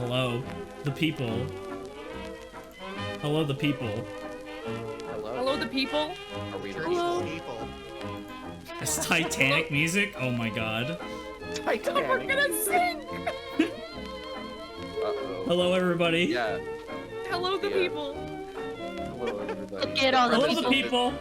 Hello, the people. Hello, the people. Hello. Hello, the people. Are we the Hello. people? It's Titanic music? Oh my god. Titanic. We're gonna sing. Uh-oh. Hello, everybody. Yeah. Hello, the Yeah. people. Hello, everybody. Look at all the Hello, the people.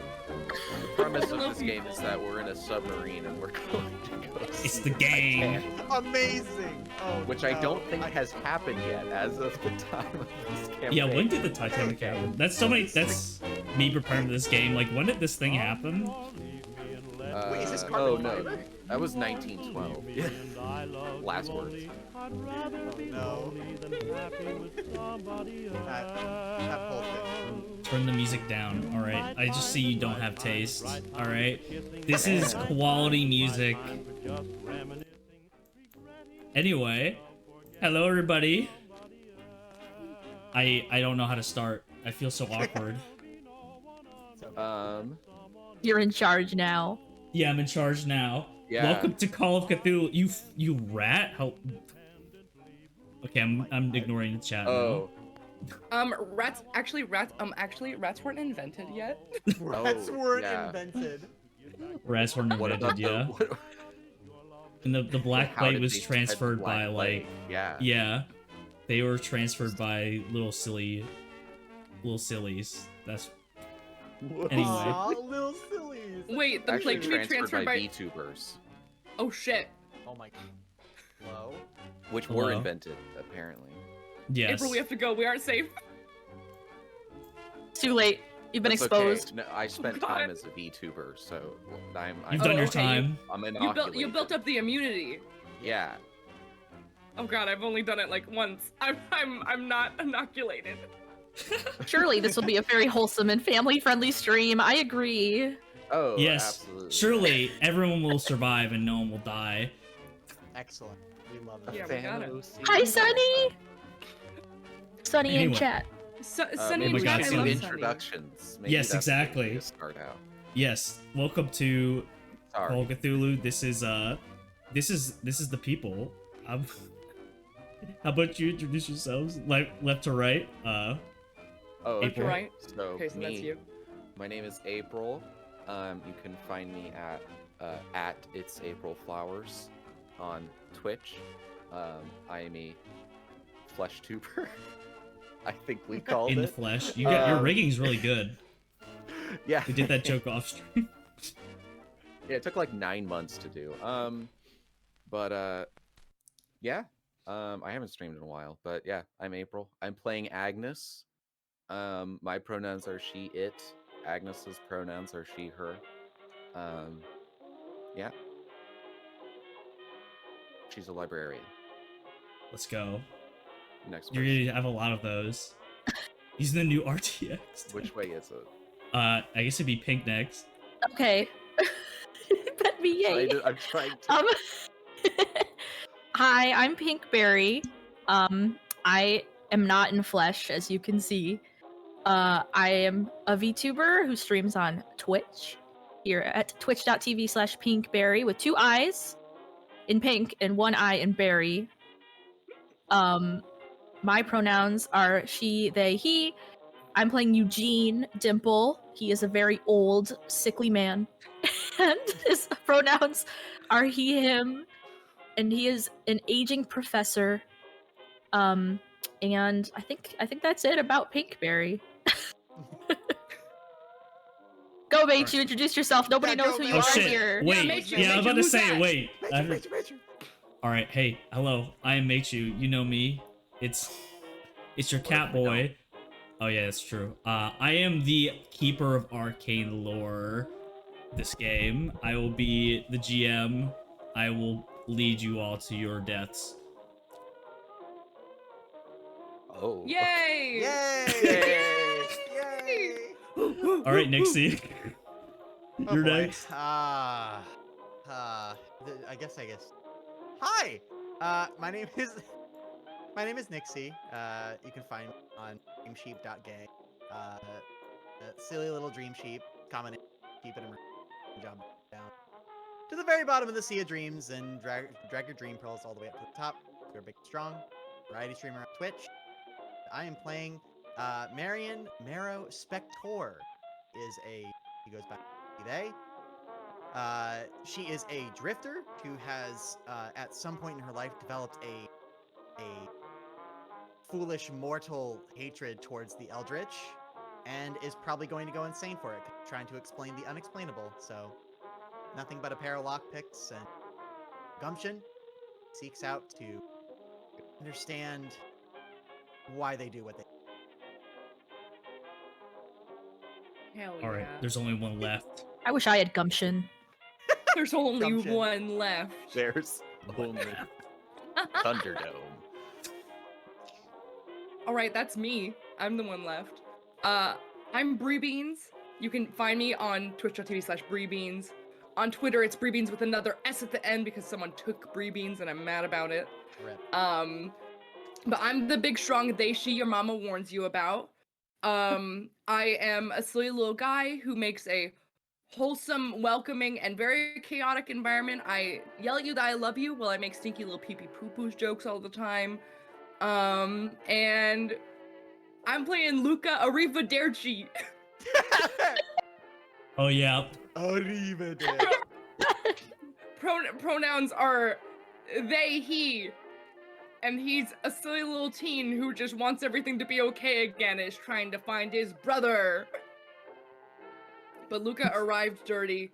The premise of this game is that we're in a submarine and we're going to go It's see the game. Titanic, Amazing! Oh, which no. I don't think has happened yet as of the time of this campaign. Yeah, when did the Titanic happen? That's so many. That's me preparing for this game. Like, when did this thing happen? Wait, is this oh carbon no, fiber? that was 1912. Last words. Oh, no. That bullshit. Turn the music down. All right. I just see you don't have taste. All right. This is quality music. Anyway, hello everybody. I don't know how to start. I feel so awkward. You're in charge now. Yeah, I'm in charge now. Yeah. Welcome to Call of Cthulhu. You rat? How? Okay, I'm ignoring the chat Oh. Rats weren't invented yet. Rats weren't yeah. invented. now. Rats weren't What invented, about yeah. And the black How plate did was they spread transferred by black like plague? Yeah. yeah, they were transferred by little sillies. That's anyway. Aw, little sillies. Wait, the Actually plague can be transferred by. VTubers, Oh shit. Oh my god. Hello? which were Hello? invented apparently. Yes. April, we have to go. We aren't safe. It's too late. You've been That's okay. exposed. No, I spent God. time as a VTuber, so I'm You've Oh, done your okay, time. I'm You inoculated. built up the immunity. Yeah. Oh god, I've only done it like once. I'm not inoculated. Surely this will be a very wholesome and family-friendly stream. I agree. Oh, Yes. absolutely. Surely everyone will survive and no one will die. Excellent. We love it. Yeah, we got it. Hi, Sunny. Sunny in Anyway. chat. Sunny maybe we got should I do love Sunny. introductions. Maybe Yes, that's a good way exactly. to start out. Yes. Welcome to Call Sorry. of Cthulhu. This is the people. How about you introduce yourselves, like left to right? Oh, Left to April. right. So Okay, so that's me. you. My name is April. You can find me at It's April Flowers on Twitch. I am a flesh tuber. I think we called In the it. flesh. You got your Um, rigging's really good. Yeah. We did that joke off stream. Yeah, it took like 9 months to do. Yeah. I haven't streamed in a while, but yeah, I'm April. I'm playing Agnes. My pronouns are she, it. Agnes's pronouns are she, her. Yeah. She's a librarian. Let's go. Next You're person. gonna have a lot of those. Using the new RTX. Which way is it? I guess it'd be pink next. Okay. Let me yay. I'm trying to. Hi, I'm Pinkberry. I am not in flesh, as you can see. I am a VTuber who streams on Twitch here at twitch.tv/pinkberry with 2 eyes in pink and 1 eye in berry. My pronouns are she, they, he. I'm playing Eugene Dimple. He is a very old, sickly man. And his pronouns are he, him. And he is an aging professor. And I think that's it about Pinkberry. Go, mate, you introduce yourself. Nobody Yeah, knows go, who mate. you Oh are shit! here. Wait, Meichu, yeah, I was about to who's say, that? wait. Major. All right, hey, hello. I am Meichu. You know me. It's your cat boy. Oh yeah, that's true. I am the keeper of arcane lore. This game. I will be the GM. I will lead you all to your deaths. Oh. Yay! Yay! Yay! All right, Nixie. Oh, You're boy. next. I guess. Hi. My name is Nixie. You can find me on dreamsheep.gay. Silly little dream sheep. Common sheep and jump down to the very bottom of the sea of dreams and drag your dream pearls all the way up to the top. You're big and strong. variety streamer on Twitch. I am playing Marion Marrow Spector. She goes by they. She is a drifter who has at some point in her life developed a foolish mortal hatred towards the Eldritch, and is probably going to go insane for it, trying to explain the unexplainable. So, nothing but a pair of lockpicks and gumption. Seeks out to understand why they do what they do. Hell All right, yeah. there's only one left. I wish I had gumption. There's only Gumption. one left. There's only Thunderdome. All right, that's me. I'm the one left. I'm Bree Beans. You can find me on twitch.tv/BreeBeans. On Twitter, it's Bree Beans with another S at the end because someone took Bree Beans and I'm mad about it. Rip. But I'm the big, strong they, she, your mama warns you about. I am a silly little guy who makes a wholesome, welcoming, and very chaotic environment. I yell at you that I love you while I make stinky little pee-pee poo-poos jokes all the time. And I'm playing Luca Arrivederci. Oh yeah. Arrivederci. Pronouns are they, he, and he's a silly little teen who just wants everything to be okay again, is trying to find his brother. But Luca arrived dirty,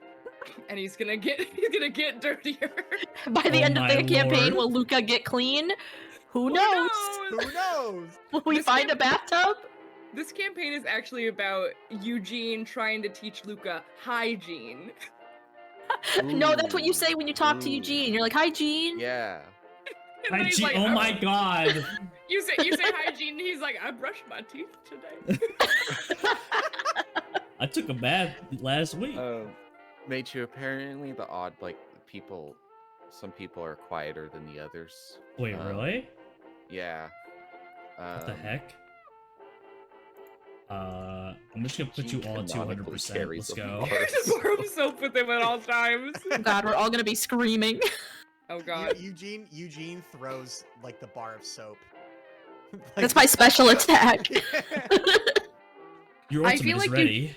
and he's gonna get dirtier. By the end of my the campaign, lord. will Luca get clean? Who Who knows? Who knows? Will we This find a camp- bathtub? This campaign is actually about Eugene trying to teach Luca hygiene. No, that's what you say when you talk to Ooh. Eugene. You're like, "Hi, Gene." Yeah. And then he's like, Oh my god. You say hygiene, and he's like, I brushed my teeth today. I took a bath last week. Meichu, apparently the odd, like, people, some people are quieter than the others. Wait, really? Yeah. What the heck? I'm just gonna put you all at Canonically 200%. carries Let's a go. bar. Just borrow soap with him at all times. Oh God, we're all gonna be screaming. Oh god. Eugene throws like the bar of soap. That's my special attack. Your I ultimate feel is like ready.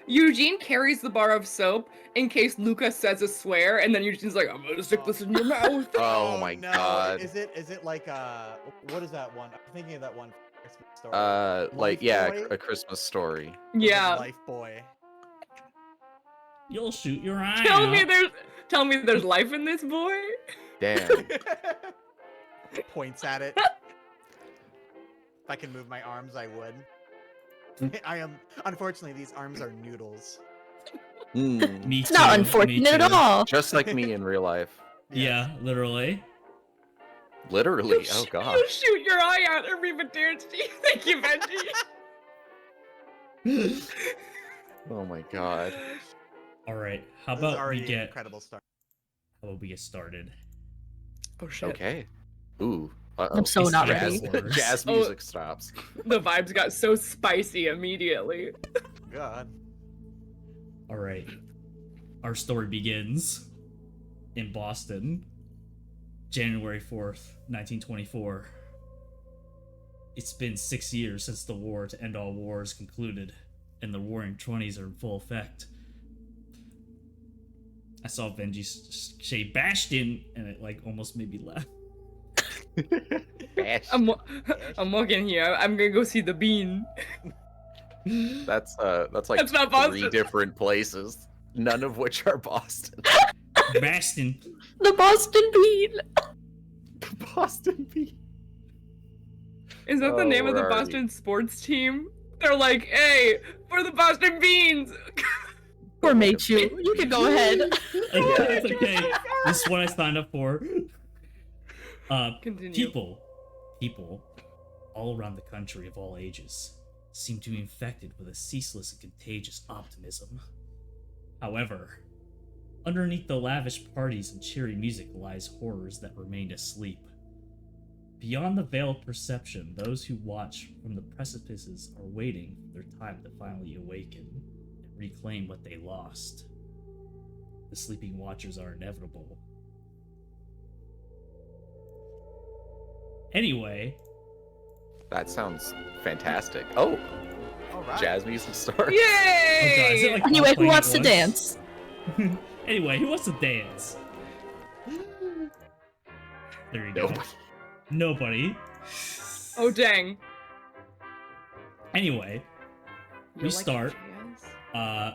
Eugene carries the bar of soap in case Luca says a swear, and then Eugene's like, I'm gonna stick this in your mouth. Oh my no. god. Is it like what is that one? I'm thinking of that one Christmas story. Like, Life yeah, Boy? A Christmas Story. Yeah. Life Boy. You'll shoot your eye Tell out. me there's life in this boy. Damn. Points at it. If I can move my arms, I would. I am. Unfortunately, these arms are noodles. Hmm. Me It's not too, me unfortunate at too. all. Just like me in real life. Yeah, literally. Literally. Oh god. You'll shoot your eye out, Arrivederci. Thank you, Benji. Oh my god. All right, how This is about already we an get incredible start. started? Oh shit. Okay. Ooh. Uh-oh. I'm so not Jazz ready. wars. Jazz Oh. music stops. The vibes got so spicy immediately. God. All right, our story begins in Boston, January 4th, 1924. It's been 6 years since the war to end all wars concluded, and the Roaring Twenties are in full effect. I saw Benji say Bastion, and it like almost made me laugh. Bash. I'm walking here. I'm gonna go see the bean. That's like That's not 3 Boston. different places, none of which are Boston. Bastion. The Boston Bean. Boston Beat. Is that the Oh, name of the where are we? Boston sports team? They're like, hey, we're the Boston Beans. Poor Meichu. You can go ahead. It's okay. This is what I signed up for. Continue. People all around the country of all ages seem to be infected with a ceaseless and contagious optimism. However, underneath the lavish parties and cheery music lies horrors that remained asleep. Beyond the veiled perception, those who watch from the precipices are waiting for their time to finally awaken and reclaim what they lost. The sleeping watchers are inevitable. Anyway, That sounds fantastic. Oh, All right. jazz music starts. oh god, is it Yay! like Anyway, who playing wants at to once? dance? Anyway, who wants to dance? There you go. Nope. Nobody. Oh dang. Anyway, You We like start. jazz?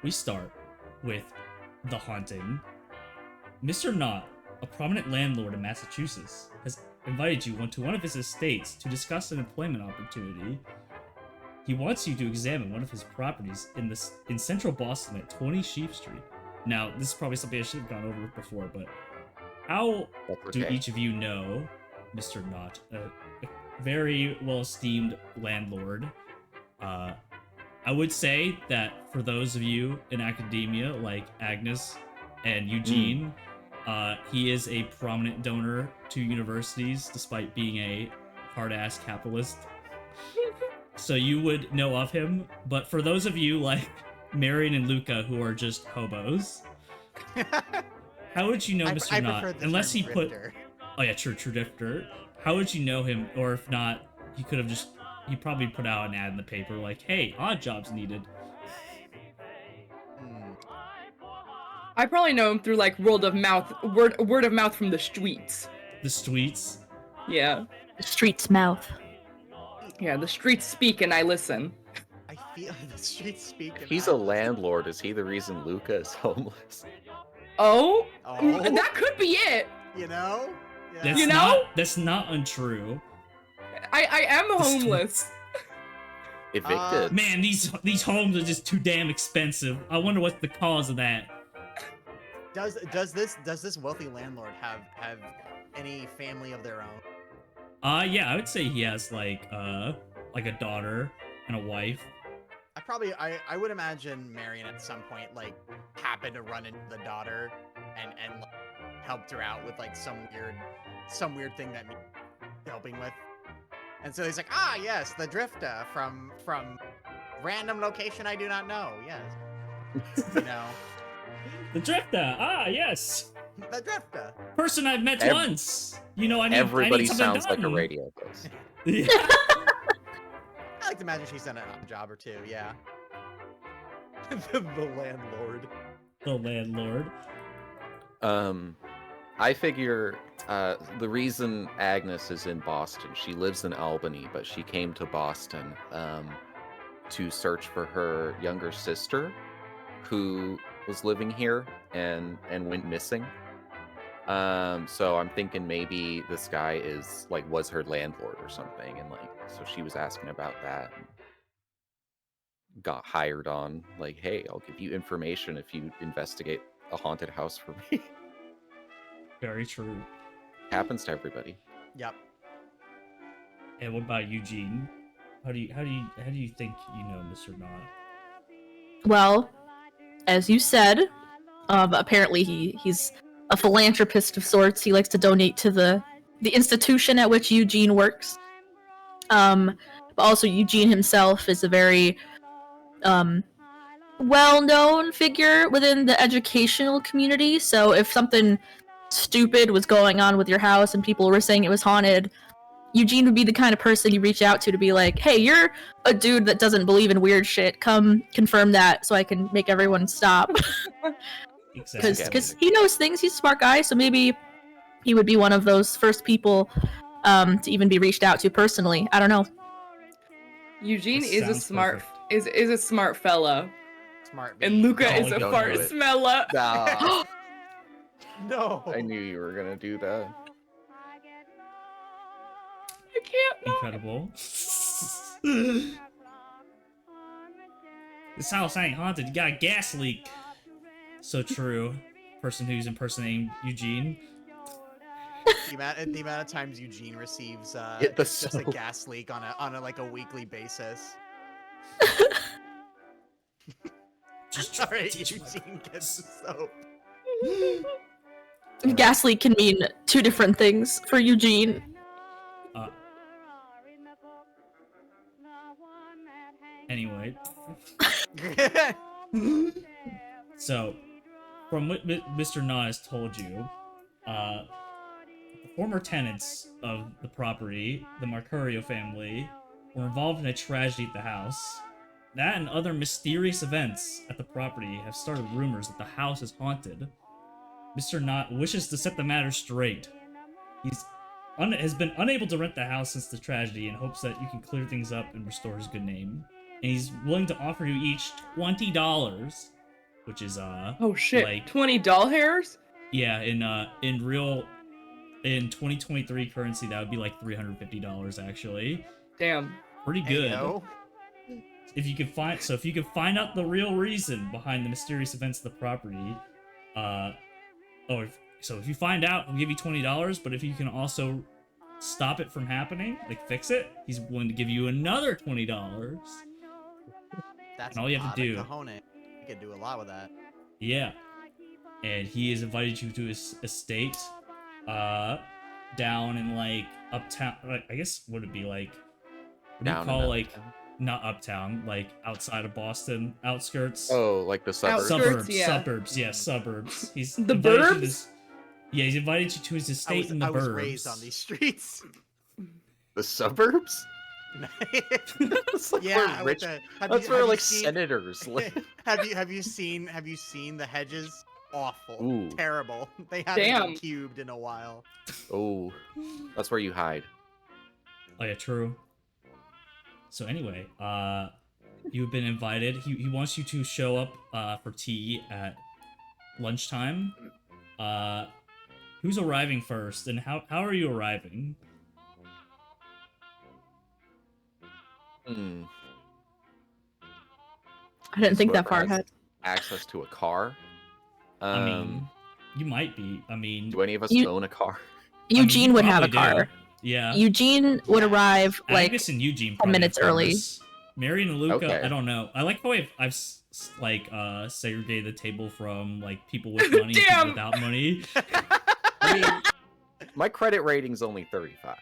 We start with the haunting. Mr. Knott, a prominent landlord in Massachusetts, has invited you onto one of his estates to discuss an employment opportunity. He wants you to examine one of his properties in central Boston at 20 Sheep Street. Now, this is probably something I should have gone over before, but how That's do okay. each of you know Mr. Knott, a very well-esteemed landlord? I would say that for those of you in academia, like Agnes and Eugene, he is a prominent donor to universities, despite being a hard-ass capitalist. So you would know of him. But for those of you like Marion and Luca, who are just hobos, how would you know Mr. I Knott? prefer the Unless term he put, drifter. oh yeah, true drifter. How would you know him? Or if not, he could have just, he probably put out an ad in the paper like, "Hey, odd jobs needed." Hmm. I probably know him through like word of mouth from the streets. The streets. Yeah. The street's mouth. Yeah, the streets speak and I listen. I feel the streets speak. If and he's I a listen. landlord, is he the reason Luca is homeless? Oh? Oh. That could be it. You know. Yeah. That's You know? not, that's not untrue. I am The streets. homeless. Evicted. Man, these homes are just too damn expensive. I wonder what's the cause of that. Does this wealthy landlord have any family of their own? Yeah, I would say he has like a daughter and a wife. I would imagine Marion at some point like happened to run into the daughter and like, helped her out with like some weird thing that needs helping with. And so he's like, ah yes, the drifter from random location I do not know. Yes. You know. The drifter. Ah, yes. The drifter. Person I've met once. You know, I need Everybody something sounds like a done. radio voice. Yeah. I like to imagine she's done a job or two, yeah. the landlord. The landlord. I figure the reason Agnes is in Boston, she lives in Albany, but she came to Boston to search for her younger sister, who was living here and went missing. So I'm thinking maybe this guy is like was her landlord or something, and like so she was asking about that. And got hired on like, hey, I'll give you information if you investigate a haunted house for me. Very true. Happens to everybody. Yep. And what about Eugene? How do you think you know Mr. Knott? Well, as you said, apparently he's a philanthropist of sorts. He likes to donate to the institution at which Eugene works. But also Eugene himself is a very well-known figure within the educational community. So if something stupid was going on with your house and people were saying it was haunted, Eugene would be the kind of person you reach out to be like, hey, you're a dude that doesn't believe in weird shit. Come confirm that so I can make everyone stop. Exactly. Because he knows things. He's a smart guy, so maybe he would be one of those first people to even be reached out to personally. I don't know. Eugene This is a sounds smart perfect. is a smart fella. Smart. And Luca Oh, is a don't fart do it. smeller. Nah, No. I knew you were gonna do that. I can't not. Incredible. This house ain't haunted. You got a gas leak. So true. Person who's impersonating Eugene. The amount of times Eugene receives Hit the just a soap. gas leak on a like a weekly basis. Just Sorry, teach my Eugene gets class. the soap. Gas leak can mean two different things for Eugene. Anyway. So, from what Mr. Knott has told you, the former tenants of the property, the Mercurio family, were involved in a tragedy at the house. That and other mysterious events at the property have started rumors that the house is haunted. Mr. Knott wishes to set the matter straight. He's has been unable to rent the house since the tragedy and hopes that you can clear things up and restore his good name. And he's willing to offer you each $20, which is Oh shit! like 20 doll hairs? yeah, in 2023 currency that would be like $350 actually. Damn. Pretty good. Heyo. If you could find out the real reason behind the mysterious events of the property, if you find out, he'll give you $20. But if you can also stop it from happening, like fix it, he's willing to give you another $20. That's And all you have to do- cojones. You can do a lot with that. Yeah, and he has invited you to his estate, down in like uptown. I guess would it be like? What do you Down call in like uptown. not uptown, like outside of Boston, outskirts? Oh, like the suburbs. Outskirts. Suburbs, yeah. Suburbs. He's The invited you to burbs? his- yeah, he's invited you to his estate in the I was burbs. raised on these streets. The suburbs? That's like Yeah, where with rich. the- That's where like seen, senators live. have you seen the hedges? Awful, Ooh. terrible. They haven't been Damn. cubed in a while. Oh, that's where you hide. Oh yeah, true. So anyway, you've been invited. He wants you to show up for tea at lunchtime. Who's arriving first, and how are you arriving? Hmm. I didn't think that Whoever far has ahead. Access to a car. I mean, you might be. I mean, do any of us You- own a car? Eugene would have a probably car. do. Yeah. Eugene would Yeah. arrive like Agnes and Eugene 10 probably minutes have early. cars. Marion and Luca, Okay. I don't know. I like how I've segregated the table from like people with money and people Damn. without money. I mean, my credit rating's only 35.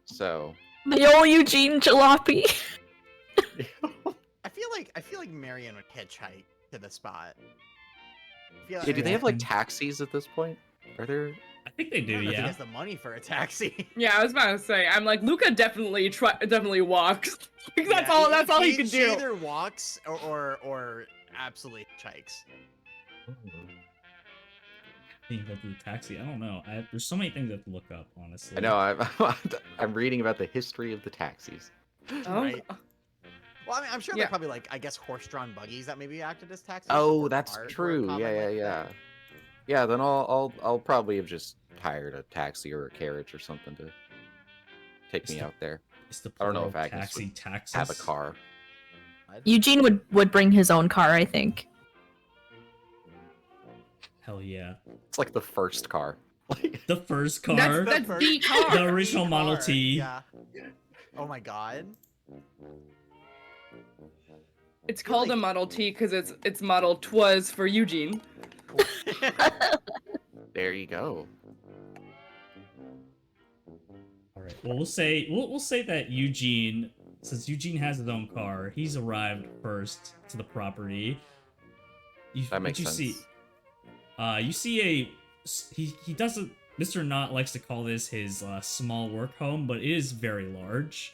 So. the old Eugene jalopy. I feel like Marion would hitchhike to the spot. Yeah, do they have like taxis at this point? Are there? I think they I do, don't know if he yeah. has the money for a taxi. Yeah, I was about to say. I'm like Luca definitely walks. That's Yeah, all he can she do. either walks or absolutely hitchhikes. Think of the taxi. I don't know. There's so many things I have to look up, honestly. I know. I'm reading about the history of the taxis. Oh. Right. Well, I mean, I'm sure Yeah. they're probably like, I guess, horse-drawn buggies that maybe acted as taxis. Oh, or that's cars or true. common Yeah. like that. Yeah, then I'll probably have just hired a taxi or a carriage or something to take me out there. It's the I don't know plural if Agnes taxi would taxis. Have a car. Eugene would bring his own car, I think. Hell yeah. It's like the first car. Like, The first car. That's first- the car. The original Model car, T. Yeah. Oh my god. It's called a Model T because it's Model Twas for Eugene. there you go. All right. Well, we'll say that Eugene, since Eugene has his own car, he's arrived first to the property. That makes you sense. see, you see he doesn't. Mr. Knott likes to call this his small work home, but it is very large.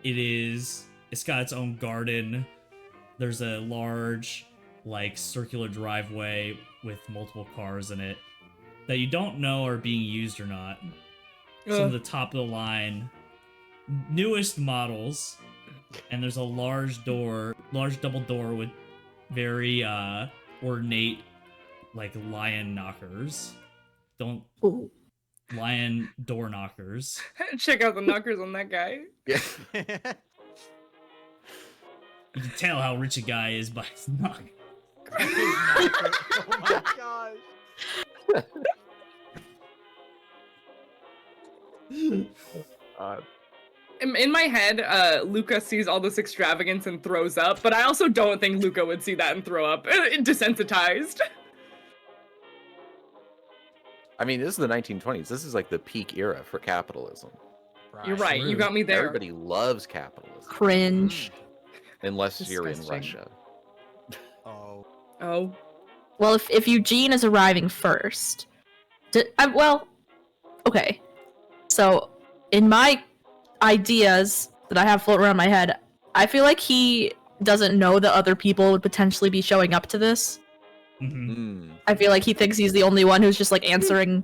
It's got its own garden. There's a large, like, circular driveway with multiple cars in it that you don't know are being used or not. Some of the top of the line, newest models, and there's a large double door with very ornate, like, lion knockers. Ooh. Lion door knockers. Check out the knockers on that guy. Yeah. You can tell how rich a guy is by his knock. Oh my gosh. In my head, Luca sees all this extravagance and throws up, but I also don't think Luca would see that and throw up. Desensitized. I mean, this is the 1920s. This is like the peak era for capitalism. You're right. You True. got me there. Everybody loves capitalism, Cringe. unless you're in Disgusting. Russia. Oh. Oh. Well, if Eugene is arriving first, Well, okay. So, in my ideas that I have floating around my head, I feel like he doesn't know that other people would potentially be showing up to this. Mm-hmm. I feel like he thinks he's the only one who's just like answering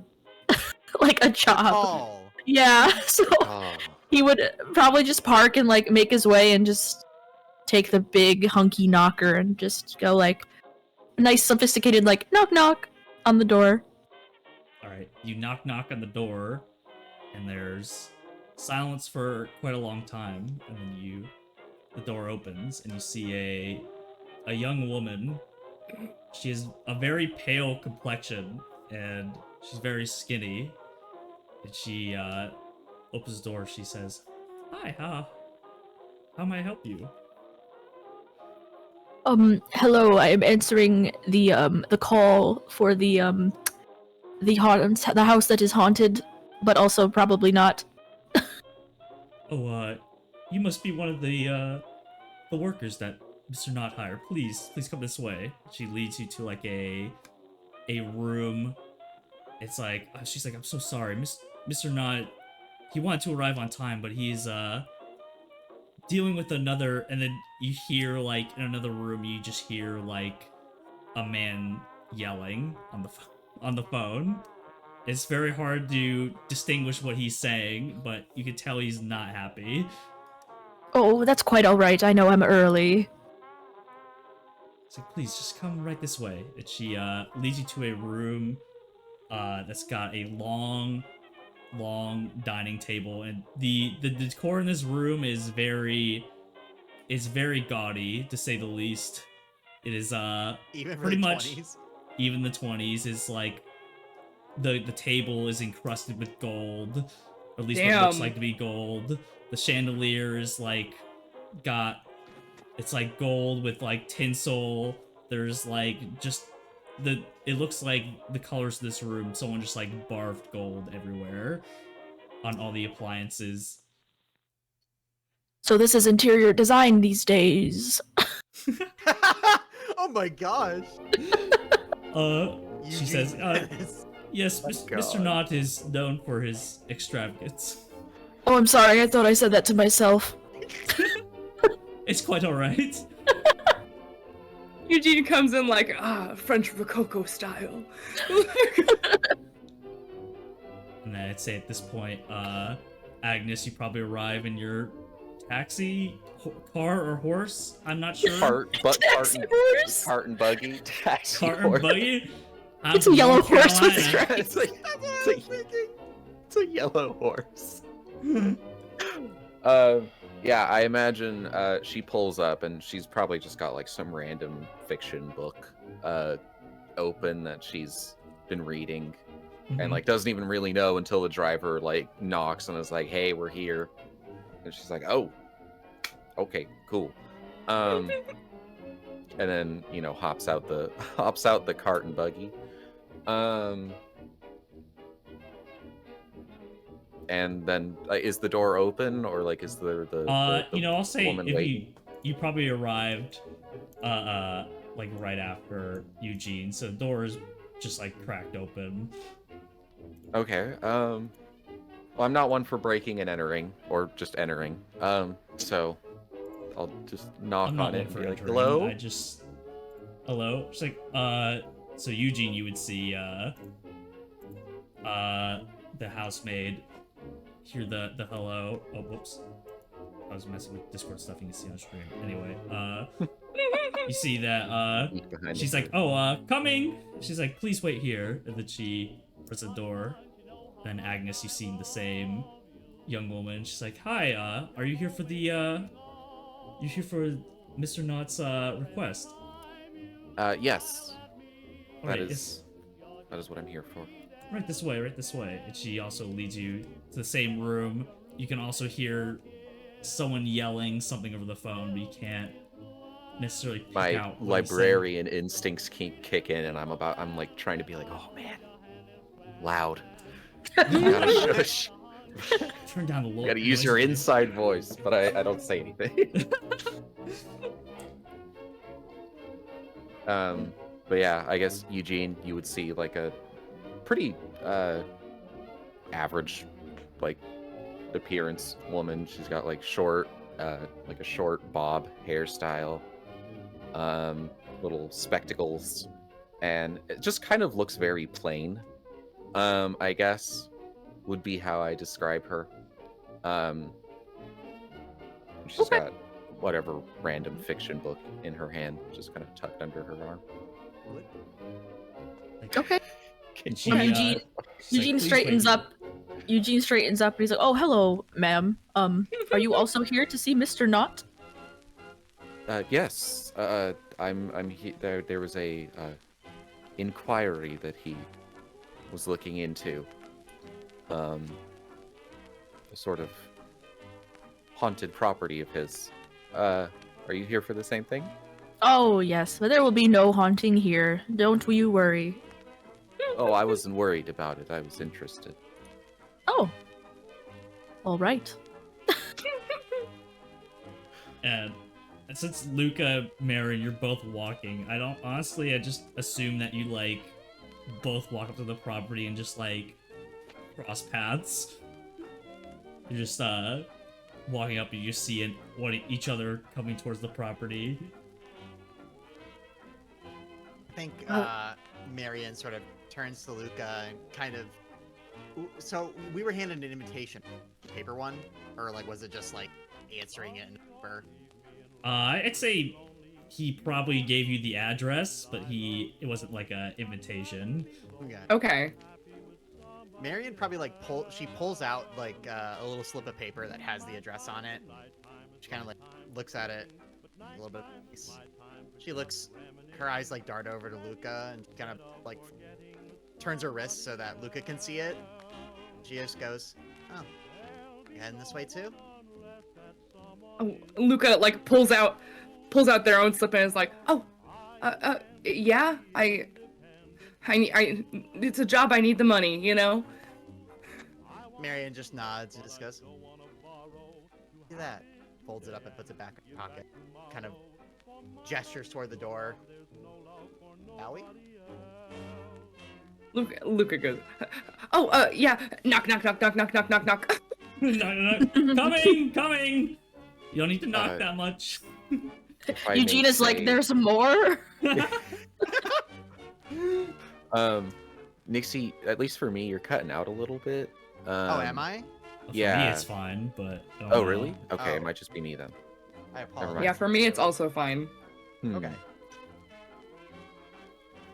like a job. Call. Yeah, so Oh. he would probably just park and like make his way and just take the big hunky knocker and just go like nice sophisticated like knock knock on the door. All right, you knock on the door, and there's silence for quite a long time, and then the door opens, and you see a young woman. She has a very pale complexion, and she's very skinny. And she opens the door. She says, "Hi, how may I help you?" Hello, I am answering the call for the house that is haunted, but also probably not. Oh, you must be one of the workers that Mr. Not hired. Please come this way. She leads you to like a room. It's like she's like, I'm so sorry, Mr. Not. He wanted to arrive on time, but he's dealing with another. And then you hear like in another room, you just hear like a man yelling on the phone. It's very hard to distinguish what he's saying, but you can tell he's not happy. Oh, that's quite alright. I know I'm early. It's like, please just come right this way. And she leads you to a room that's got a long dining table, and the decor in this room is very gaudy, to say the least. It is Even for pretty the much 20s. even the 20s is like the table is encrusted with gold, or at least what looks Damn. like to be gold. The chandelier is like it's like gold with like tinsel. There's like just it looks like the colors of this room, someone just like barfed gold everywhere on all the appliances. So this is interior design these days. Oh my gosh. She says, yes, Mr. God. Knott is known for his extravagance. Oh, I'm sorry. I thought I said that to myself. It's quite alright. Eugene comes in like, French Rococo style. And then I'd say at this point, Agnes, you probably arrive in your taxi, car, or horse? I'm not sure. Taxi horse? Cart and buggy. Taxi Cart and horse. buggy? I'm It's a from yellow North horse with Carolina. stripes. It's a yellow horse. Yeah, I imagine she pulls up and she's probably just got like some random fiction book open that she's been reading and like doesn't even really know until the driver like knocks and is like, "Hey, we're here." And she's like, "Oh, okay, cool." And then, you know, hops out the cart and buggy. And then is the door open, or like is the you know, I'll say woman if waiting? you probably arrived like right after Eugene, so the door is just like cracked open. Okay. Well, I'm not one for breaking and entering, or just entering. So I'll just knock I'm not on one it and for be like, entering. "Hello." I just hello. It's like so Eugene, you would see the housemaid hear the hello. Oh, whoops. I was messing with Discord stuff you can see on stream. Anyway, you see that Sneak behind she's the like, "Oh, coming." She's like, "Please wait here." And then she opens the door. Then Agnes, you see the same young woman. She's like, "Hi, are you here for the you here for Mr. Knott's request?" Yes. Alright, That is what I'm here for. right this way, right this way. And she also leads you to the same room. You can also hear someone yelling something over the phone, but you can't necessarily pick My out what he's saying. librarian instincts kick in, and I'm like trying to be like, "Oh man, loud. You gotta shush. Turn down the You low. gotta use your inside voice," but I don't say anything. But yeah, I guess Eugene, you would see like a pretty average, like, appearance woman. She's got like like a short bob hairstyle, little spectacles, and it just kind of looks very plain. I guess would be how I describe her. She's got whatever random fiction book in her hand, just kind of tucked under her arm. Like, Okay. and she, Eugene, she's like, Eugene "Please straightens wait up. Eugene straightens up and he's like, "Oh, hello, ma'am. Are you also here to see Mr. Knott?" Yes. There was a inquiry that he was looking into. A sort of haunted property of his. Are you here for the same thing? Oh, yes, but there will be no haunting here. Don't you worry. Oh, I wasn't worried about it. I was interested. Oh. All right. And since Luca, Mary, you're both walking, I just assume that you, like, both walk up to the property and just, like, cross paths. You're just, walking up and you see each other coming towards the property. I think Marion sort of turns to Luca and kind of. So we were handed an invitation, paper one, or like was it just like answering it in paper? I'd say he probably gave you the address, but it wasn't like a invitation. Okay. Okay. Marion probably like pulls out like a little slip of paper that has the address on it. She kind of like looks at it, a little bit. She looks, her eyes like dart over to Luca and kind of like turns her wrist so that Luca can see it. She just goes, "Oh, you heading this way too?" Oh, Luca like pulls out their own slip and is like, "Oh, yeah, it's a job. I need the money, you know." Marion just nods and just goes, "Do that." Folds it up and puts it back in her pocket. Kind of gestures toward the door. Howie? Luca goes, "Oh, yeah, knock, knock, knock, knock, knock, knock, knock, knock." Knock, knock. Coming! You don't need to knock that much. If I Eugene may is like, say- "There's more." Nixie, at least for me, you're cutting out a little bit. Oh, am I? For me, Yeah. it's fine, but I don't Oh, know. really? Okay, it Oh. might just be me then. I mind. apologize. Yeah, for me it's also fine. Okay.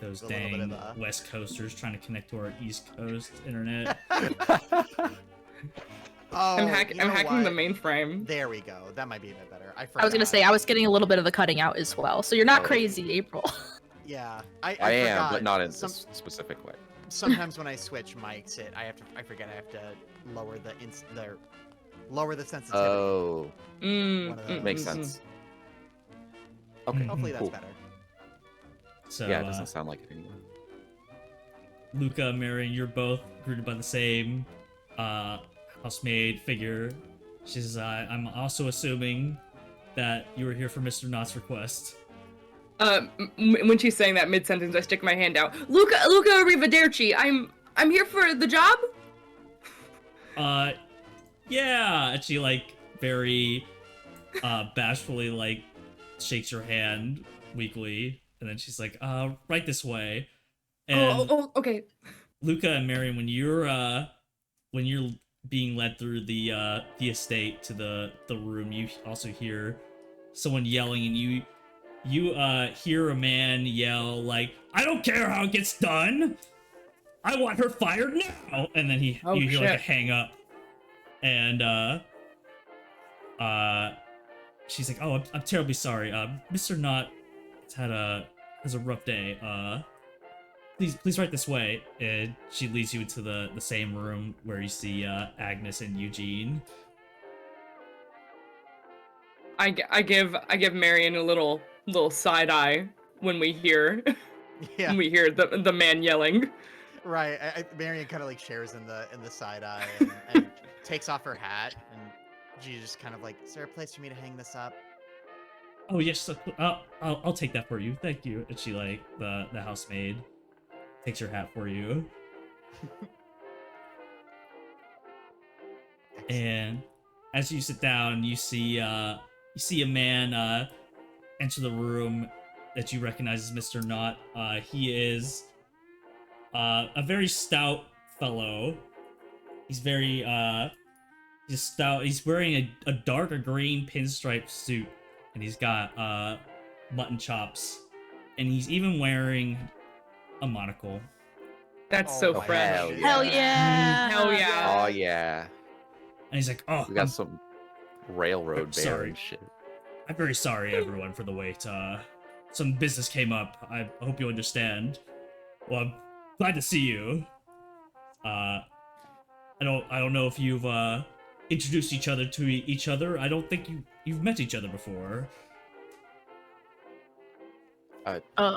Those A little bit dang of a- West Coasters trying to connect to our East Coast internet. Oh, I'm you hacking know the what? mainframe. There we go. That might be a bit better. I forgot. I was gonna say I was getting a little bit of the cutting out as well, so you're not Oh. crazy, April. Yeah, I I am, forgot. but not in this specific way. Sometimes when I switch mics, I forget I have to lower the sensitivity. Oh, One of those. makes sense. Okay, Hopefully that's cool. better. So, Yeah, it doesn't sound like it anymore. Luca, Marion, you're both greeted by the same housemaid figure. She says, I'm also assuming that you were here for Mr. Knott's request. When she's saying that mid-sentence, I stick my hand out. Luca Arrivederci, I'm here for the job? Yeah, and she, like, very, bashfully, like, shakes your hand weakly, and then she's like, right this way. And Okay. Luca and Marion, when you're being led through the estate to the room, you also hear someone yelling, and you hear a man yell like, "I don't care how it gets done. I want her fired now!" And then you hear like a shit. hang up, and she's like, "Oh, I'm terribly sorry. Mr. Knott has a rough day. Please right this way." And she leads you into the same room where you see Agnes and Eugene. I give Marion a little side eye when we hear Yeah, when we hear the man yelling. right. Marion kind of like shares in the side eye and takes off her hat, and she just kind of like, "Is there a place for me to hang this up?" Oh yes, I'll take that for you. Thank you. And she, like, the housemaid takes your hat for you. And as you sit down, you see a man enter the room that you recognize as Mr. Knott. He is a very stout fellow. He's very he's stout. He's wearing a darker green pinstripe suit, and he's got mutton chops, and he's even wearing a monocle. That's Oh so my fresh. hell yeah. Hell yeah! Hell yeah. Oh yeah. And he's like, "Oh, We got some railroad bear sorry. and shit. I'm very sorry, everyone, for the wait. Some business came up. I hope you understand. Well, I'm glad to see you. I don't know if you've introduced each other to each other. I don't think you've met each other before.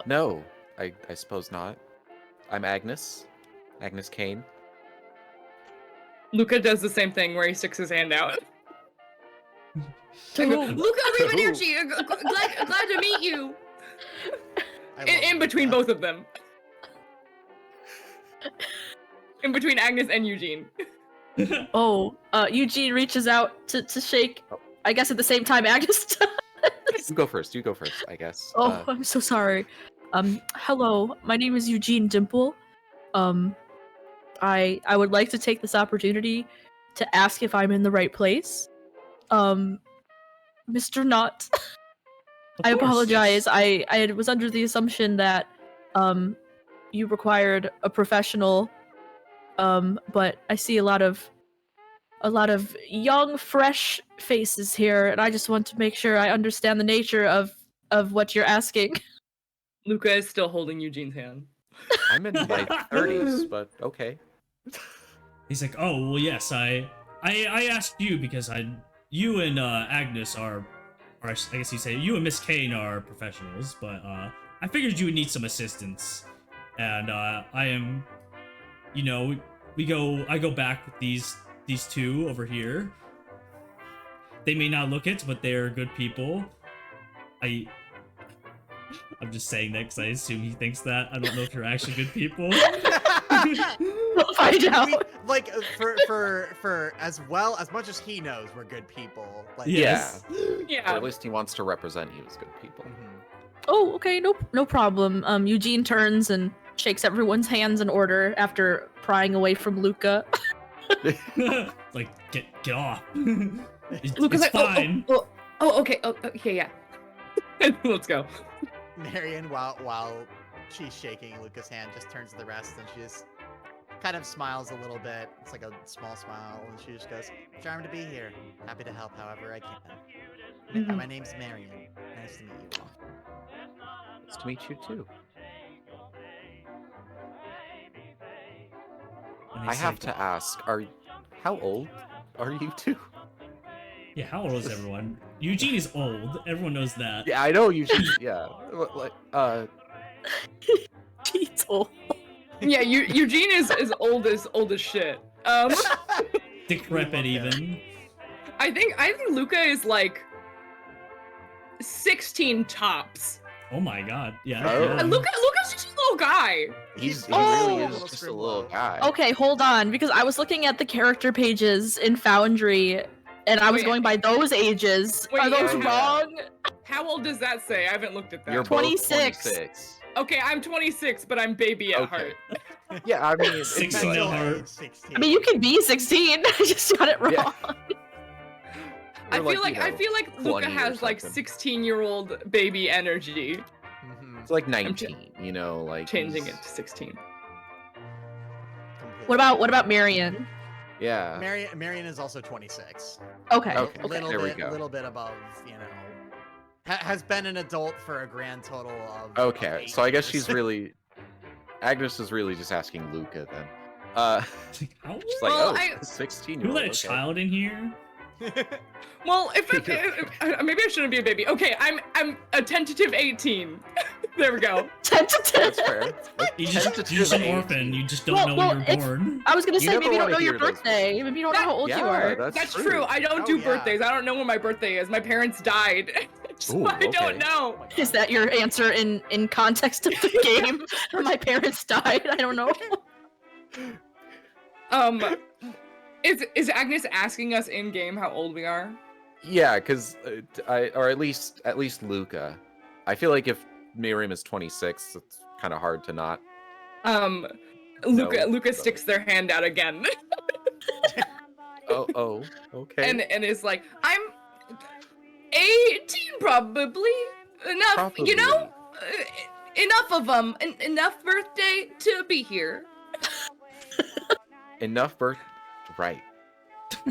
No, I suppose not. I'm Agnes. Agnes Kane. Luca does the same thing where he sticks his hand out. I go, Ooh. Luca Rivanucci, glad to meet you. I love In between Luca. both of them. In between Agnes and Eugene. Oh, Eugene reaches out to shake. Oh. I guess at the same time Agnes does. You go first, I guess. Oh, I'm so sorry. Hello, my name is Eugene Dimple. I would like to take this opportunity to ask if I'm in the right place. Mr. Knott, Of I course, apologize. yes. I was under the assumption that you required a professional, but I see a lot of young, fresh faces here, and I just want to make sure I understand the nature of what you're asking. Luca is still holding Eugene's hand. I'm in my 30s, but okay. He's like, "Oh, well, yes. I asked you because you and Agnes are, or I guess you say you and Miss Kane are professionals, but I figured you would need some assistance, and I am, you know, I go back with these two over here. They may not look it, but they're good people. I'm just saying that because I assume he thinks that. I don't know if you're actually good people." We'll find out. We, like for as much as he knows, we're good people. Like, Yes. Or Yeah. at least he wants to represent you as good people. Mhm. Oh, okay, no problem. Eugene turns and shakes everyone's hands in order after prying away from Luca. Like, get off. It's Luca's like, fine. okay, yeah. Let's go. Marion, while she's shaking Luca's hand, just turns to the rest and she just kind of smiles a little bit. It's like a small smile, and she just goes, "Charmed to be here. Happy to help however I can. Mhm. My name's Marion. Nice to meet you all." Nice to meet you too. And I he's have like, to ask, how old are you two? Yeah, how old is everyone? Eugene is old. Everyone knows that. Yeah, I know you should. Yeah, like, He's old. Yeah, Eugene is old as shit. Decrepit, Luca. even. I think Luca is like 16 tops. Oh my god. Yeah. Oh. yeah. And Luca's just a little guy. he He's really Oh. is just a little guy. Okay, hold on, because I was looking at the character pages in Foundry, and I was Wait, going by those ages. wait, Are those yeah. wrong? How old does that say? I haven't looked at that. You're both 26. 26. Okay, I'm 26, but I'm baby at Okay. heart. Yeah, I mean, it's 16 like- at heart. Age 16. I mean, you can be 16. I just got it wrong. Yeah. I Or feel like you know, I feel like 20 Luca or has like something. 16-year-old baby energy. Mhm. It's like 19, you know, like Changing he's- it to 16. Completely. What about Marion? Yeah. Marion is also 26. Okay. Okay. Little There we bit, go. little bit above, you know. Has been an adult for a grand total of. Okay, of 8 so I guess years. she's really. Agnes is really just asking Luca then. It's like, how She's like, Well, oh, I- 16 you year let old. a child in here? Well, if maybe I shouldn't be a baby. Okay, I'm a tentative 18. There we go. Tentative. That's fair. You just, Tentative you're just an 18. orphan. You just don't Well- know well, when you're if- born. I was gonna You say never maybe you don't wanna know your hear those birthday. Maybe you don't know how old you Yeah, are. That's true. I don't Oh, do yeah. birthdays. I don't know when my birthday is. My parents died. So Ooh, I okay. don't know. Oh my God. Is that your answer in context of the game? My parents died. I don't know. Is Agnes asking us in game how old we are? Yeah, because or at least Luca. I feel like if Miriam is 26, it's kind of hard to not. Luca No, but- sticks their hand out again Oh, okay. and is like, I'm 18 probably. Enough, you know? Enough of them. Enough birthday to be here. Enough birth. Right.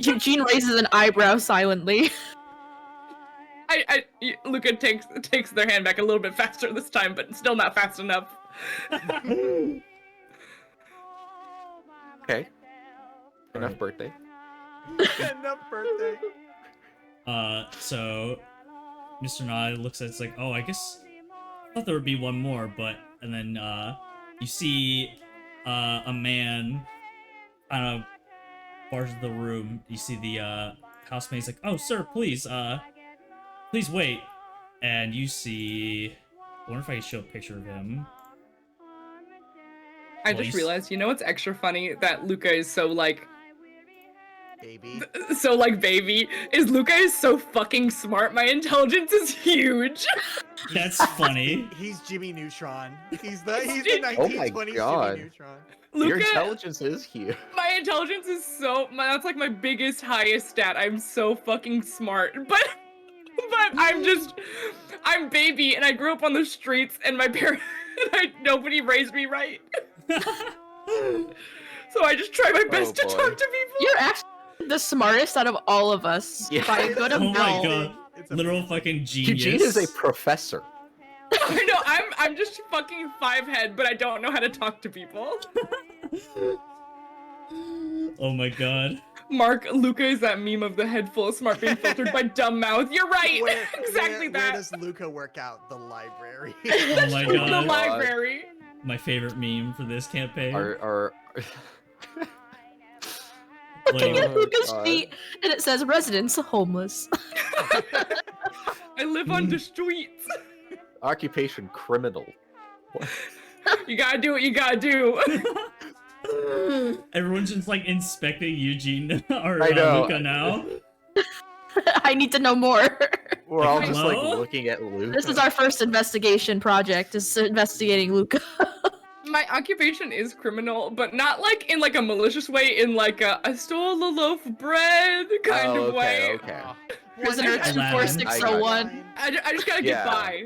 Eugene raises an eyebrow silently. Luca takes their hand back a little bit faster this time, but still not fast enough. Okay. Enough Right. birthday. Enough birthday. So Mr. Nod looks at it, it's like, oh, I guess I thought there would be one more, but and then you see a man kind of barges the room. You see the housemaid's like, oh, sir, please wait. And you see, I wonder if I can show a picture of him. I Well, just you realized, you know what's extra funny? That Luca is so like Baby. baby. Is Luca is so fucking smart. My intelligence is huge. That's funny. He's Jimmy Neutron. He's the Oh my 1920s God. Jimmy Neutron. Your Luca, intelligence is huge. my intelligence is that's like my biggest, highest stat. I'm so fucking smart. But I'm baby and I grew up on the streets and my parents, nobody raised me right. So I just try my best to boy. talk to people. You're actually the smartest out of all of us Yeah. by a good Oh my amount. god. It's Literal amazing. fucking genius. Eugene is a professor. I know, I'm just fucking 5 head, but I don't know how to talk to people. Oh my god. Mark, Luca is that meme of the head full of smart being filtered by dumb mouth. You're right. Exactly Where that. does Luca work out? The library. Oh my The god. library. My favorite meme for this campaign. Are Looking Wait, at Luca's God. feet, and it says residence homeless. I live on the streets. occupation criminal. You gotta do what you gotta do. Everyone's just like inspecting Eugene or I know. Luca now. I need to know more. We're all just like Hello? looking at Luca. This is our first investigation project, is investigating Luca. My occupation is criminal, but not like in like a malicious way, in like a I stole a loaf of bread kind of way. Okay. Prisoner Aladdin. 24601. I just gotta get Yeah. by.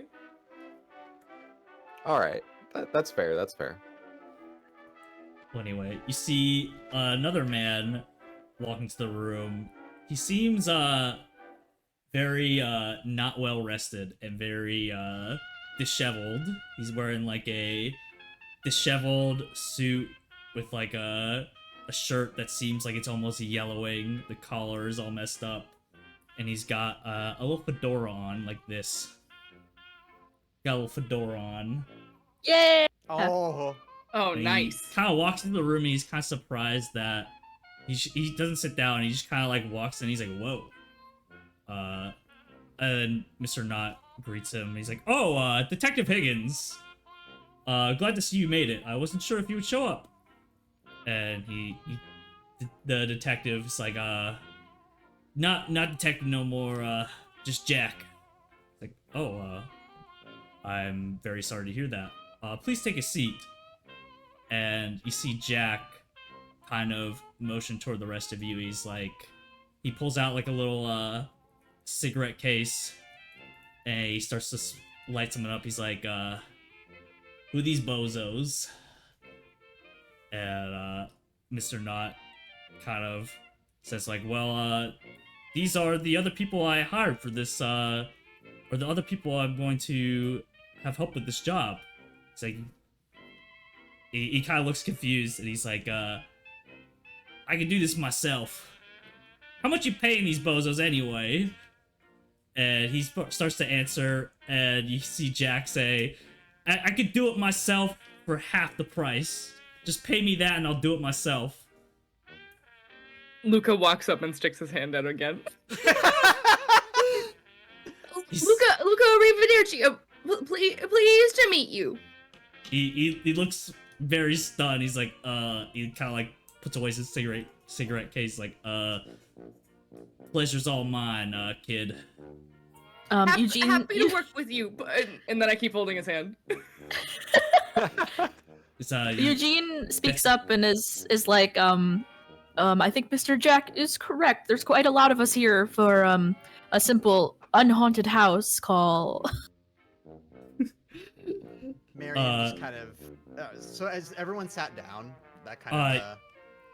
All right. That's fair. That's fair. Well, anyway, you see another man walk into the room. He seems very not well rested and very disheveled. He's wearing like a disheveled suit with like a shirt that seems like it's almost yellowing. The collar is all messed up, and he's got a little fedora on like this. Got a little fedora on. Yay! Oh. Oh, And nice. He kind of walks into the room and he's kind of surprised that he doesn't sit down. He just kind of like walks in. He's like, "Whoa!" And Mr. Knott greets him. He's like, "Oh, Detective Higgins. Glad to see you made it. I wasn't sure if you would show up." And the detective's like, not detective no more. Just Jack." It's like, "Oh, I'm very sorry to hear that. Please take a seat." And you see Jack kind of motion toward the rest of you. He's like, he pulls out like a little cigarette case, and he starts to light something up. He's like, "Who are these bozos?" And Mr. Knott kind of says like, "Well, these are the other people I hired for this, or the other people I'm going to have help with this job." It's like, he kind of looks confused, and he's like, "I can do this myself. How much you paying these bozos anyway?" And he starts to answer, and you see Jack say, I could do it myself for half the price. Just pay me that and I'll do it myself." Luca walks up and sticks his hand out again. He's- Luca Arrivederci. Pleased to meet you. He looks very stunned. He's like, he kind of like puts away his cigarette case, like, pleasure's all mine, kid. Eugene, Happy to work with you, and then I keep holding his hand. It's, Eugene speaks up and is like, I think Mr. Jack is correct. There's quite a lot of us here for a simple unhaunted house call. Marion just kind of. So as everyone sat down, that kind of.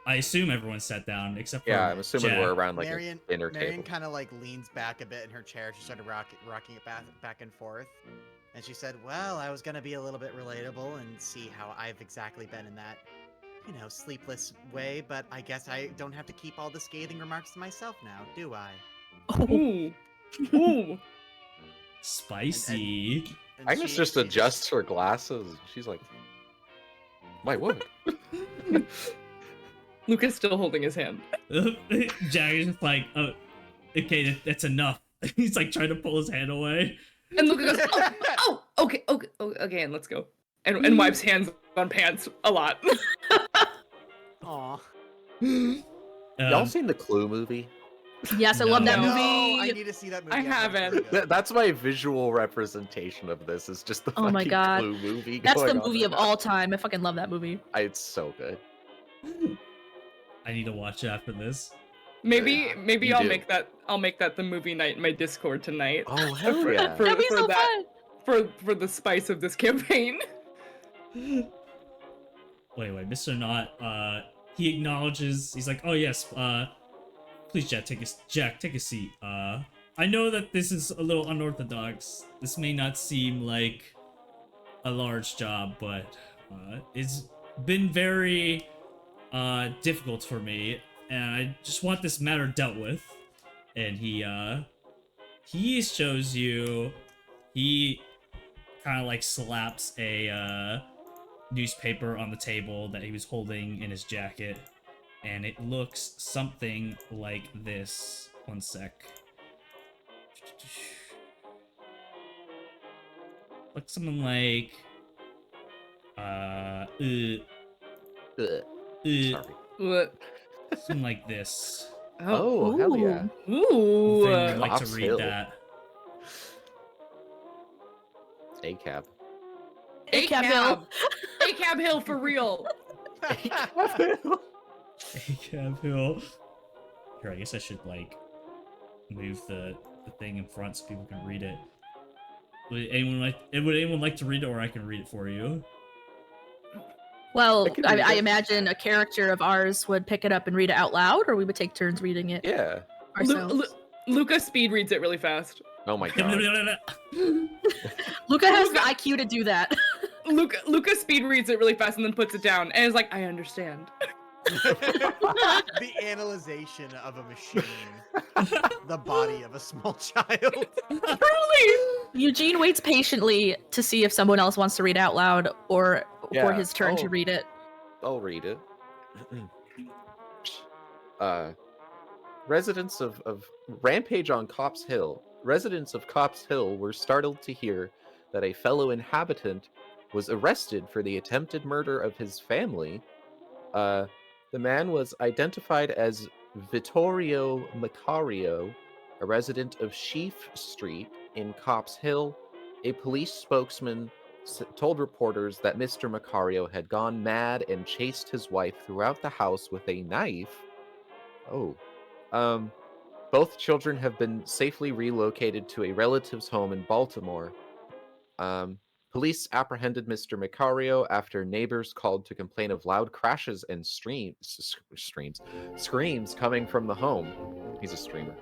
I assume everyone sat down except for Yeah, I'm assuming Jack. we're around like Marion, a dinner Marion table. kind of like leans back a bit in her chair. She started rocking it back and forth, and she said, "Well, I was gonna be a little bit relatable and see how I've exactly been in that, sleepless way, but I guess I don't have to keep all the scathing remarks to myself now, do I?" Ooh. Ooh. Spicy. And Agnes just adjusts her glasses. She's like, "My word." Luca's still holding his hand. Jack is just like, okay, that's enough. He's like trying to pull his hand away. And Luca goes, okay, and let's go. And wipes hands on pants a lot. Aw. Y'all seen the Clue movie? Yes, I love that No. movie. I need to see that movie. I I've heard it's really haven't. good. That's my visual representation of this. Is just the Oh my fucking God. Clue movie. That's the going on movie right of now. all time. I fucking love that movie. It's so good. I need to watch it after this. Maybe You I'll do. make that the movie night in my Discord tonight. Oh hell For- yeah! for- That'd be so that. fun. For the spice of this campaign. Wait, Mr. Knot, he acknowledges, he's like, oh yes, please Jack, take a seat. I know that this is a little unorthodox. This may not seem like a large job, but it's been very difficult for me, and I just want this matter dealt with. And he shows you, he kind of like slaps a newspaper on the table that he was holding in his jacket, and it looks something like this. One sec. Looks something like Ugh. Sorry. What? something like this. Oh hell yeah! Ooh. If anyone would like to Cops read Hill. that. ACAB. ACAB Hill. ACAB Hill for real. ACAB Hill. Here, I guess I should like move the thing in front so people can read it. Would anyone like to read it, or I can read it for you? Well, I can read I it. imagine a character of ours would pick it up and read it out loud, or we would take turns reading it Yeah. ourselves. Luca speed reads it really fast. Oh my god. Luca has the IQ to do that. Luca speed reads it really fast and then puts it down and is like, I understand. The analyzation of a machine, the body of a small child. Eugene waits patiently to see if someone else wants to read out loud or for Yeah, his turn to oh. read it. I'll read it. Residents of Rampage on Cops Hill. Residents of Cops Hill were startled to hear that a fellow inhabitant was arrested for the attempted murder of his family. The man was identified as Vittorio Macario, a resident of Sheaf Street in Cops Hill. A police spokesman told reporters that Mr. Macario had gone mad and chased his wife throughout the house with a knife. Oh. Both children have been safely relocated to a relative's home in Baltimore. Police apprehended Mr. Macario after neighbors called to complain of loud crashes and screams coming from the home. He's a streamer.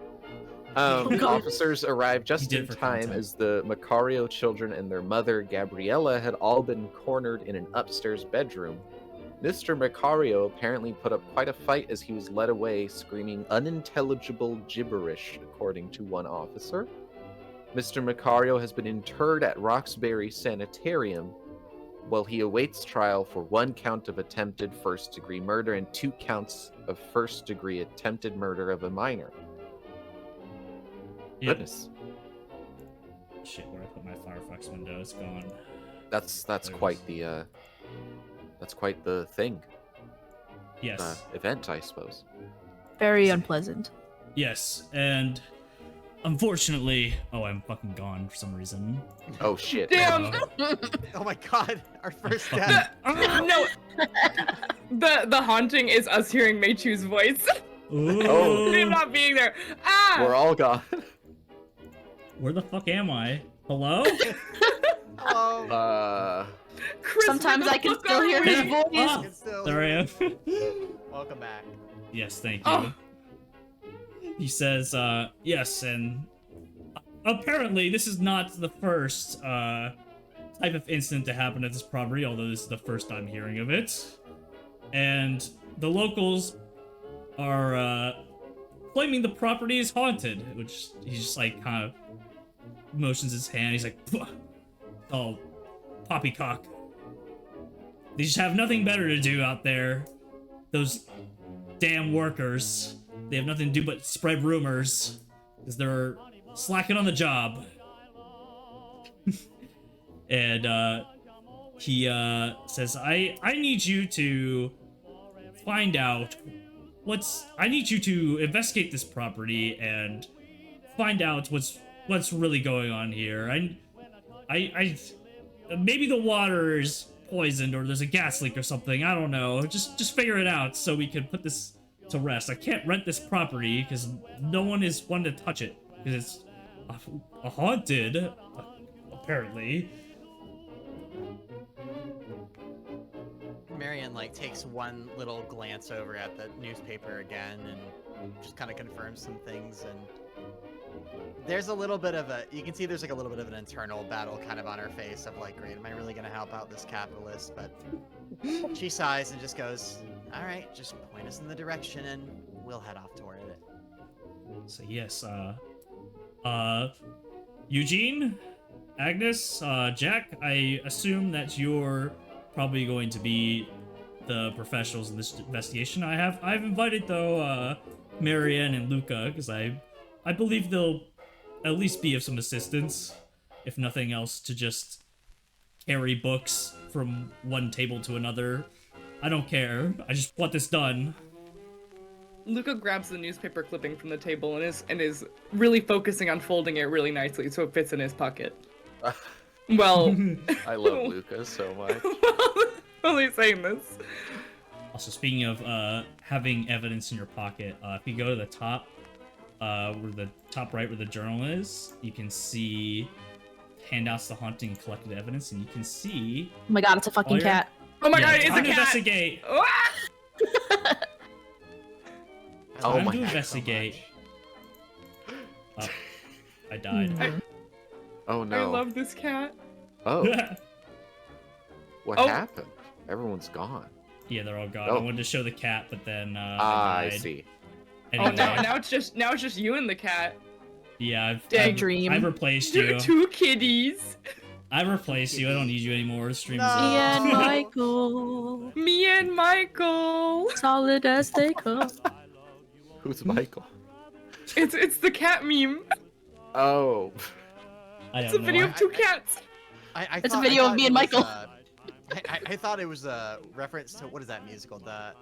Officers arrived just did in it for time content. as the Macario children and their mother, Gabriella, had all been cornered in an upstairs bedroom. Mr. Macario apparently put up quite a fight as he was led away, screaming unintelligible gibberish, according to one officer. Mr. Macario has been interred at Roxbury Sanitarium while he awaits trial for 1 count of attempted first-degree murder and 2 counts of first-degree attempted murder of a minor. Yep. Goodness. Shit, where I put my Firefox window, it's gone. That's There it quite is. the that's quite the thing. Yes. event, I suppose. Very unpleasant. Yes, and unfortunately, I'm fucking gone for some reason. Oh shit. Damn. Oh my god, our first Fucking- death. No. The haunting is us hearing Meichu's voice. Ooh. Him not being there. Ah. We're all gone. Where the fuck am I? Hello? Hello. Chris, Sometimes where the I can fuck still are hear we? his voice. Ah, It's still- there I am. Welcome back. Yes, thank you. Oh. He says, yes, and apparently this is not the first type of incident to happen at this property, although this is the first I'm hearing of it. And the locals are claiming the property is haunted, which he's just like kind of motions his hand. He's like, "Pwah." Oh, poppycock. They just have nothing better to do out there. Those damn workers. They have nothing to do but spread rumors because they're slacking on the job. And he says, I need you to find out I need you to investigate this property and find out what's really going on here. I maybe the water is poisoned or there's a gas leak or something. I don't know. Just figure it out so we can put this to rest. I can't rent this property because no one is wanting to touch it because it's a haunted, apparently. Marion like takes one little glance over at the newspaper again and just kind of confirms some things, and there's a little bit of you can see there's like a little bit of an internal battle kind of on her face of like, great, am I really gonna help out this capitalist? But she sighs and just goes, all right, just point us in the direction and we'll head off toward it. So yes, Eugene, Agnes, Jack, I assume that you're probably going to be the professionals in this investigation. I've invited though Marianne and Luca because I believe they'll at least be of some assistance, if nothing else, to just carry books from one table to another. I don't care. I just want this done. Luca grabs the newspaper clipping from the table and is really focusing on folding it really nicely so it fits in his pocket. Well, I love Lucas so much. only saying this. Also, speaking of having evidence in your pocket, if you go to the top, where the top right where the journal is, you can see handouts to haunting and collected evidence, and you can see. Oh my god, it's a fucking all your- cat. Oh my Yeah, god, it's a time to cat! investigate. Ah! Oh Time my to God, so investigate. I died. Mhm. Oh no. I love this cat. Oh, what Oh. happened? Everyone's gone. Yeah, they're all gone. Oh. I wanted to show the cat, but then I died. see. Anyway, Oh, now it's just you and the cat. yeah, Dang. Dream. I've replaced you. Two kitties. I replaced you. I don't need you anymore. The stream is No. Me and over. Michael, Me and Michael. solid as they come. Who's Michael? It's the cat meme. Oh. I It's don't a know. video of two cats. It's a video of me and Michael. I thought it was a reference to, what is that musical? The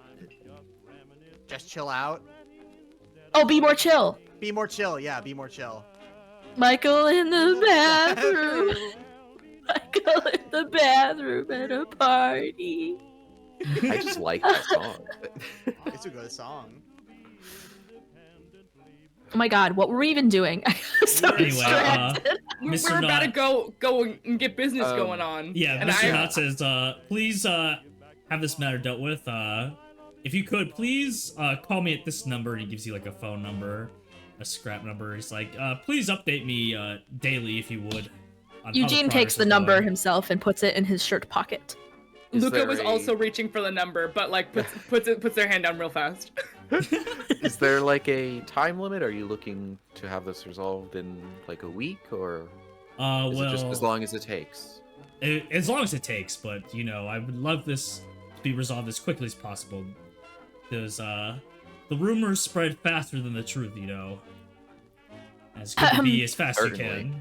Just Chill Out? Oh, be more chill. Be More Chill, yeah, Be More Chill. Michael in the bathroom. Michael in the bathroom at a party. I just like that song. It's a good song. Oh my god, what were we even doing? I'm so Anyway, distracted. We're Mr. about to Knott. go and get business Um, going on. Yeah, and Mr. I- Knott says, please have this matter dealt with. If you could, please call me at this number. And he gives you like a phone number, a scrap number. He's like, please update me daily if you would. on how Eugene progress takes the is number going." himself and puts it in his shirt pocket. Is Luca there was a- also reaching for the number, but like puts their hand down real fast. Is there like a time limit? Are you looking to have this resolved in like a week, or is it just as long as it takes? As long as it takes, but you know, I would love this to be resolved as quickly as possible. Because the rumors spread faster than the truth, you know. As good to be as fast as you Certainly.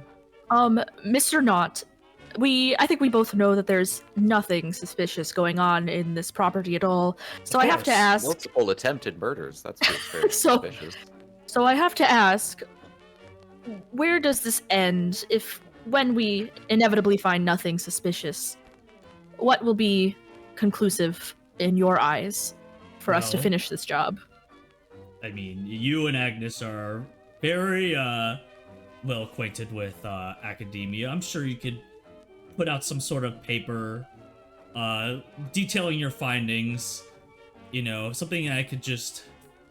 can. Mr. Knott, I think we both know that there's nothing suspicious going on in this property at all. So I have to course. ask. Multiple attempted murders. That's very So- suspicious. So I have to ask, where does this end when we inevitably find nothing suspicious? What will be conclusive in your eyes for us to Well, finish this job? I mean, you and Agnes are very well acquainted with academia. I'm sure you could put out some sort of paper detailing your findings. You know, something I could just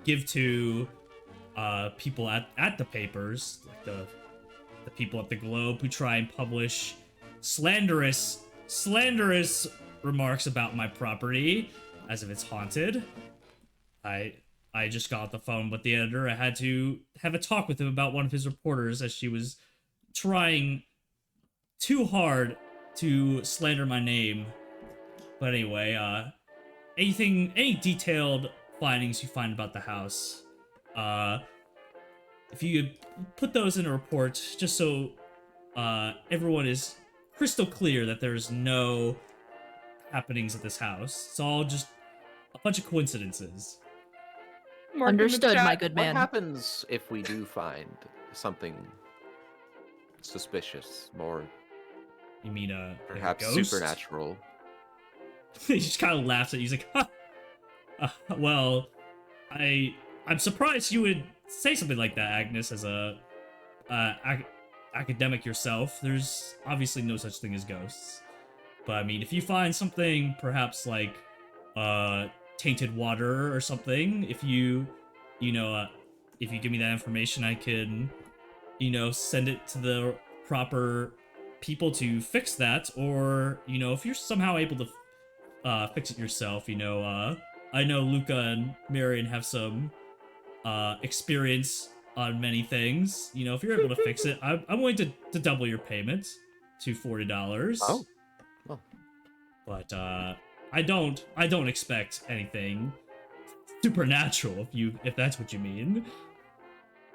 give to people at the papers, like the people at the Globe who try and publish slanderous remarks about my property as if it's haunted. I just got off the phone with the editor. I had to have a talk with him about one of his reporters as she was trying too hard to slander my name. But anyway, any detailed findings you find about the house, if you could put those in a report, just so everyone is crystal clear that there's no happenings at this house. It's all just a bunch of coincidences. Mark in the Understood, my chat. good What man. happens if we do find something suspicious, more You mean perhaps ghost? supernatural? He just kind of laughs at you. He's like, huh. Well, I'm surprised you would say something like that, Agnes, as a academic yourself. There's obviously no such thing as ghosts. But I mean, if you find something perhaps like tainted water or something, if you give me that information, I can, send it to the proper people to fix that. Or, if you're somehow able to fix it yourself, I know Luca and Marion have some experience on many things. If you're able to fix it, I'm willing to double your payment to $40. Oh. Well. But I don't expect anything supernatural if that's what you mean.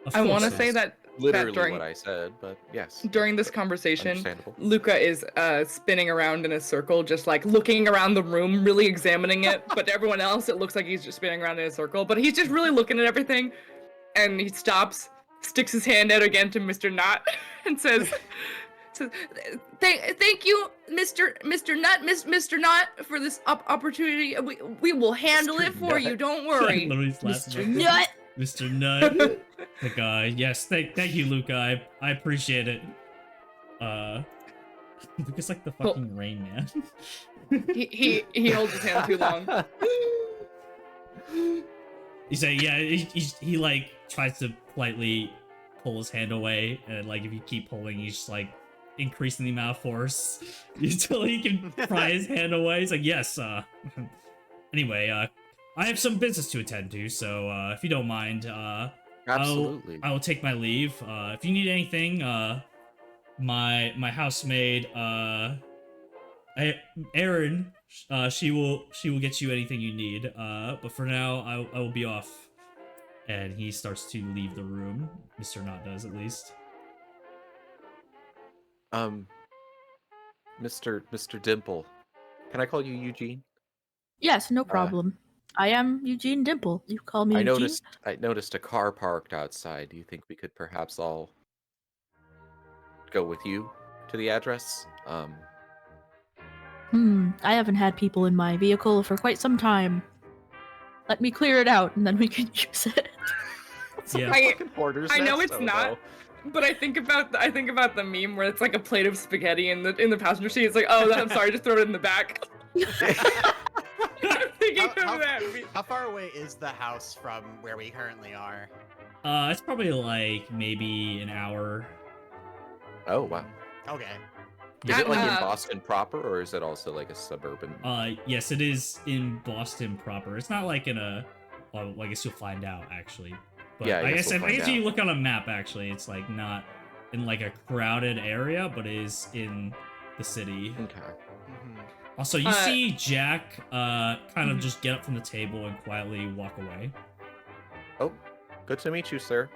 Of I course want to it say is. that Literally during what I said, but yes. during this conversation, Understandable. Luca is spinning around in a circle, just like looking around the room, really examining it. But to everyone else, it looks like he's just spinning around in a circle. But he's just really looking at everything, and he stops, sticks his hand out again to Mr. Knott, and says, "Thank you, Mr. Nutt, Mr. Knott, for this opportunity. We will handle Mr. it for you. Nut. Don't worry." Literally slaps Mr. him. Nut! Mr. Nut. The guy. Yes, thank you, Luca. I appreciate it. Luca's like the fucking Rain Man. He holds his hand too long. He's like, yeah, he like tries to politely pull his hand away, and like if you keep pulling, he's just like increasing the amount of force until he can pry his hand away. He's like, yes, anyway, I have some business to attend to, so if you don't mind, Absolutely. I will take my leave. If you need anything, my housemaid, Erin, she will get you anything you need. But for now, I will be off. And he starts to leave the room. Mr. Knott does, at least. Mr. Dimple. Can I call you Eugene? Yes, no problem. I am Eugene Dimple. You call me I Eugene? noticed a car parked outside. Do you think we could perhaps all go with you to the address? I haven't had people in my vehicle for quite some time. Let me clear it out and then we can use it. Yeah. I know it's not, but I think about the meme where it's like a plate of spaghetti in the passenger seat. It's like, oh, I'm sorry, just throw it in the back. I'm thinking of that. How far away is the house from where we currently are? It's probably like maybe an hour. Oh, wow. Okay. Is it like in Uh, Boston proper, or is it also like a suburban? Yes, it is in Boston proper. It's not like in a. Well, I guess you'll find out actually. But Yeah, I I guess guess we'll if find you out. look on a map, actually, it's like not in like a crowded area, but is in the city. Okay. Mhm. Also, you see Jack kind of Mhm. just get up from the table and quietly walk away. Oh, good to meet you, sir.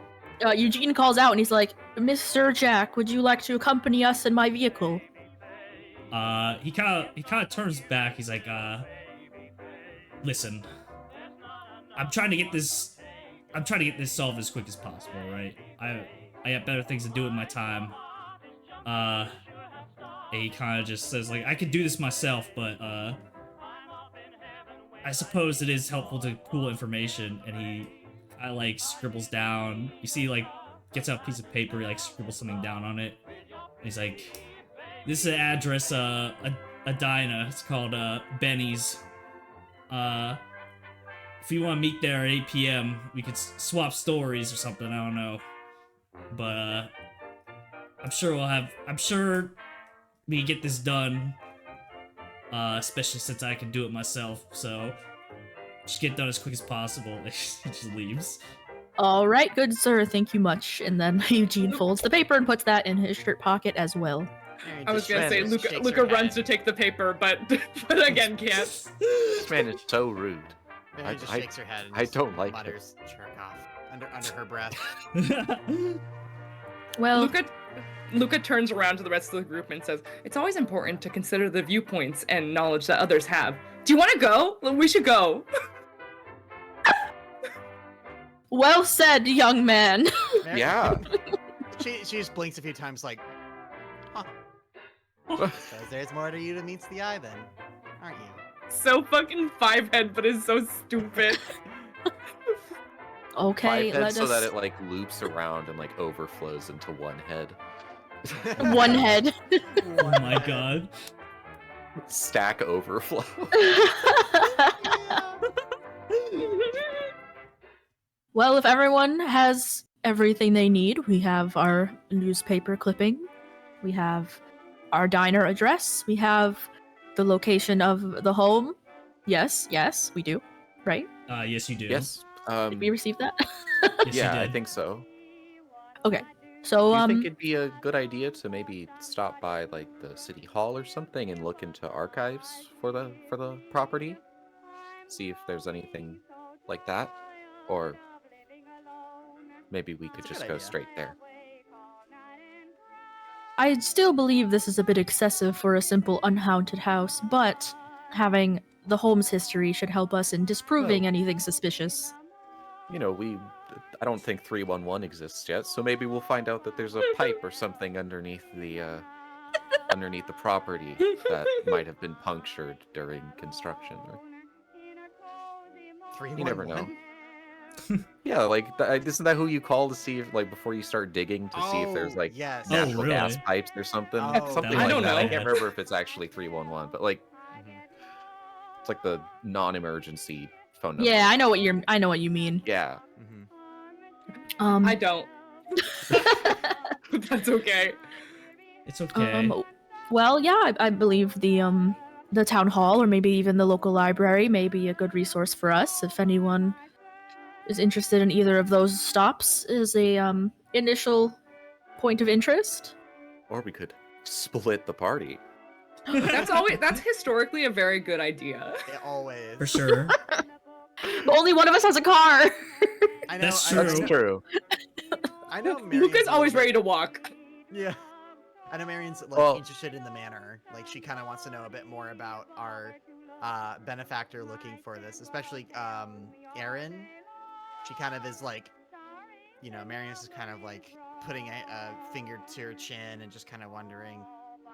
Eugene calls out and he's like, Mr. Jack, would you like to accompany us in my vehicle? He kind of turns back. He's like, listen, I'm trying to get this solved as quick as possible, right? I got better things to do with my time. And he kind of just says like, I could do this myself, but I suppose it is helpful to pool information. And he kind of like scribbles down. You see, like, gets out a piece of paper, he like scribbles something down on it. And he's like, this is an address, a diner. It's called Benny's. If you want to meet there at 8 p.m., we could swap stories or something. I don't know, but I'm sure we can get this done. Especially since I can do it myself. So just get done as quick as possible. He just leaves. All right, good sir. Thank you much. And then Eugene folds the paper and puts that in his shirt pocket as well. Marion I was just gonna say shakes her Luca runs to head. take the paper, but but again can't. This man is so rude. Marion just I- shakes her head and I just don't like mutters jerk off under her breath. Well, Luca turns around to the rest of the group and says, "It's always important to consider the viewpoints and knowledge that others have. Do you want to go? We should go." well said, young man. Marion- Yeah. She just blinks a few times like, huh. Because there's more to you than meets the eye then, aren't you? So fucking five-head, but is so stupid. Okay, Five let heads so that us. it like loops around and like overflows into one head. One head. Oh my god. Stack overflow. Well, if everyone has everything they need, we have our newspaper clipping, we have our diner address, we have the location of the home. Yes, we do. Right? Yes, you do. Yes. Did we receive that? Yes, Yeah, you I did. think so. Okay. So, Do you think it'd be a good idea to maybe stop by like the city hall or something and look into archives for the property? See if there's anything like that, or maybe we could That's a just good go idea. straight there. I still believe this is a bit excessive for a simple unhaunted house, but having the home's history should help us in disproving Well- anything suspicious. You know, I don't think 311 exists yet, so maybe we'll find out that there's a pipe or something underneath the property that might have been punctured during construction. Or... 311? You never know. Yeah, like isn't that who you call to see if, like, before you start digging to see if there's Oh, like yes. Oh, natural gas really? pipes or something? Oh, Something I like don't that. I know. can't remember if it's actually 311, but like Mhm. it's like the non-emergency phone number. Yeah, I know what you mean. Yeah. Mhm. I don't. But that's okay. It's okay. Well, yeah, I believe the town hall or maybe even the local library may be a good resource for us if anyone is interested in either of those stops is a initial point of interest. Or we could split the party. That's historically a very good idea. It always. For sure. But only one of us has a car. I know, That's I know- true. That's true. I know Marion's Luca's a always little ready to walk. bit- Yeah. I know Marion's like Well- interested in the manor. Like she kind of wants to know a bit more about our benefactor looking for this, especially Erin. She kind of is like, Marion's just kind of like putting a finger to her chin and just kind of wondering,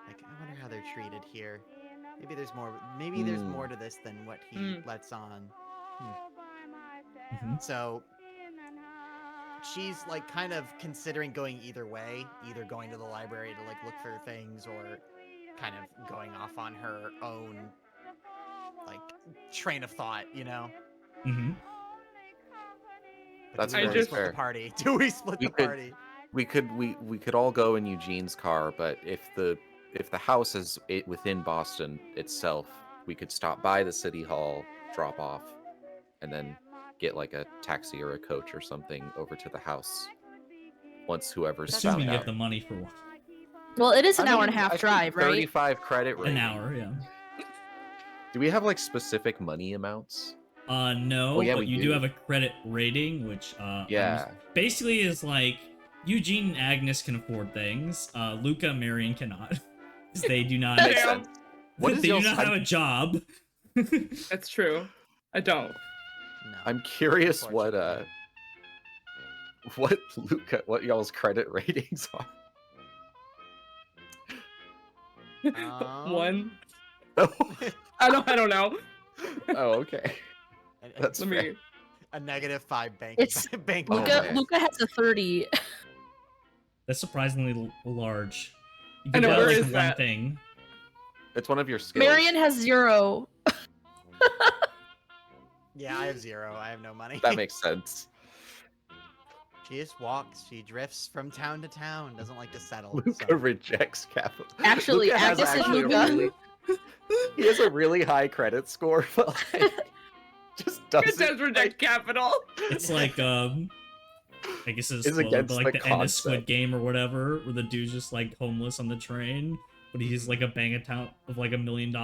like, I wonder how they're treated here. Maybe there's more. Maybe there's Hmm. more to this than what he Hmm. lets on. Mhm. So she's like kind of considering going either way, either going to the library to like look for things or kind of going off on her own like train of thought, Mm-hmm. But That's do we very really split fair. the party? Do we split We the could- party? We could all go in Eugene's car, but if the house is within Boston itself, we could stop by the city hall, drop off, and then get like a taxi or a coach or something over to the house. Once whoever's Assuming found you out. get the money for one. Well, it is an I hour and a mean, I half think drive, right? 35 credit rating. An hour, yeah. Do we have like specific money amounts? No, Oh, yeah, but we you do do. have a credit rating, which Yeah. basically is like Eugene and Agnes can afford things. Luca and Marion cannot. they do not. Makes Damn. sense. What is they do y'all's- not have a job. That's true. I don't. No. I'm curious what Unfortunately. what y'all's credit ratings are. One. Oh, I don't know. okay. And- That's Let fair. me. a -5 bank. It's- bank Oh, balance. man. Luca has a 30. That's surprisingly large. You I can know, buy where like is one that? thing. It's one of your skills. Marion has 0. Yeah, I have 0. I have no money. That makes sense. She just walks. She drifts from town to town. Doesn't like to settle. Luca so- rejects capital. Actually, Luca has Agnes and actually a Luca. really- he has a really high credit score, but like, just It doesn't. does reject capital. It's like I guess it's Is spoiler, against but like the the end of Squid concept. Game or whatever, where the dude's just like homeless on the train, but he's like a bank account of like $1 million.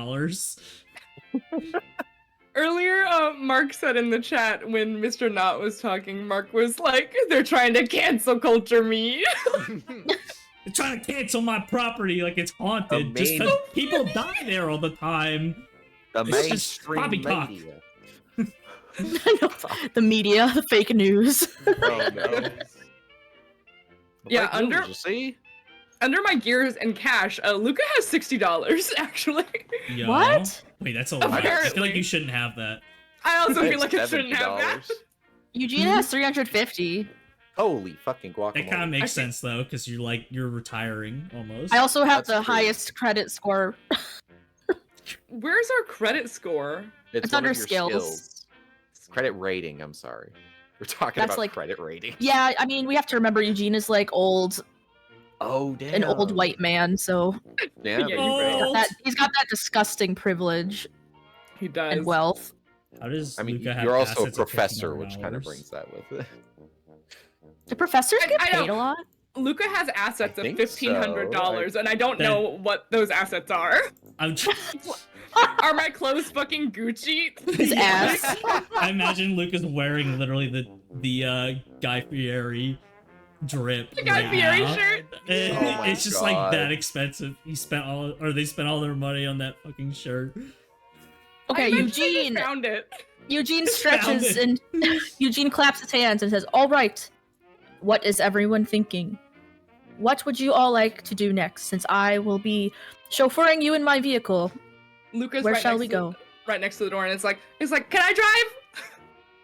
Earlier, Mark said in the chat when Mr. Knott was talking, Mark was like, "They're trying to cancel culture me." They're trying to cancel my property like it's haunted, just main- because people die there all the time. The It's just mainstream poppycock. media. The media, the fake news. Oh no. Yeah, Fake under- news, you see? Under my gears and cash, Luca has $60 actually. Yo. What? Wait, that's a lot. I feel like Apparently. you shouldn't have that. I also I feel like I shouldn't have that. $70. Eugene has 350. Holy fucking guacamole. That kind of makes I think- sense though, because you're retiring almost. I also have That's the true. highest credit score. Where's our credit score? It's It's one under of your skills. Credit rating, I'm sorry. We're talking That's about like- credit rating. Yeah, I mean, we have to remember Eugene is like Oh, damn. an old white man, so Damn, Yeah, you you bet. Old. he's got that disgusting privilege He does. and wealth. How does I mean, Luca have you're also a assets of professor, which kind of $1,500? brings that with it. Do professors I- get I paid don't- a lot? Luca has assets I of think $1,500, and I don't That- know what those assets are. I'm Are my clothes fucking Gucci? His ass. I imagine Luca's wearing literally the Guy Fieri drip. The Guy right Fieri now. shirt? And Oh my it's just like God. that expensive. They spent all their money on that fucking shirt. Okay, I eventually Eugene. found it. Eugene Just found stretches it. and Eugene claps his hands and says, "All right, what is everyone thinking? What would you all like to do next? Since I will be chauffeuring you in my vehicle, Luca's where right shall next we to- go?" Right next to the door, and it's like, "Can I drive?"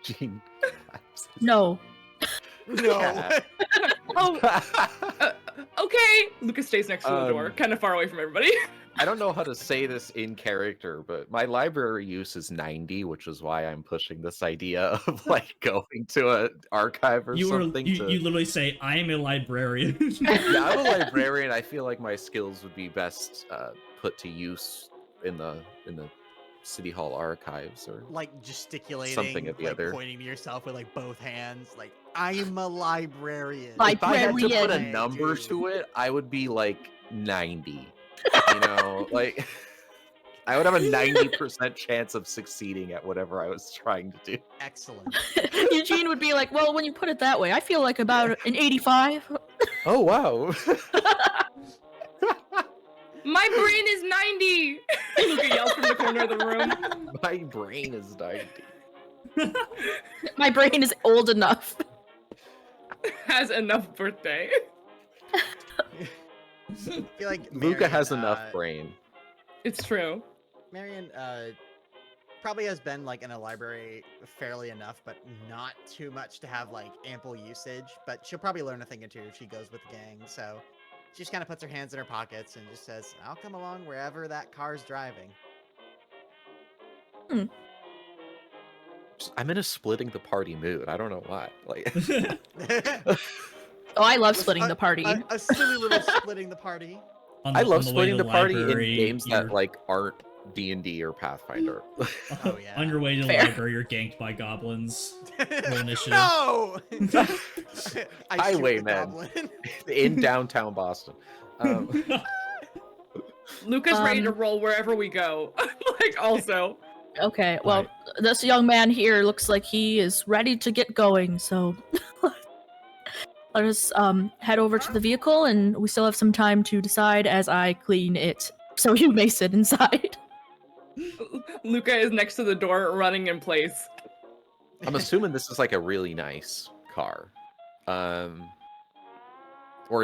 Gene. No. No. Oh, okay. Lucas stays next to the door, Um, kind of far away from everybody. I don't know how to say this in character, but my library use is 90, which is why I'm pushing this idea of like going to an archive or You something. you literally say, "I am a librarian." Yeah, I'm a librarian. I feel like my skills would be best put to use in the city hall archives or Like gesticulating, Something at the like other. pointing to yourself with like both hands, like I'm a librarian. If I had to put a Librarian. number to it, I would be like 90. You know, like I would have a 90% chance of succeeding at whatever I was trying to do. Excellent. Eugene would be like, "Well, when you put it that way, I feel like about an 85." Oh wow. My brain is 90. Luca yells from the corner of the room. My brain is 90. My brain is old enough. Has enough birthday. I feel like Luca Marion, has enough brain. It's true. Marion probably has been like in a library fairly enough, but not too much to have like ample usage. But she'll probably learn a thing or two if she goes with the gang. So she just kind of puts her hands in her pockets and just says, "I'll come along wherever that car's driving." I'm in a splitting the party mood. I don't know why. Like Oh, I love splitting the party. A silly little splitting the party. On I on love way splitting to the party in library, games that you're- like aren't D&D or Pathfinder. Oh, yeah. On your way to the Fair. library, you're ganked by goblins. initiative. No! I shoot the Highwaymen. goblin. in downtown Boston. Luca's ready to Um, roll wherever we go. Like, also. Okay, well, this young man here looks like he is ready to get going, so let us head over to the vehicle, and we still have some time to decide as I clean it so you may sit inside. Luca is next to the door, running in place. I'm assuming this is like a really nice car. Or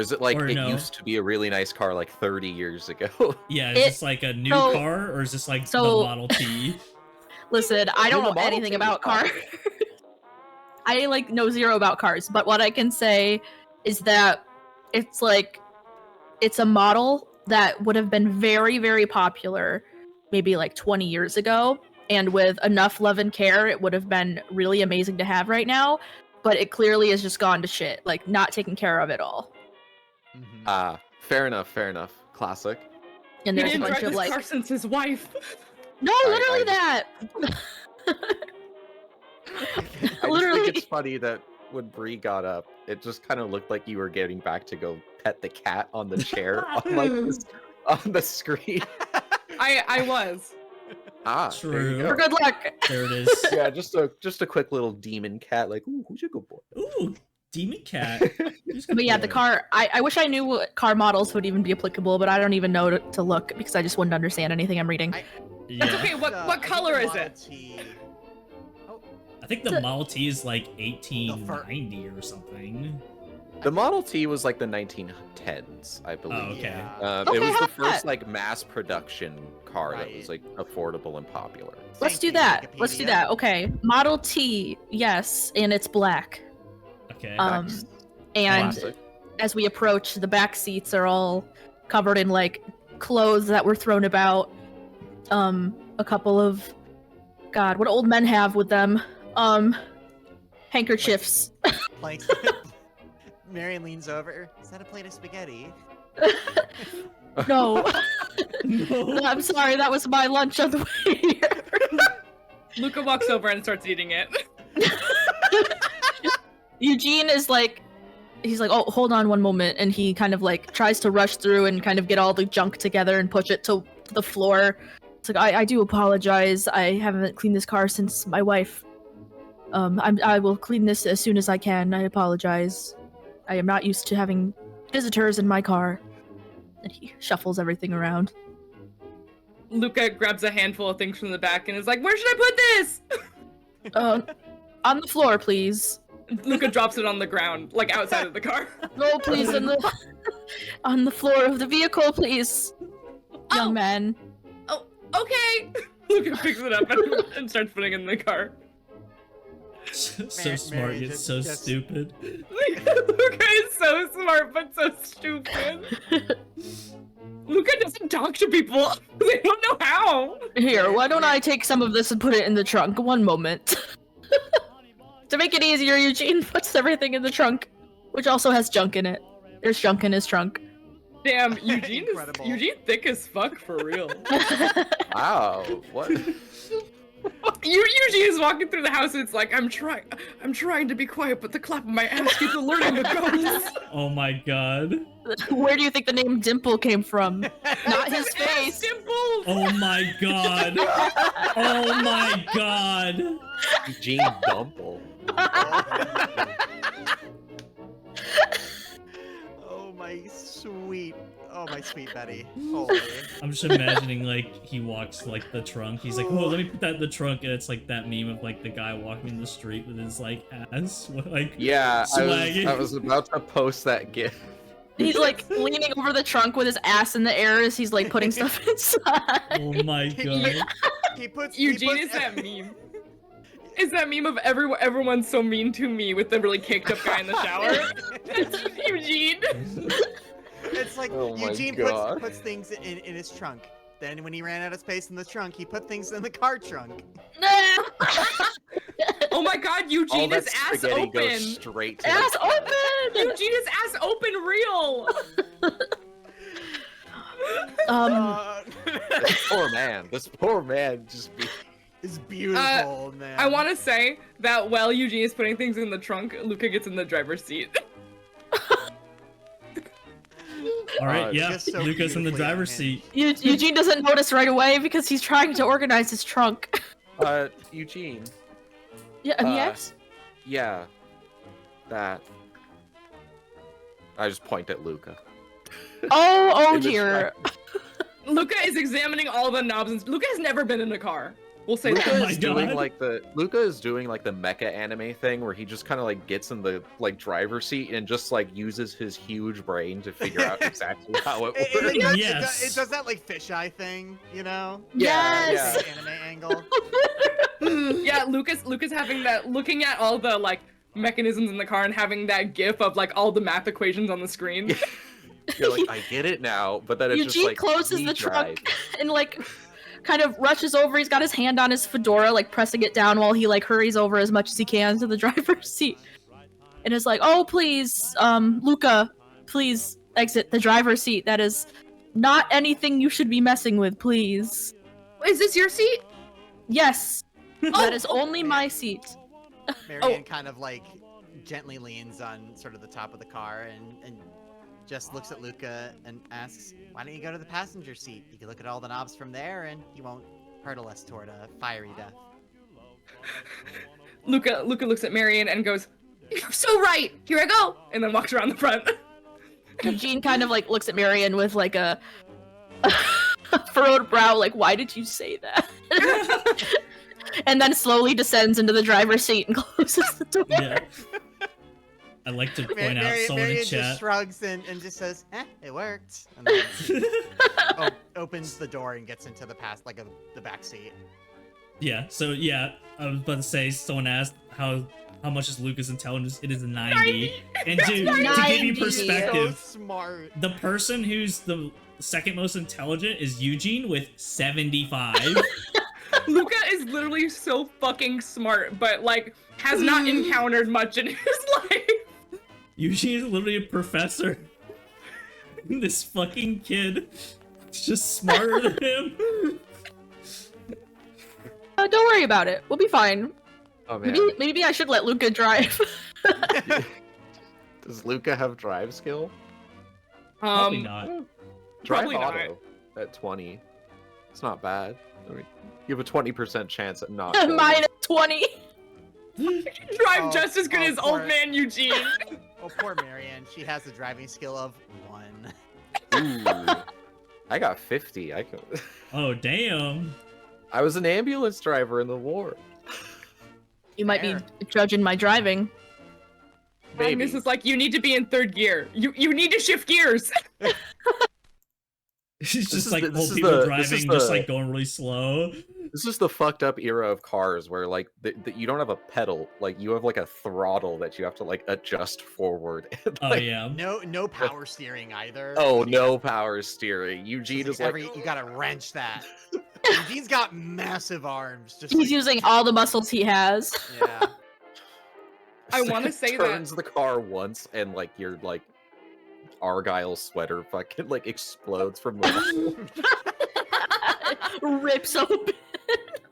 is it like Or it no. used to be a really nice car like 30 years ago? Yeah, is It- this like a new so- car or is this like the so- Model T? Listen, I don't the know Model anything T about is fine. cars. I like know zero about cars, but what I can say is that it's like it's a model that would have been very, very popular maybe like 20 years ago, and with enough love and care, it would have been really amazing to have right now. But it clearly has just gone to shit, like not taken care of at all. Mhm. Fair enough, fair enough. Classic. And He there's a didn't bunch drive of this like, car since his wife. no, literally that. I just Literally. think it's funny that when Bree got up, it just kind of looked like you were getting back to go pet the cat on the chair on like this, on the screen. I was. There True. you For go. good luck. There it is. Yeah, just a quick little demon cat. Like, ooh, who's a good boy? Ooh, demon cat. Who's good But yeah, the boy? car. I wish I knew what car models would even be applicable, but I don't even know to look because I just wouldn't understand anything I'm reading. Yeah. Okay, what I think color the is Model it? T- I think the The- Model T is like 1890 or something. The Model T was like the 1910s, I believe. Oh, okay. Yeah. It Okay, was how the about first that? like mass production car that was Right. like affordable and popular. Let's Thank do you, that. Let's do Wikipedia. that. Okay. Model T, yes, and it's black. Okay. Nice. And Classic. as we approach, the back seats are all covered in like clothes that were thrown about. A couple of God, what do old men have with them? Handkerchiefs. Planks. Marion leans over. Is that a plate of spaghetti? No. No. I'm sorry, that was my lunch on the way here. Luca walks over and starts eating it. Eugene is like, he's like, oh, hold on one moment, and he kind of like tries to rush through and kind of get all the junk together and push it to the floor. It's like, I do apologize. I haven't cleaned this car since my wife. I will clean this as soon as I can. I apologize. I am not used to having visitors in my car. And he shuffles everything around. Luca grabs a handful of things from the back and is like, "Where should I put this?" On the floor, please. Luca drops it on the ground, like outside of the car. No, please, on the floor of the vehicle, please, young Oh. man. Okay. Luca picks it up and starts putting it in the car. So Mary smart yet just- so just- stupid. Luca is so smart but so stupid. Luca doesn't talk to people. They don't know how. Here, why don't I take some of this and put it in the trunk? One moment. To make it easier, Eugene puts everything in the trunk, which also has junk in it. There's junk in his trunk. Damn, Eugene Incredible. Eugene thick as fuck for real. Wow. What? Eugene is walking through the house and it's like, I'm trying to be quiet, but the clap of my ass keeps alerting the ghosts. Oh my god. Where do you think the name Dimple came from? Not his It's ass face. dimples. Oh my god. Oh my god. Eugene Dumple. Oh my sweet Betty. Holy. I'm just imagining like he walks like the trunk. He's like, "Oh, let me put that in the trunk," and it's like that meme of like the guy walking in the street with his like ass, like Yeah, Swagging. I was about to post that gif. He's like leaning over the trunk with his ass in the air as he's like putting stuff inside. oh my god. He puts Eugene he is puts, that meme. Is that meme of everyone's so mean to me with the really caked up guy in the shower? It's Eugene. It's like Oh my Eugene God. puts things in his trunk. Then when he ran out of space in the trunk, he put things in the car trunk. Oh my god, All Eugene that is ass spaghetti open. goes straight to Ass the open! Eugene is ass open real. This poor man. This poor man just be. It's beautiful, man. I want to say that while Eugene is putting things in the trunk, Luca gets in the driver's seat. All right, yeah. just so Lucas in the beautifully driver's unhinged. seat. Eugene doesn't notice right away because he's trying to organize his trunk. Eugene. Yeah, yes? Yeah. That. I just point at Luca. Oh in the dear. Luca is examining all the knobs, and Luca has never been in a car. We'll say Luca Oh that. my is doing God. like the mecha anime thing where he just kind of like gets in the like driver's seat and just like uses his huge brain to figure out exactly how it works. Yes. It does that like fisheye thing, you know? Yeah, Yes. yeah. Anime angle. Yeah, Lucas having that, looking at all the like mechanisms in the car and having that gif of like all the math equations on the screen. You're like, I get it now, but then it's just Eugene like closes me the drive. trunk and like kind of rushes over. He's got his hand on his fedora, like pressing it down while he like hurries over as much as he can to the driver's seat. And is like, "Oh, please, Luca, please exit the driver's seat. That is not anything you should be messing with, please." Is this your seat? Yes, that is oh, only my seat. Marion kind of like gently leans on sort of the top of the car and just looks at Luca and asks, "Why don't you go to the passenger seat? You can look at all the knobs from there, and you won't hurtle us toward a fiery death." Luca looks at Marion and goes, "You're so right. Here I go," and then walks around the front. Eugene kind of like looks at Marion with like a furrowed brow, like, "Why did you say that?" And then slowly descends into the driver's seat and closes the door. Yeah. I like to point out someone in Marion just chat. shrugs and just says, "It worked," and then opens the door and gets into the the back seat. Yeah, so yeah, I was about to say, someone asked how much is Lucas' intelligence? It is 90. And to give you 90. So perspective, smart. the person who's the second most intelligent is Eugene with 75. Luca is literally so fucking smart, but like has not encountered much in his life. Eugene is literally a professor. This fucking kid is just smarter than him. Don't worry about it. We'll be fine. Oh man, Maybe I should let Luca drive. does Luca have drive skill? Probably not. Drive Probably not. auto at 20. It's not bad. I mean, you have a 20% chance at not. Minus 20. Drive just as good as poor- old man Eugene. Oh, poor Marion. She has a driving skill of 1. Ooh, I got 50. I could. Oh, damn. I was an ambulance driver in the war. You might Fair. be judging my driving. Maybe. This is like, you need to be in third gear. You need to shift gears. She's just is like the- this old is people the- driving, this is just the- like going really slow. This is the fucked up era of cars where like you don't have a pedal, like you have like a throttle that you have to like adjust forward. And, Oh like, yeah. No power steering either. Oh, So no power steering. it's Eugene like is like, you gotta wrench that. Eugene's got massive arms. Just He's like, using all the muscles he has. Yeah. I wanna say that- turns the car once and like your like Argyle sweater fucking like explodes from the Rips open.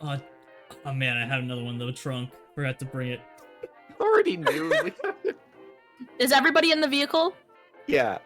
Oh man, I have another one in the trunk. Forgot to bring it. already knew. Is everybody in the vehicle? Yeah,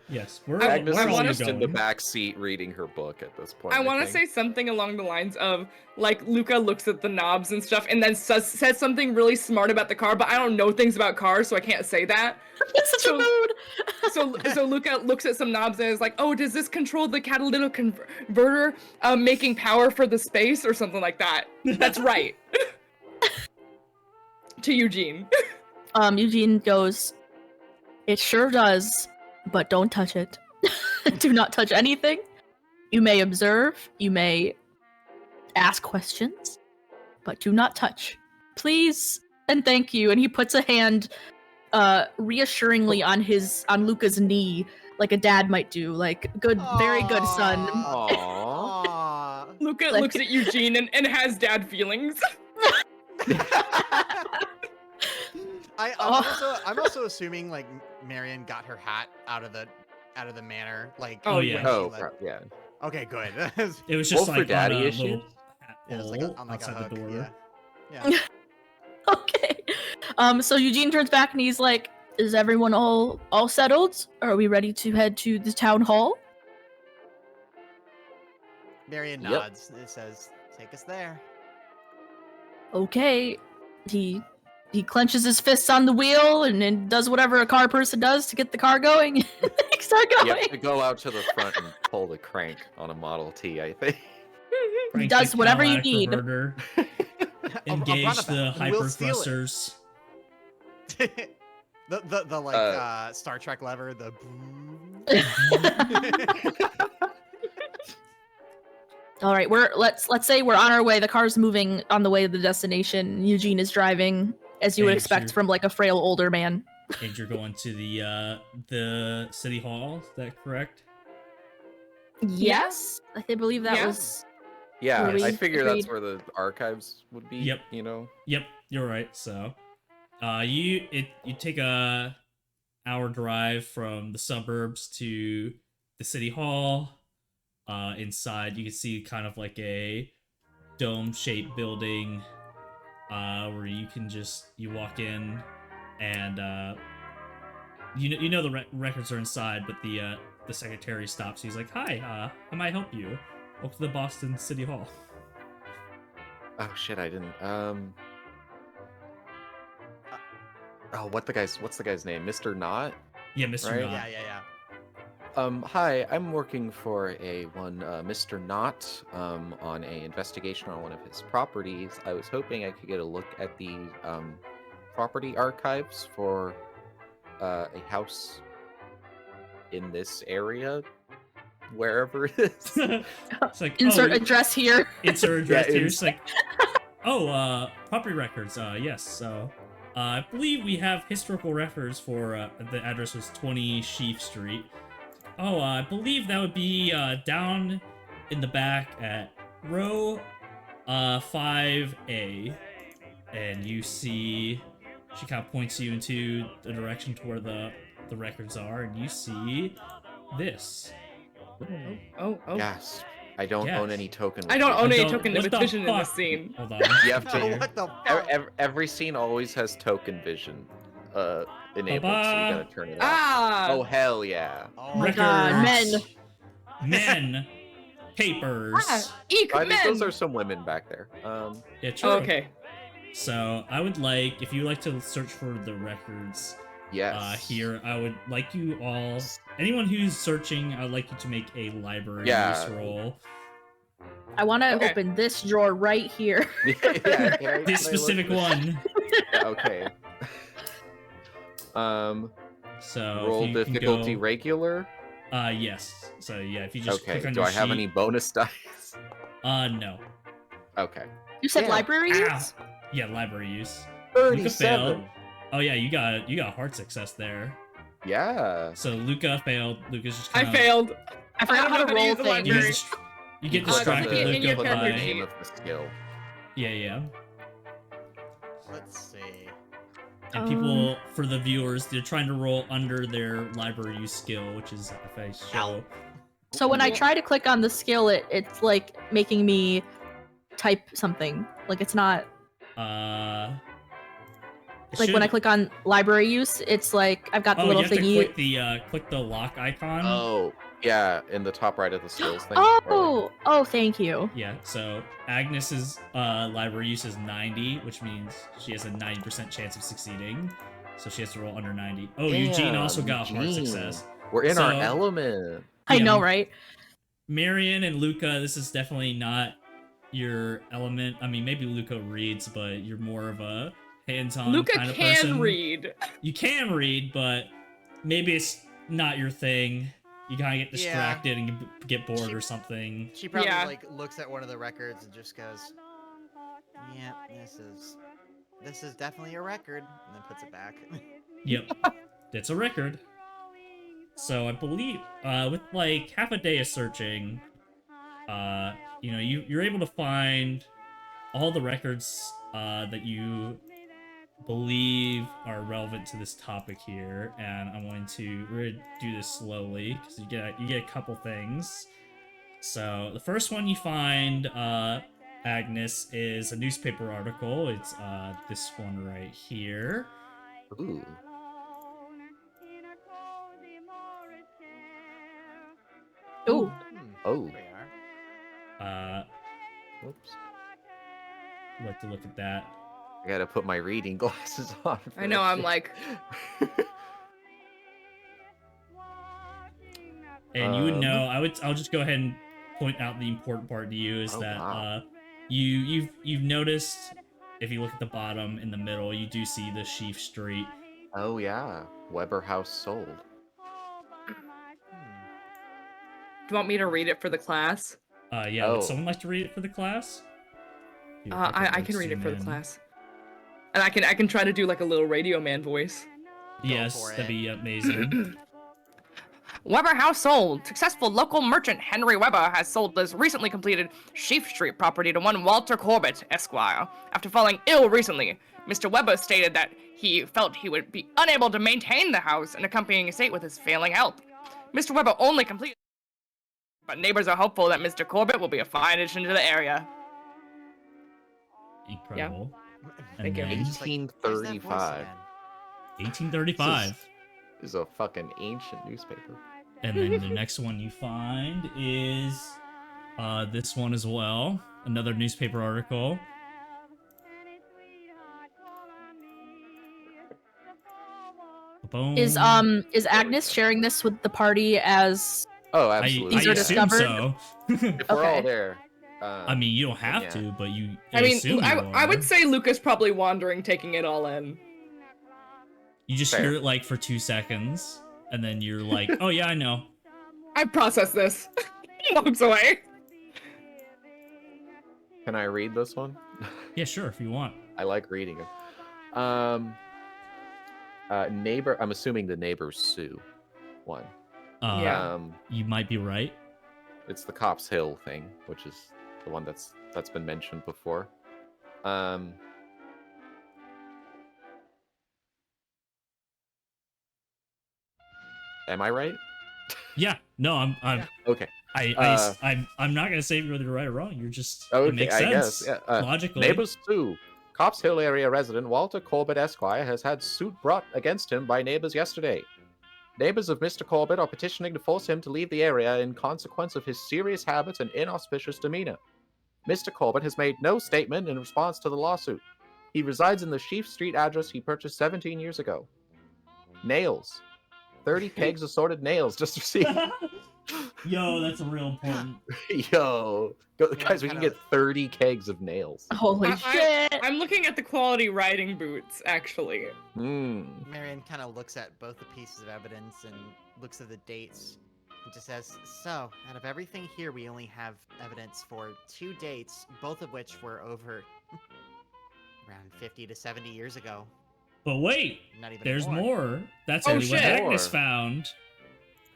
Yes, we're Agnes we're is all just in the going. back seat reading her book at this point. I want to think. say something along the lines of, like, Luca looks at the knobs and stuff and then says something really smart about the car, but I don't know things about cars, so I can't say that. It's such So- a mood. So Luca looks at some knobs and is like, "Oh, does this control the catalytic converter, making power for the space or something like that?" That's right. To Eugene. Eugene goes, "It sure does, but don't touch it. Do not touch anything. You may observe, you may ask questions, but do not touch. Please and thank you." And he puts a hand reassuringly on Luca's knee, like a dad might do, like, "Good, very good, son." Aww. Aw. Luca Like- looks at Eugene and has dad feelings. I'm also assuming like Marion got her hat out of the manor. Like Oh, when yeah. she Oh, left. yeah. Okay, good. It was just Well, for like daddy on a issues? little hat Yeah, it's like pole on like a outside hook. the door. Yeah. Okay. So Eugene turns back and he's like, "Is everyone all settled? Are we ready to head to the town hall?" Marion Yep. nods. It says, "Take us there." Okay. He he clenches his fists on the wheel and then does whatever a car person does to get the car going. They start You going. have to go out to the front and pull the crank on a Model T, I think. Crank does the whatever you catalytic need. reverter, I'll engage run the about, and we'll steal it. hyperthrusters. the like Star Trek lever, the All right, let's say we're on our way. The car's moving on the way to the destination. Eugene is driving, as you would Thank expect you. from like a frail older man. And you're going to the city hall. Is that correct? Yes, I believe that Yeah. was. Yeah, Were we I figure that's agreed? where the archives would be. Yep. You know. Yep, you're right. So, you take a hour drive from the suburbs to the city hall. Inside, you can see kind of like a dome-shaped building, where you can you walk in, and you know the records are inside, but the secretary stops. He's like, "Hi, how may I help you? Welcome to the Boston City Hall." Oh shit, I didn't. Oh, what's the guy's name? Mr. Knott? Yeah, Mr. Right? Knott. yeah. Hi, I'm working for Mr. Knott, on a investigation on one of his properties. I was hoping I could get a look at the property archives for a house in this area, wherever it is. It's like, Insert oh, address here. insert address Yeah, here. It's like, oh, property records. Yes. So, I believe we have historical records for the address was 20 Sheaf Street. Oh, I believe that would be down in the back at row 5A. And you see, she kind of points you into the direction to where the records are, and you see this. Oh. Yes. I don't Yes. own any token. I don't own I any don't- token what of the vision in this fuck? scene. Hold on. You have to. What the fuck? Every scene always has token vision enabled, so you gotta turn it off. Ah! Oh hell yeah! Oh my God, Records. Men. Papers. Eek, I think those men! are some women back there. Yeah, true. Oh, okay. So I would like, if you like to search for the records Yes. here, I would like you all, anyone who's searching, I'd like you to make a library Yeah. use roll. I want to Okay. open this drawer right here. Yeah, can I- This can I look specific at one. Yeah, okay. So Roll if you difficulty can go, regular. yes. So yeah, if you just Okay. click on Do your I have sheet- any bonus dice? No. Okay. You said Yeah. library Ow. use? Yeah, library use. 37. Oh yeah, you got hard success there. Yeah. So Luca failed. Luca's just I kind of. failed. I forgot don't how know to how to roll use the things. You library. get, you get click on distracted, in your Luca, click on the character by. name sheet. of the skill. Yeah. Let's see. And people, for the viewers, they're trying to roll under their library use skill, which is if I show. So when I try to click on the skill, it's like making me type something. Like it's not It like when I should- click on library use, it's like I've got the Oh, little you have to thingy. click the lock icon. Oh, yeah, in the top right of the skills thing. or like- Oh, thank you. Yeah. So Agnes's library use is 90, which means she has a 90% chance of succeeding. So she has to roll under 90. Oh, Eugene Damn, also got hard Eugene. success. We're in our So- element. I Yeah, know, right? Marion and Luca, this is definitely not your element. I mean, maybe Luca reads, but you're more of a hands-on Luca kind of can person. read. You can read, but maybe it's not your thing. You kind of get Yeah. distracted and get bored She- or something. She probably Yeah. like looks at one of the records and just goes, "Yeah, this is definitely a record," and then puts it back. Yep, it's a record. So I believe, with like half a day of searching, you're able to find all the records that you believe are relevant to this topic here, and I'm going to do this slowly because you get a couple things. So the first one you find, Agnes, is a newspaper article. It's this one right here. Ooh. Ooh. Oh. There we are. Oops. I'd like to look at that. I gotta put my reading glasses on. I know, I'm like, And you would Um, know. I'll just go ahead and point out the important part to you is Oh, that wow. you've noticed if you look at the bottom in the middle, you do see the Sheaf Street. Oh yeah, Weber House sold. do you want me to read it for the class? Yeah, Oh. would someone like to read it for the class? Here, if I like, can read it zoom for the in. class. And I can try to do like a little radio man voice. Go Yes, for that'd it. be amazing. Weber House sold. Successful local merchant Henry Weber has sold this recently completed Sheaf Street property to one Walter Corbett, Esquire. After falling ill recently, Mr. Weber stated that he felt he would be unable to maintain the house and accompanying estate with his failing health. Mr. Weber only completed, but neighbors are hopeful that Mr. Corbett will be a fine addition to the area. Incredible. Thank you. And He's just like, "There's that voice 1835. again." 1835. This is a fucking ancient newspaper. And then the next one you find is this one as well. Another newspaper article. Boom. Is Agnes sharing this with the party as Oh, I absolutely. These are assume discovered? so. If we're all Okay. there. I mean, you don't have yeah. to, but you. I mean, assume you I are. would say Luca's probably wandering, taking it all in. You just Fair. hear it like for 2 seconds, and then you're like, "Oh yeah, I know." I processed this. He walks away. Can I read this one? Yeah, sure, if you want. I like reading them. Neighbor. I'm assuming the neighbors Sue one. Yeah. You might be right. It's the Cops Hill thing, which is the one that's been mentioned before. Am I right? Yeah. No, I'm. Okay. I'm not gonna say whether you're right or wrong. You're just. Okay, It makes I sense. guess. Yeah, Logically. Neighbors Sue. Cops Hill area resident Walter Corbett Esquire has had suit brought against him by neighbors yesterday. Neighbors of Mr. Corbett are petitioning to force him to leave the area in consequence of his serious habits and inauspicious demeanor. Mr. Corbett has made no statement in response to the lawsuit. He resides in the Sheaf Street address he purchased 17 years ago. Nails. 30 kegs assorted nails just received. Yo, that's a real important. Yo. Guys, we can get 30 kegs of nails. holy shit? I'm looking at the quality riding boots, actually. Marion kind of looks at both the pieces of evidence and looks at the dates and just says, "So, out of everything here, we only have evidence for 2 dates, both of which were over around 50 to 70 years ago. But wait, Not even there's more. more. That's Oh, only what shit. Agnes More. found.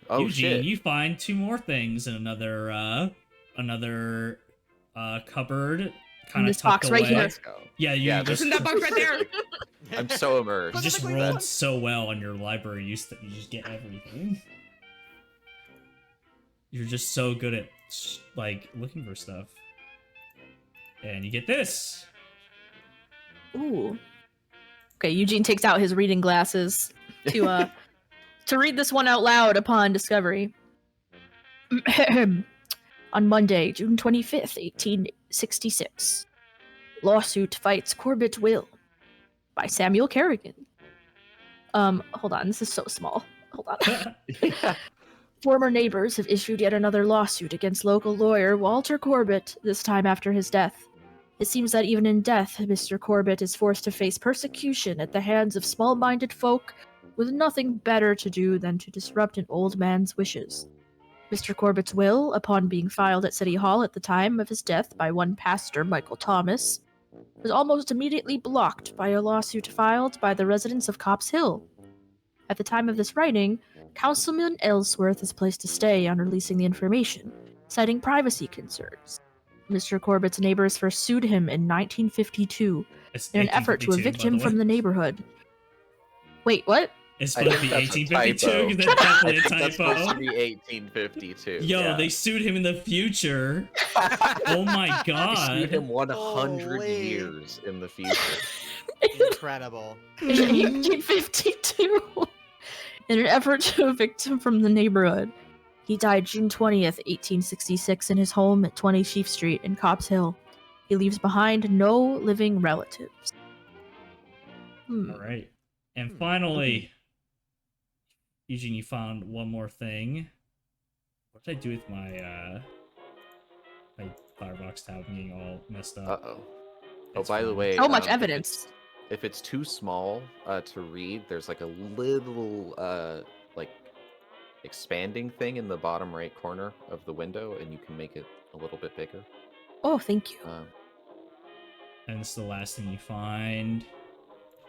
Oh, Eugene, shit. you find 2 more things in another cupboard, kind of this box right here. Let's go. Yeah, you Yeah, just In that box right there. I'm so immersed. you just Put it rolled back. so well on your library. You just get everything. You're just so good at like looking for stuff, and you get this. Ooh. Okay, Eugene takes out his reading glasses to read this one out loud upon discovery. On Monday, June 25th, 1866. Lawsuit fights Corbett will by Samuel Kerrigan. Hold on, this is so small. Hold on. Yeah. Former neighbors have issued yet another lawsuit against local lawyer Walter Corbett, this time after his death. It seems that even in death, Mr. Corbett is forced to face persecution at the hands of small-minded folk with nothing better to do than to disrupt an old man's wishes. Mr. Corbett's will, upon being filed at City Hall at the time of his death by one pastor, Michael Thomas, was almost immediately blocked by a lawsuit filed by the residents of Cops Hill. At the time of this writing, Councilman Ellsworth is placed to stay on releasing the information, citing privacy concerns. Mr. Corbett's neighbors first sued him in 1952 It's in an effort to 1852, evict by him way. from the neighborhood. Wait, what? It's I supposed to think be that's a 1852 because typo. that's I definitely a think that's supposed to typo. be 1852. Yo, yeah. they sued him in the future. Oh my They sued god. him 100 Holy. years in the future. Incredible. In 1852, in an effort to evict him from the neighborhood. He died June 20th, 1866 in his home at 20 Sheaf Street in Cops Hill. He leaves behind no living relatives. All right. And finally, Eugene, you found one more thing. What did I do with my my Firebox tab? I'm getting all messed up. Uh-oh. Oh, It's by the fine. way, So much if evidence. if it's too small to read, there's like a little like expanding thing in the bottom right corner of the window, and you can make it a little bit bigger. Oh, thank you. And it's the last thing you find.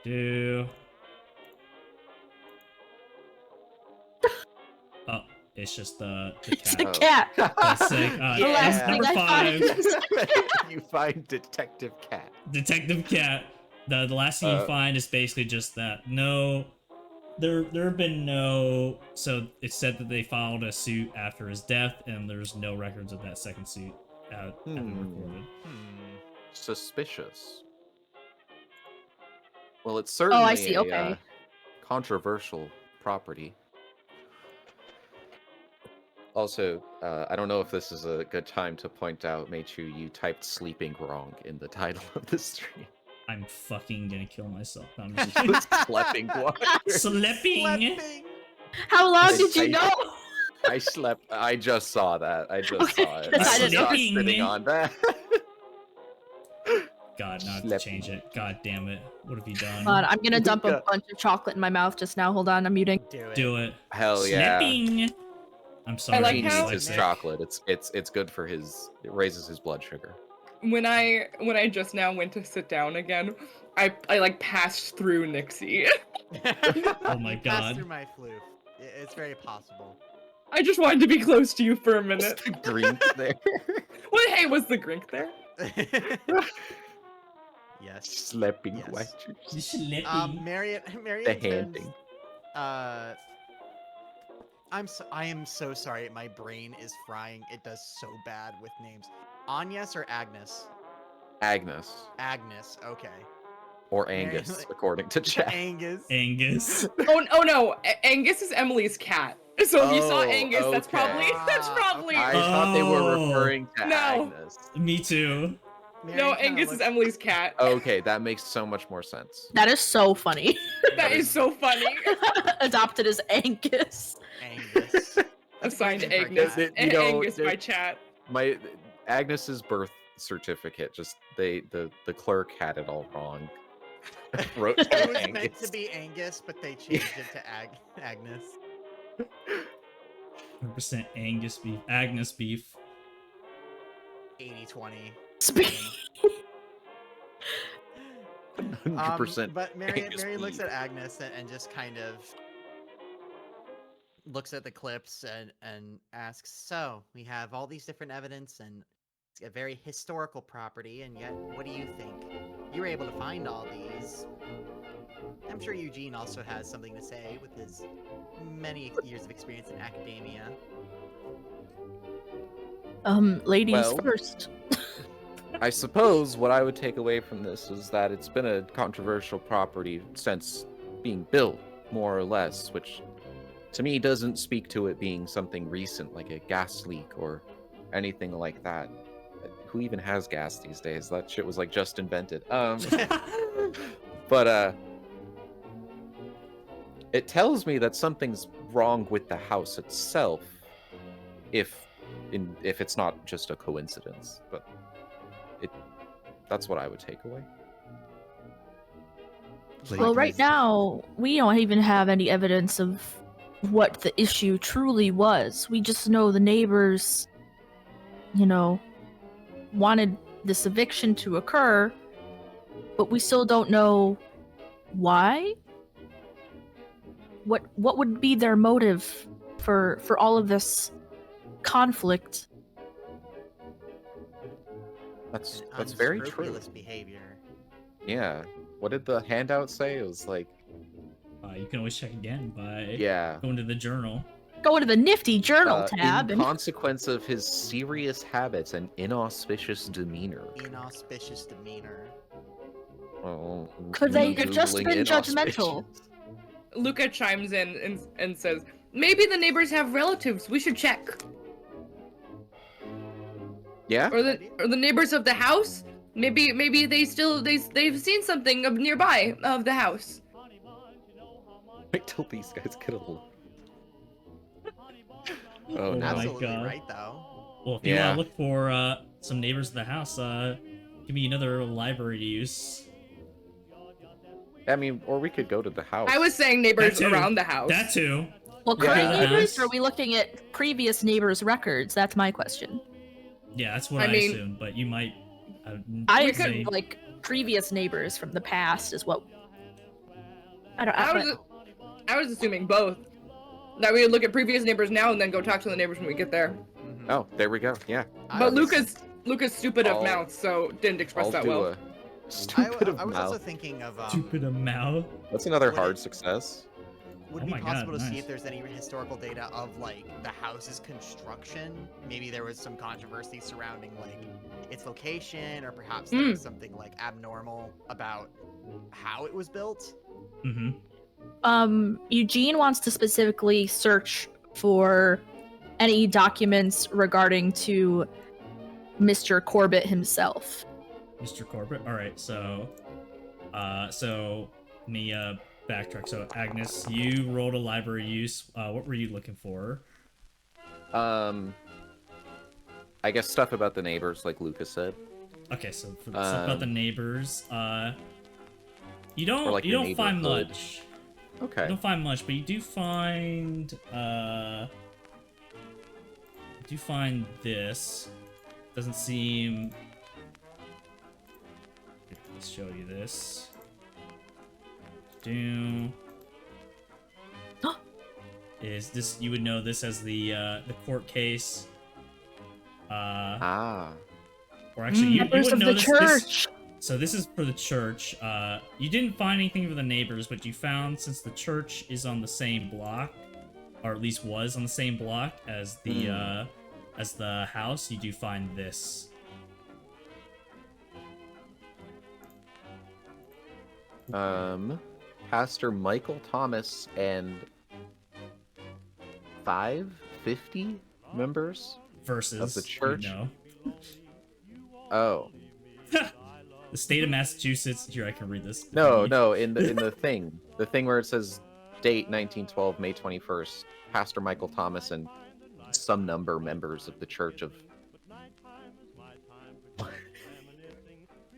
Do. Oh, it's just the It's cat. a cat. That's sick. The last number thing I 5, find. You find Detective Cat. Detective Cat. The last thing you find is basically just that. No, there have been no. So it said that they filed a suit after his death, and there's no records of that second suit having recorded. Suspicious. Well, it's Oh, certainly I see. a Okay. controversial property. Also, I don't know if this is a good time to point out, Meichu, you typed sleeping wrong in the title of the stream. I'm fucking gonna kill myself. I'm just Sleeping sleeping. How long I- did you I- know? I slept. I just saw that. I just Okay, saw it. because I I was didn't not know. sitting on that. God, now I have to Sleeping. change it. God damn it. What have you done? Hold on, I'm gonna dump a Luca. bunch of chocolate in my mouth just now. Hold on, I'm muting. Do it. Do it. Hell yeah. Sleeping. I'm sorry. like He I'm how- needs his dyslexic. chocolate. It's good for his. It raises his blood sugar. When I just now went to sit down again, I like passed through Nixie. Oh my You passed God. through my floof. It's very possible. I just wanted to be close to you for a minute. The green there. Well, hey, was the Grink there? Yes. Sleeping Yes. watchers. Sleeping. Marion The turns. handing. I am so sorry. My brain is frying. It does so bad with names. Agnes or Agnes? Agnes. Agnes. Okay. Or Mary- Angus, according to chat. Angus. Angus. Oh no, Angus is Emily's cat. So if you saw Oh, Angus, that's okay. probably I thought they were Oh. referring to No. Agnes. Me too. no, Marion kinda Angus is looks- Emily's cat. Okay, that makes so much more sense. That is so funny. That is so funny. Adopted as Angus. Angus. That's a great Assigned name for a Agnes, cat. You know, Angus my chat. My Agnes's birth certificate, just the clerk had it all wrong. Wrote It down was meant Angus. to be Angus, but they changed it to Agnes. 100% Angus beef. Agnes beef. 80-20. Speak. 100%. But Marion Angus looks beef. at Agnes and just kind of looks at the clips and asks, "So we have all these different evidence, and it's a very historical property, and yet, what do you think? You were able to find all these. I'm sure Eugene also has something to say with his many years of experience in academia." Ladies Well, first. I suppose what I would take away from this is that it's been a controversial property since being built, more or less, which to me doesn't speak to it being something recent, like a gas leak or anything like that. Who even has gas these days? That shit was like just invented. But it tells me that something's wrong with the house itself, if it's not just a coincidence. But that's what I would take away. Well, right now, we don't even have any evidence of what the issue truly was. We just know the neighbors, wanted this eviction to occur, but we still don't know why. What would be their motive for all of this conflict? That's very true. Unscrupulous behavior. Yeah. What did the handout say? It was like, You can always check again by yeah. going to the journal. Go to the nifty journal tab In and consequence of his serious habits and inauspicious demeanor. Inauspicious demeanor. Oh, Could they Googling just been judgmental? inauspicious. Luca chimes in and says, "Maybe the neighbors have relatives. We should check." Yeah? Or the neighbors of the house? Maybe they've seen something of nearby of the house. Wait till these guys get along. Oh Oh no. my Absolutely God. right, though. Well, if you Yeah. want to look for some neighbors of the house, give me another library to use. I mean, or we could go to the house. I was saying neighbors That too. around the house. That too. Well, Yeah. current The neighbors, house. or are we looking at previous neighbors' records? That's my question. Yeah, that's what I I mean- assumed, but you might. I We say- could- like previous neighbors from the past is what. I don't. I was assuming both. That we would look at previous neighbors now and then go talk to the neighbors when we get there. Mhm. Oh, there we go. Yeah. But was- Luca's stupid of I'll- mouth, so didn't express I'll that do well. a stupid of I was mouth. also thinking of Stupid amount. That's another Would hard it- success. would Oh it be my God, possible to see nice. if there's any historical data of like the house's construction? Maybe there was some controversy surrounding like its location, or perhaps there was something like abnormal about how it was built. Mm-hmm. Eugene wants to specifically search for any documents regarding to Mr. Corbett himself. Mr. Corbett. All right, so let me backtrack. So Agnes, you rolled a library use. What were you looking for? I guess stuff about the neighbors, like Lucas said. Okay, so for the stuff about the neighbors, you don't Or, like, you the don't find neighborhood. much. Okay. You don't find much, but you do find this. Doesn't seem. Let's show you this. Is this, you would know this as the court case. Ah. Or actually, you Members would of know the this. church. So this is for the church. You didn't find anything for the neighbors, but you found, since the church is on the same block, or at least was on the same block as the house, you do find this. Pastor Michael Thomas and 550 members Versus of the church. You know. Oh. The state of Massachusetts. Here, I can read this. No, in the thing where it says date 1912 May 21st, Pastor Michael Thomas and some number members of the Church of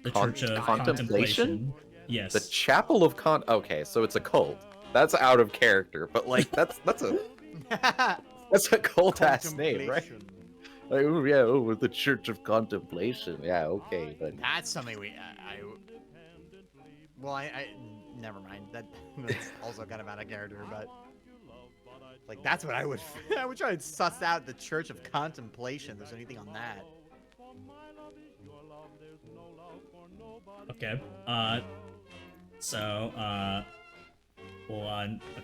The Con- Church of Contemplation? Contemplation. Yes. the Chapel of Okay, so it's a cult. That's out of character, but like that's a cult ass name, right? Contemplation. Like, oh yeah, the Church of Contemplation. Yeah, okay, but That's something well, I never mind. That's also kind of out of character, but like that's what I would I would try and suss out the Church of Contemplation. If there's anything on that. Okay. Okay,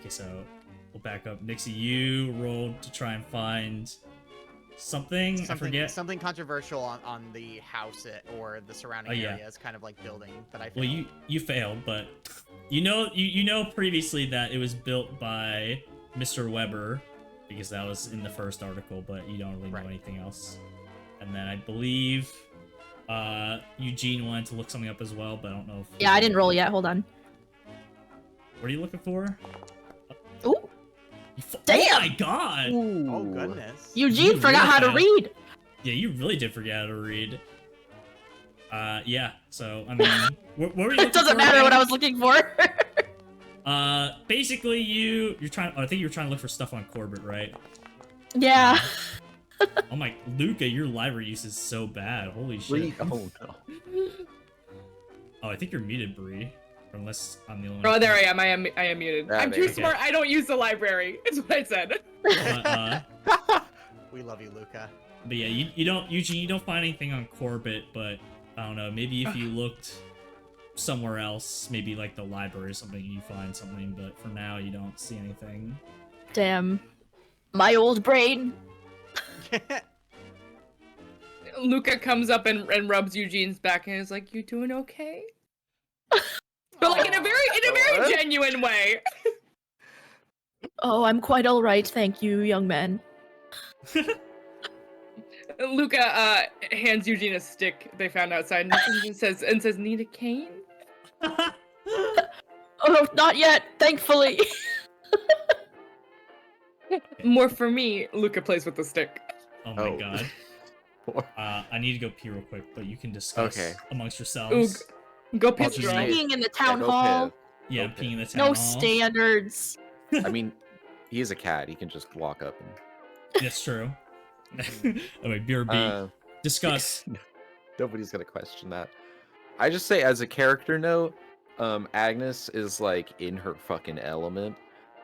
so we'll back up. Nixie, you rolled to try and find something. I forget. Something controversial on the house or the surrounding Oh, yeah. areas, kind of like building that I. Well, you failed, but you know previously that it was built by Mr. Weber, because that was in the first article, but you don't really know Right. anything else. And then I believe Eugene wanted to look something up as well, but I don't know if. Yeah, I didn't roll yet. Hold on. What are you looking for? Ooh, Oh Damn! my God! Oh goodness. Eugene You forgot how to really read. Yeah, you really did forget how to read. Yeah. So I mean, what were you? It looking doesn't for matter again? what I was looking for. Basically, you're trying. I think you're trying to look for stuff on Corbett, right? Yeah. Oh my, Luca, your library use is so bad. Holy shit. oh no. Oh, I think you're muted, Bree. Unless I'm the only Oh, one. there I am. I am muted. Ah, I'm there too you go. smart. I don't use the library. It's what I said. We love you, Luca. But yeah, you don't, Eugene, you don't find anything on Corbett, but I don't know, maybe if you looked somewhere else, maybe like the library or something, you find something, but for now you don't see anything. Damn. My old brain. Luca comes up and rubs Eugene's back and is like, "You doing okay?" But like in a very What? genuine way. Oh, I'm quite all right, thank you, young man. Luca hands Eugene a stick they found outside and says, "Need a cane?" Oh, not yet, thankfully. More for me. Luca plays with the stick. Oh my Oh. god. I need to go pee real quick, but you can discuss Okay. amongst Ooh, yourselves. go I'll piss just girl. say- Peeing in the town go hall. piss. Yeah, I'm Okay. peeing in the town No hall. standards. I mean, he is a cat. He can just walk up and. That's true. Anyway, BRB. Uh, Discuss. Nobody's gonna question that. I just say, as a character note, Agnes is like in her fucking element.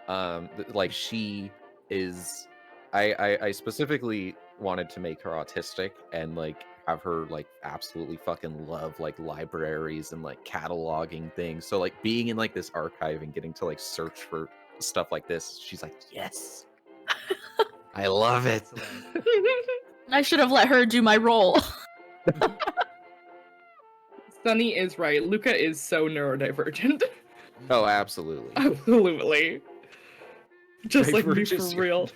Like she is. I specifically wanted to make her autistic and like have her like absolutely fucking love like libraries and like cataloging things. So like being in like this archive and getting to like search for stuff like this, she's like, yes, I love it. Excellent. I should have let her do my role. Sunny is right. Luca is so neurodivergent. Oh, absolutely. Absolutely. Just like me for Divergence. real.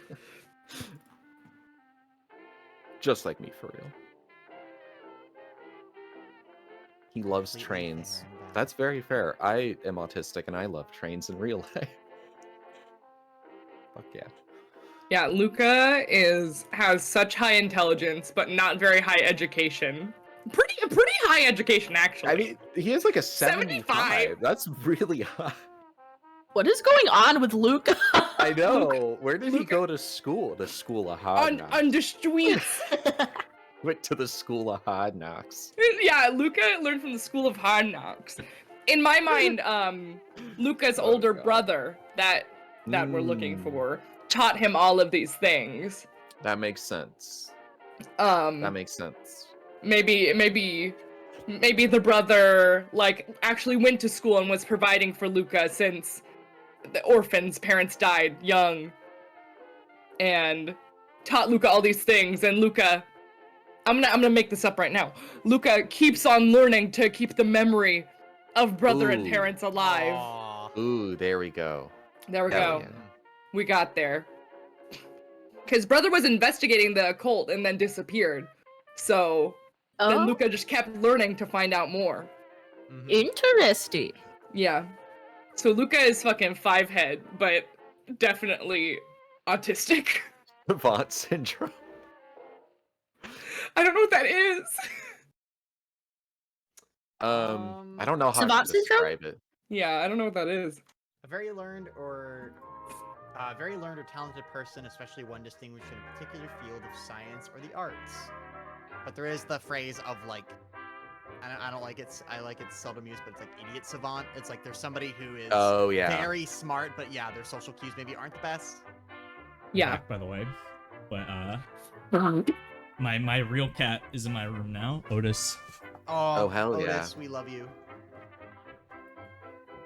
Just like me for real. He loves Completely trains. fair and valid. That's very fair. I am autistic and I love trains in real life. Fuck yeah. Yeah, Luca has such high intelligence, but not very high education. Pretty high education, actually. I mean, he has like a 75. 75. That's really high. What is going on with Luke? I know. Luke- Where did he Luke- go to school? The school of hard on knocks. the streets. Went to the school of hard knocks. Yeah, Luca learned from the school of hard knocks. In my mind, Luca's Oh, older God. brother that we're looking Mm. for taught him all of these things. That makes sense. Um, That makes sense. maybe the brother like actually went to school and was providing for Luca since the orphan's parents died young, and taught Luca all these things. And Luca, I'm gonna make this up right now. Luca keeps on learning to keep the memory of brother and Ooh. parents alive. Aw. Ooh, there we go. There we Hell go. yeah. We got there. Because brother was investigating the occult and then disappeared. So then Oh, Luca just kept learning to find out more. Mhm. interesting. Yeah. So Luca is fucking 5 head, but definitely autistic. Savant syndrome. I don't know what that is. I don't know how to Savant syndrome? describe it. Yeah, I don't know what that is. A very learned or talented person, especially one distinguished in a particular field of science or the arts. But there is the phrase of like, I don't like it. I like it seldom used, but it's like idiot savant. It's like there's somebody who is Oh yeah. very smart, but yeah, their social cues maybe aren't the best. Yeah. Back, by the way. But my real cat is in my room now, Otis. Oh, hell yeah. Otis, we love you.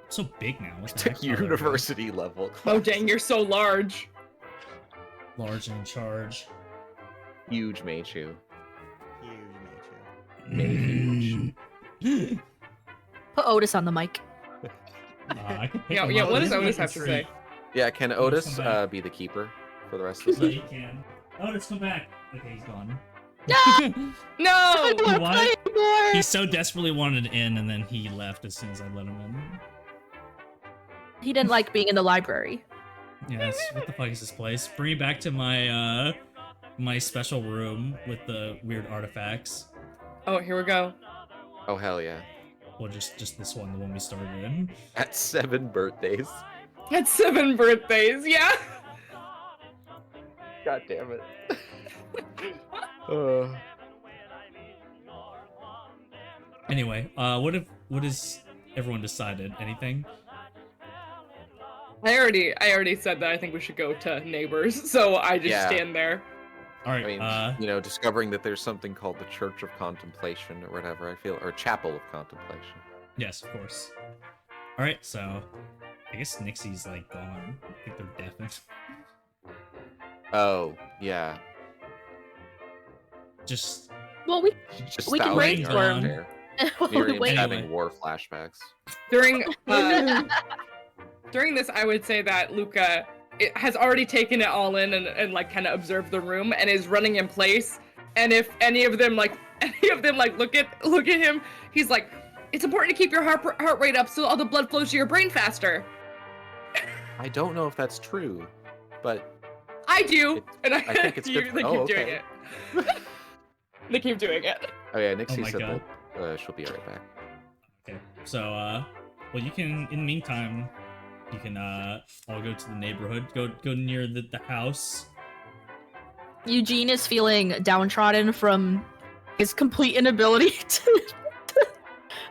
So big now. What the To heck? Oh, there we go. university level. Oh dang, you're so large. Large and in charge. Huge Meichu. Huge, Meichu. Put Otis on the mic. I can pick Yeah, him yeah, up. what He's does in Otis the have to tree. say? Yeah, can Come Otis back. be the keeper for the rest of the Yeah, he session? can. Otis, come back. Okay, he's gone. No! I don't want to What? play anymore. He so desperately wanted in, and then he left as soon as I let him in. He didn't like being in the library. Yes, what the fuck is this place? Bring me back to my my special room with the weird artifacts. Oh, here we go. Oh hell yeah. Well, just this one, the one we started in. At 7 birthdays. That's 7 birthdays, yeah. God damn it. uh, Anyway, what has everyone decided? Anything? I already said that I think we should go to neighbors, so I just Yeah. stand there. All right. I mean, discovering that there's something called the Church of Contemplation or whatever, I feel, or Chapel of Contemplation. Yes, of course. All right, so I guess Nixie's like gone. I think they're deafened. Oh, yeah. Just Well, we Just We can thousands brainstorm. around there. while we Miriam's wait. Anyway. having war flashbacks. During during this, I would say that Luca has already taken it all in and like kind of observed the room and is running in place, And if any of them like look at him, he's like, it's important to keep your heart rate up so all the blood flows to your brain faster. I don't know if that's true, but I do, and I think it's good. they keep doing it. They keep doing it. Oh yeah, Nixie my said God. that she'll be right back. Okay. So, well, you can, in the meantime, you can, all go to the neighborhood. Go near the house. Eugene is feeling downtrodden from his complete inability to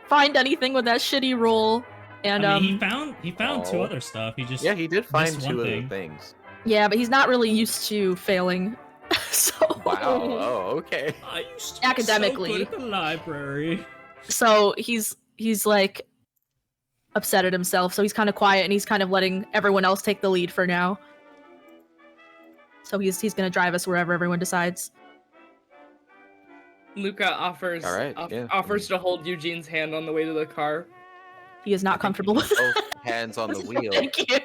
find anything with that shitty roll. And I mean, he found two Oh. other stuff. He just Yeah, he did find missed one two other thing. things. yeah, but he's not really used to failing. So Wow. Oh, okay. I used to be Academically. so good at the library. So he's like upset at himself, so he's kind of quiet and he's kind of letting everyone else take the lead for now. So he's gonna drive us wherever everyone decides. Luca offers All right, yeah. offers to hold Eugene's hand on the way to the car. He is not comfortable with Both hands on the wheel. Thank you.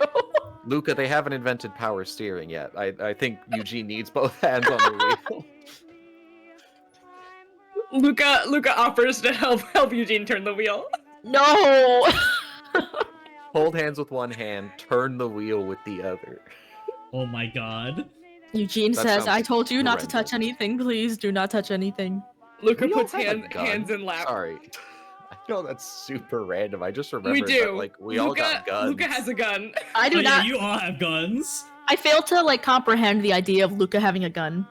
Luca, they haven't invented power steering yet. I think Eugene needs both hands on the wheel. Luca offers to help Eugene turn the wheel. No. Hold hands with one hand, turn the wheel with the other. Oh my god. Eugene That says, sounds "I told you not to horrendous. touch anything. Please do not touch anything." Luca We all puts have a gun. hands in lap. Sorry. I know that's super random. I just remembered We do. that, like, we all got guns. Luca has a gun. I do Oh, yeah, not. you all have guns. I fail to like comprehend the idea of Luca having a gun.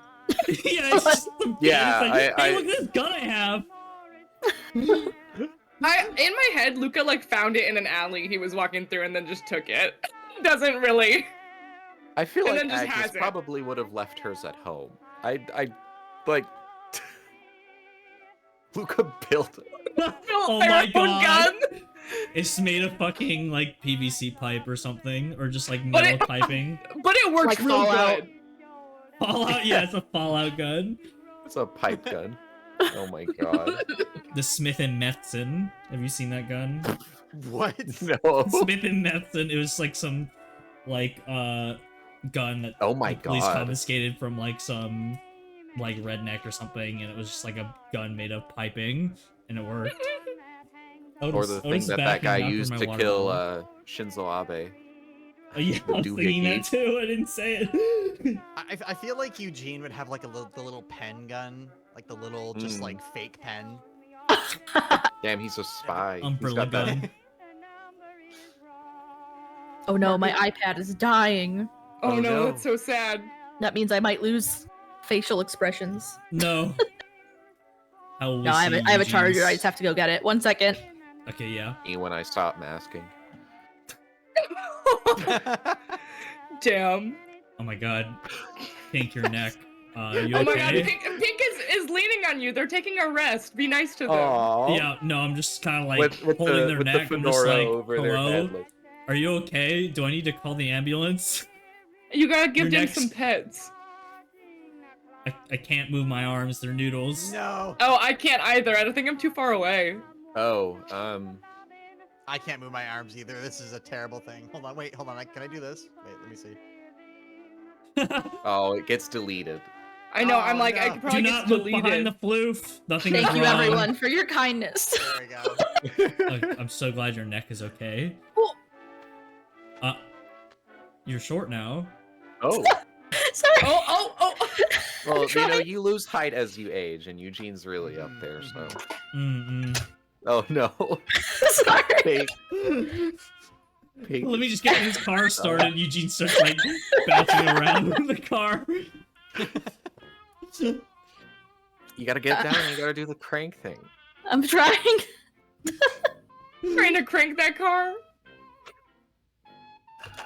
Yeah, it's just the Yeah, it's like, hey, I- look at this gun I have. In my head, Luca like found it in an alley he was walking through and then just took it. Doesn't really. I feel And like then just Agnes has it. probably would have left hers at home. I like. Luca built it. Oh Their my own god. gun. It's made of fucking like PVC pipe or something, or just like But metal it- piping. But it works Like real Fallout. good. Fallout, yeah, it's a Fallout gun. It's a pipe gun. Oh my god. The Smith and Methson. Have you seen that gun? What? No. Smith and Methson. It was like some like gun that Oh my the police god. confiscated from like some like redneck or something, and it was just like a gun made of piping, and it worked. Or the thing Otis that backing guy down from used my to water kill bottle. Shinzo Abe. Oh, yeah, I was thinking that doohickey. too. I didn't say it. I feel like Eugene would have like the little pen gun, like the little just like fake pen. Damn, he's a spy. He's Umbrella got that- gun. Oh no, my iPad is dying. Oh, Oh, no, no. that's so sad. That means I might lose facial expressions. No. I will No, I see have a charger. Eugene's- I just have to go get it. 1 second. Okay, yeah. Me when I stop masking. Damn. Oh my god. Pink, your neck. You Oh okay? my god, Pink is leaning on you. They're taking a rest. Be nice to them. Aww. Yeah, no, I'm just kind of like with holding the, their with neck. the I'm just fedora like, over their hello? head. Like, Are you okay? Do I need to call the ambulance? You gotta give Your them next- some pets. I can't move my arms. They're noodles. No, Oh, I can't either. I don't think I'm too far away. oh, I can't move my arms either. This is a terrible thing. Hold on, wait, hold on. Can I do this? Wait, let me see. oh, it gets deleted. I know. Oh, I'm like, I no. could Do probably not get look behind deleted. the floof. Nothing Thank is you, wrong. everyone, for your kindness. There we go. I'm so glad your neck is okay. Oh. You're short now. Oh, Sorry. Oh. well, you know, trying. you lose height as you age, and Eugene's really up there. So, Mm-mm. oh no, Sorry. Pink. Pink. Let me just get this car started. Eugene starts like bouncing around in the car. You gotta get down. You gotta do the crank thing. I'm trying. Trying to crank that car.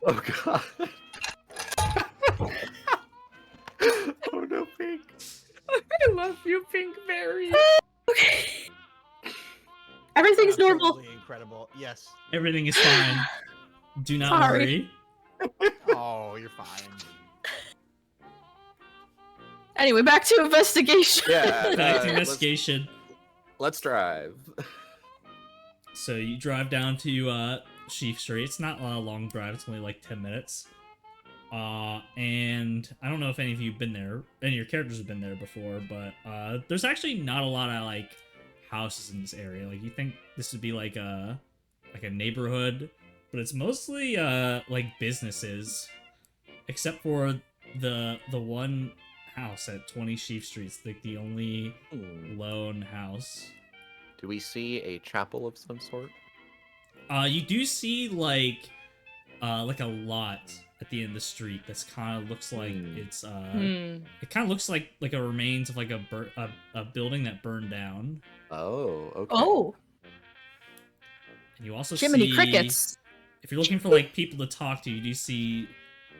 Oh god. Oh no, Pink. I love you, Pink Berry. Okay. Everything's normal. Absolutely incredible. Yes. Everything is fine. Do not Sorry. worry. Oh, you're fine. Anyway, back to investigation. Yeah. Back to let's- investigation. Let's drive. So you drive down to Sheaf Street. It's not a long drive. It's only like 10 minutes. And I don't know if any of you've been there, any of your characters have been there before, but there's actually not a lot of like houses in this area. Like you think this would be like a neighborhood, but it's mostly like businesses, except for the one house at 20 Sheaf Street. It's like the only lone house. Do we see a chapel of some sort? You do see like a lot at the end of the street that's kind of looks like it's it kind of looks like a remains of like a building that burned down. Oh, okay. Oh, And you also Jiminy see Crickets. if you're looking for like people to talk to, you do see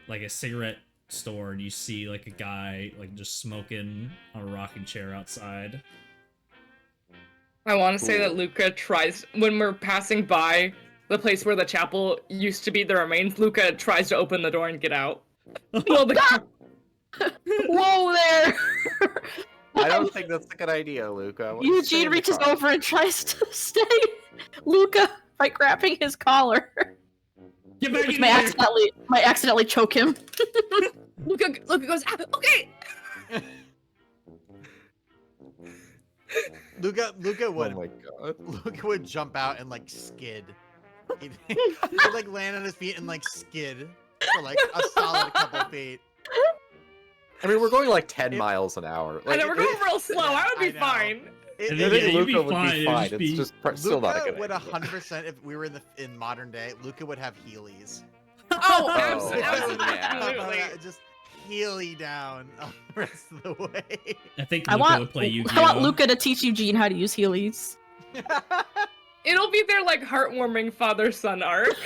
like a cigarette store, and you see like a guy like just smoking on a rocking chair outside. I want to say that Cool. Luca tries, when we're passing by the place where the chapel used to be, the remains, Luca tries to open the door and get out. Well, Whoa there! I don't think that's a good idea, Luca. Stay Eugene in the reaches car. over and tries to stay Luca by grabbing his collar, Get back which in may there! accidentally choke him. Luca goes, "Ah, okay." Luca Oh would my god. Luca would jump out and like skid. He'd like land on his feet and like skid for like a solid couple feet. I mean, we're going like 10 miles an hour. I know, we're going real slow. Yeah, I would I be know. fine. And I then, think yeah, you'd be Luca would fine, be it'd fine. just be- It's just still not a Luca good would idea. 100% if we were in modern day. Luca would have Heelys. Oh, Oh, absolutely. Just Heely down the rest of the way. I think I Luca would want play Yu-Gi-Oh. I want Luca to teach Eugene how to use Heelys. It'll be their like heartwarming father-son arc.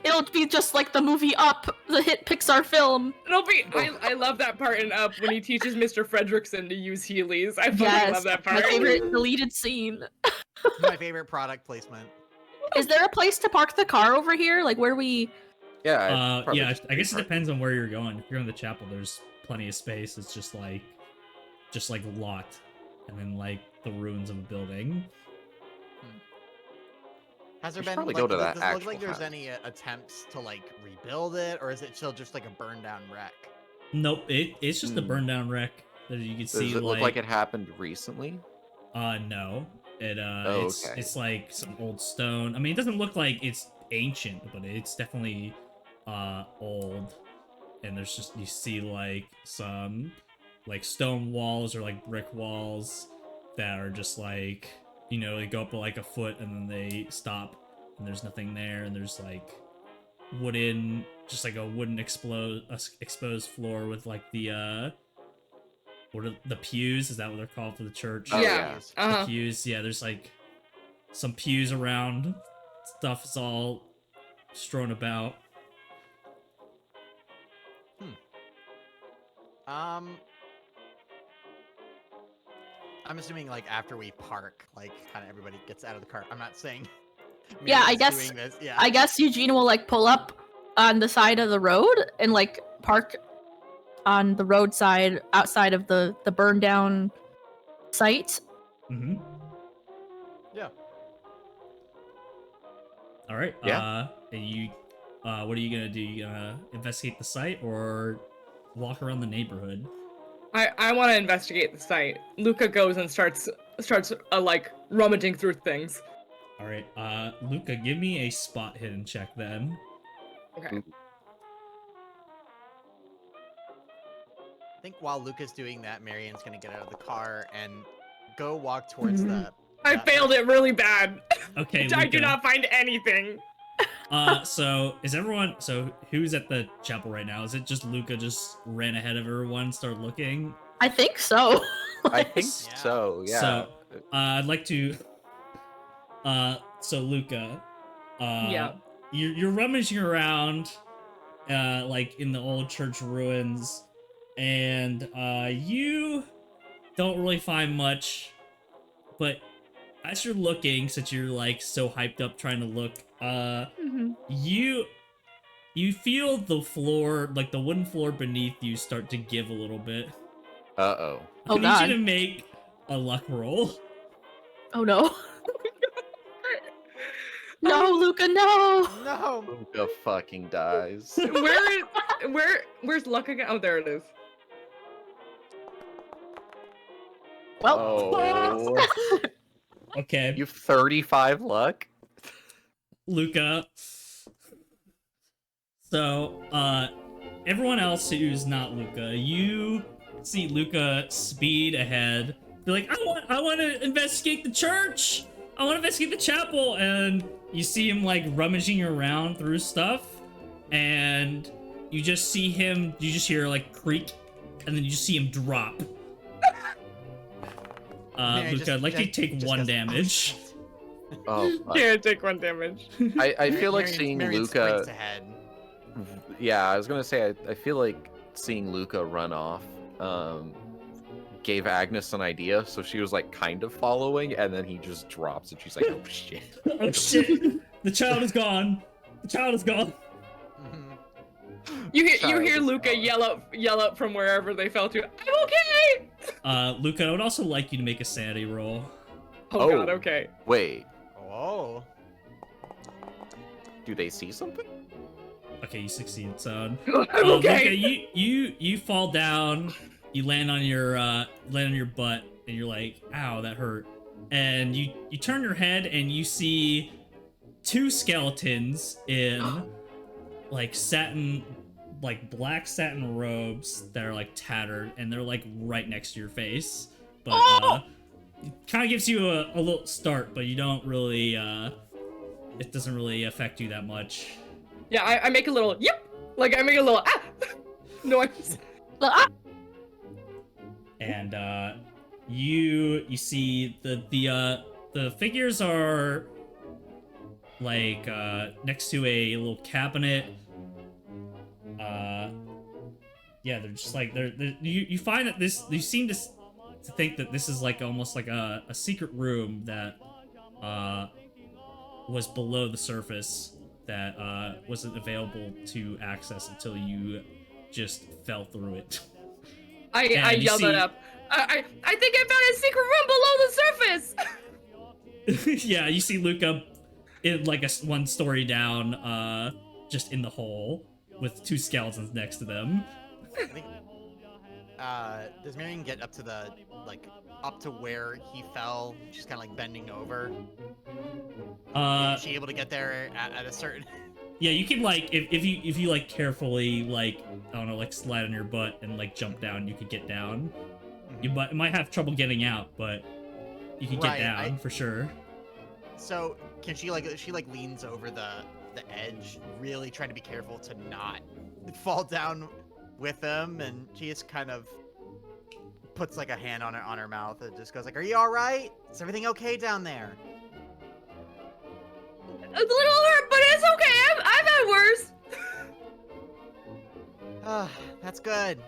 It'll be just like the movie Up, the hit Pixar film. It'll be. I love that part in Up when he teaches Mr. Fredrickson to use Heelys. I fucking Yes, love that my part. favorite deleted scene. My favorite product placement. Is there a place to park the car over here? Like where we? Yeah. it's probably Yeah, just I guess it pretty depends on where you're going. If you're going to the chapel, there's plenty of space. It's just like lot, and then like the ruins of a building. Has there We should been probably like, go to does that it look actual like there's house. any attempts to like rebuild it, or is it still just like a burned down wreck? Nope, it's just a Hmm. burned down wreck that you can see. Does it look like it happened recently? No, it Oh, it's okay. it's like some old stone. I mean, it doesn't look like it's ancient, but it's definitely old. And there's just you see like some like stone walls or like brick walls that are just like, you know, they go up to like a foot and then they stop and there's nothing there, and there's like wooden, just like a wooden exposed floor with like the what are the pews, is that what they're called for the church? Oh, Yeah. The Uh-huh. pews, yeah, there's like some pews around, stuff is all strewn about. I'm assuming like after we park, like kind of everybody gets out of the car. I'm not saying. Yeah, I Miriam's guess- doing this. Yeah. I guess Eugene will like pull up on the side of the road and like park on the roadside outside of the burned down site. Mm-hmm. Yeah. All right. Yeah. And you, what are you gonna do? You gonna investigate the site or walk around the neighborhood? I want to investigate the site. Luca goes and starts like rummaging through things. All right. Luca, give me a spot hidden check then. Okay. I think while Luca's doing that, Marion's gonna get out of the car and go walk towards the. I failed it really bad. Okay. I do Luca. not find anything. So is everyone? So who's at the chapel right now? Is it just Luca? Just ran ahead of everyone, started looking. I think so. I think Yeah. so. Yeah. So, I'd like to. So Luca, Yeah. you're rummaging around, like in the old church ruins, and you don't really find much, but as you're looking, since you're like so hyped up trying to look, Mhm. you feel the floor, like the wooden floor beneath you, start to give a little bit. Uh-oh. Oh, I need God. you to make a luck roll. Oh no. No, Luca, no. No. Luca fucking dies. Where is Where's luck again? Oh, there it is. Well, Oh, Okay, you have 35 luck? Luca. So, everyone else who's not Luca, you see Luca speed ahead. Be like, I want to investigate the church. I want to investigate the chapel, and you see him like rummaging around through stuff, and you just see him. You just hear like creak, and then you just see him drop. Marion Luca, I'd like you to take just 1 goes, "Oh, damage. shit." Oh, fuck. Yeah, take 1 damage. I feel like Marion- seeing Marion sprints Luca. ahead. Yeah, I was gonna say I feel like seeing Luca run off gave Agnes an idea, so she was like kind of following, and then he just drops, and she's like, "Oh shit!" Oh shit! The child is gone. The child is gone. Mhm. You hear Child is Luca gone. yell up from wherever they fell to. I'm okay. Luca, I would also like you to make a sanity roll. Oh, Oh. God. Okay. Wait, Oh. do they see something? Okay, you succeed, son. I'm Luca, okay. you fall down. You land on your butt, and you're like, "Ow, that hurt." And you turn your head, and you see 2 skeletons in like black satin robes that are like tattered, and they're like right next to your face. But it kind of gives you a little start, but you don't really it doesn't really affect you that much. Yeah, I make a little yep. Like I make a little noise. And you see the figures are like next to a little cabinet. Yeah, they're just like you find that you seem to think that this is like almost like a secret room that was below the surface that wasn't available to access until you just fell through it. I And you yell that see- up. I think I found a secret room below the surface. Yeah, you see Luca in like a 1 story down, just in the hole with 2 skeletons next to them. I think, does Marion get up to the up to where he fell? She's kind of like bending over. Is she able to get there at a certain? Yeah, you can like if you like carefully like I don't know like slide on your butt and like jump down, you could get down. You might have trouble getting out, but you can Right, get down for sure. So can she leans over the edge, really trying to be careful to not fall down with him, and she just kind of puts like a hand on her mouth and just goes like, "Are you all right? Is everything okay down there?" A little hurt, but it's okay. I've had worse. That's good.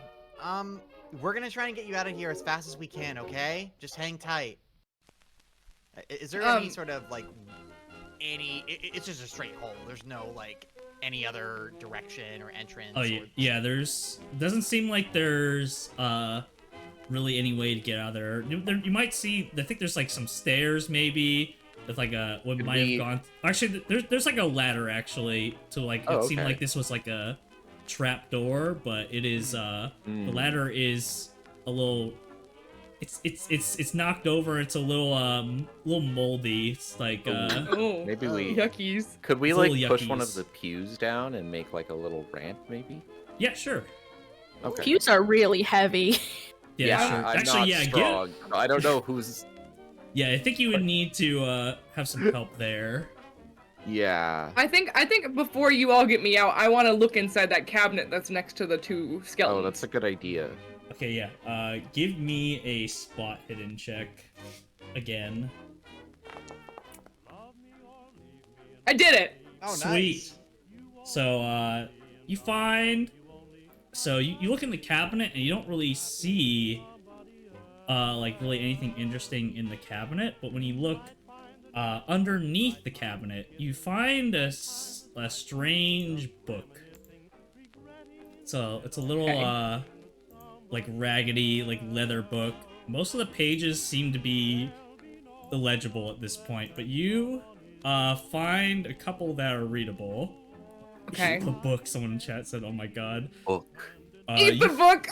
We're gonna try and get you out of here as fast as we can, okay? Just hang tight. Is there any sort of like it's just a straight hole. There's no like any other direction or entrance. Oh yeah, yeah. Doesn't seem like there's really any way to get out of there. You might see. I think there's like some stairs maybe. With like what Could might we- have gone. Actually, there's like a ladder actually to like. Oh, It seemed okay. like this was like a trap door, but it is the ladder is a little. It's knocked over. It's a little moldy. It's like Oh, Maybe we yuckies. could we It's a like little push one of yuckies. the pews down and make like a little ramp maybe? yeah, sure. Okay. Pews are really heavy. Yeah, sure. I'm Actually, not yeah, strong. I don't know who's. yeah. I think you would need to have some help there. Yeah. I think before you all get me out, I want to look inside that cabinet that's next to the 2 skeletons. Oh, that's a good idea. Okay, yeah. Give me a spot hidden check again. I did it. Oh, Sweet. nice. So, you find. So, you look in the cabinet and you don't really see, like, really anything interesting in the cabinet, but when you look, underneath the cabinet, you find a strange book. So, it's a little, Okay. like, raggedy, like, leather book. Most of the pages seem to be illegible at this point, but you, find a couple that are readable. Okay. The book. Someone in chat said, "Oh my god." Book. Eat the book.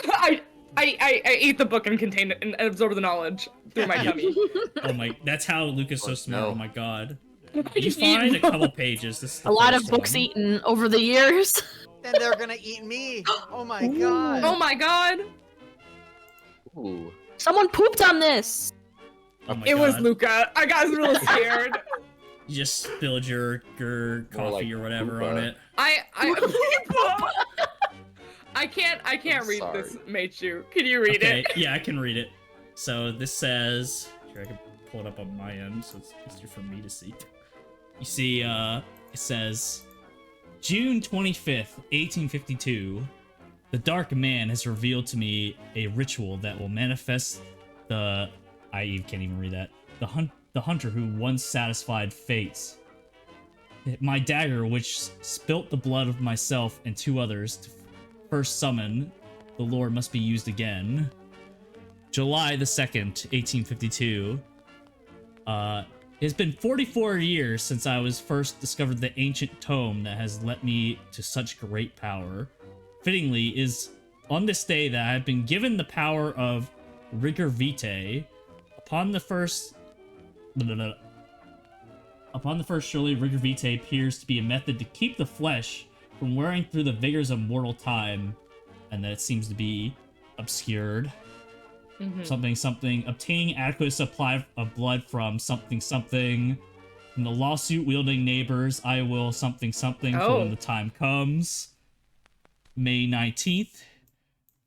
I eat the book and contain it and absorb the knowledge through my tummy. Oh my. That's how Luke is so Oh, smart. no. Oh my god. I You just find eat a couple books. pages. This is A the lot of first books one. eaten over the years. Then they're gonna eat me. Oh my god. Oh my god. Ooh. Someone pooped on this. Oh my It god. was Luca. I got really scared. You just spilled your coffee like or whatever on poopa. it. I can't I'm read sorry. this, Meichu. Can you read Okay, it? yeah, I can read it. So this says, here I can pull it up on my end, so it's easier for me to see. You see, it says, June 25th, 1852. The Dark Man has revealed to me a ritual that will manifest I can't even read that. The hunter who once satisfied fates. My dagger, which spilt the blood of myself and 2 others to first summon the Lord, must be used again. July the 2nd, 1852. It has been 44 years since I was first discovered the ancient tome that has led me to such great power. Fittingly, is on this day that I have been given the power of rigor vitae. Upon the first, surely rigor vitae appears to be a method to keep the flesh from wearing through the vigors of mortal time, and that it seems to be obscured. Something, obtaining adequate supply of blood from something, from the lawsuit-wielding neighbors, I will something, for when the time comes. May 19th,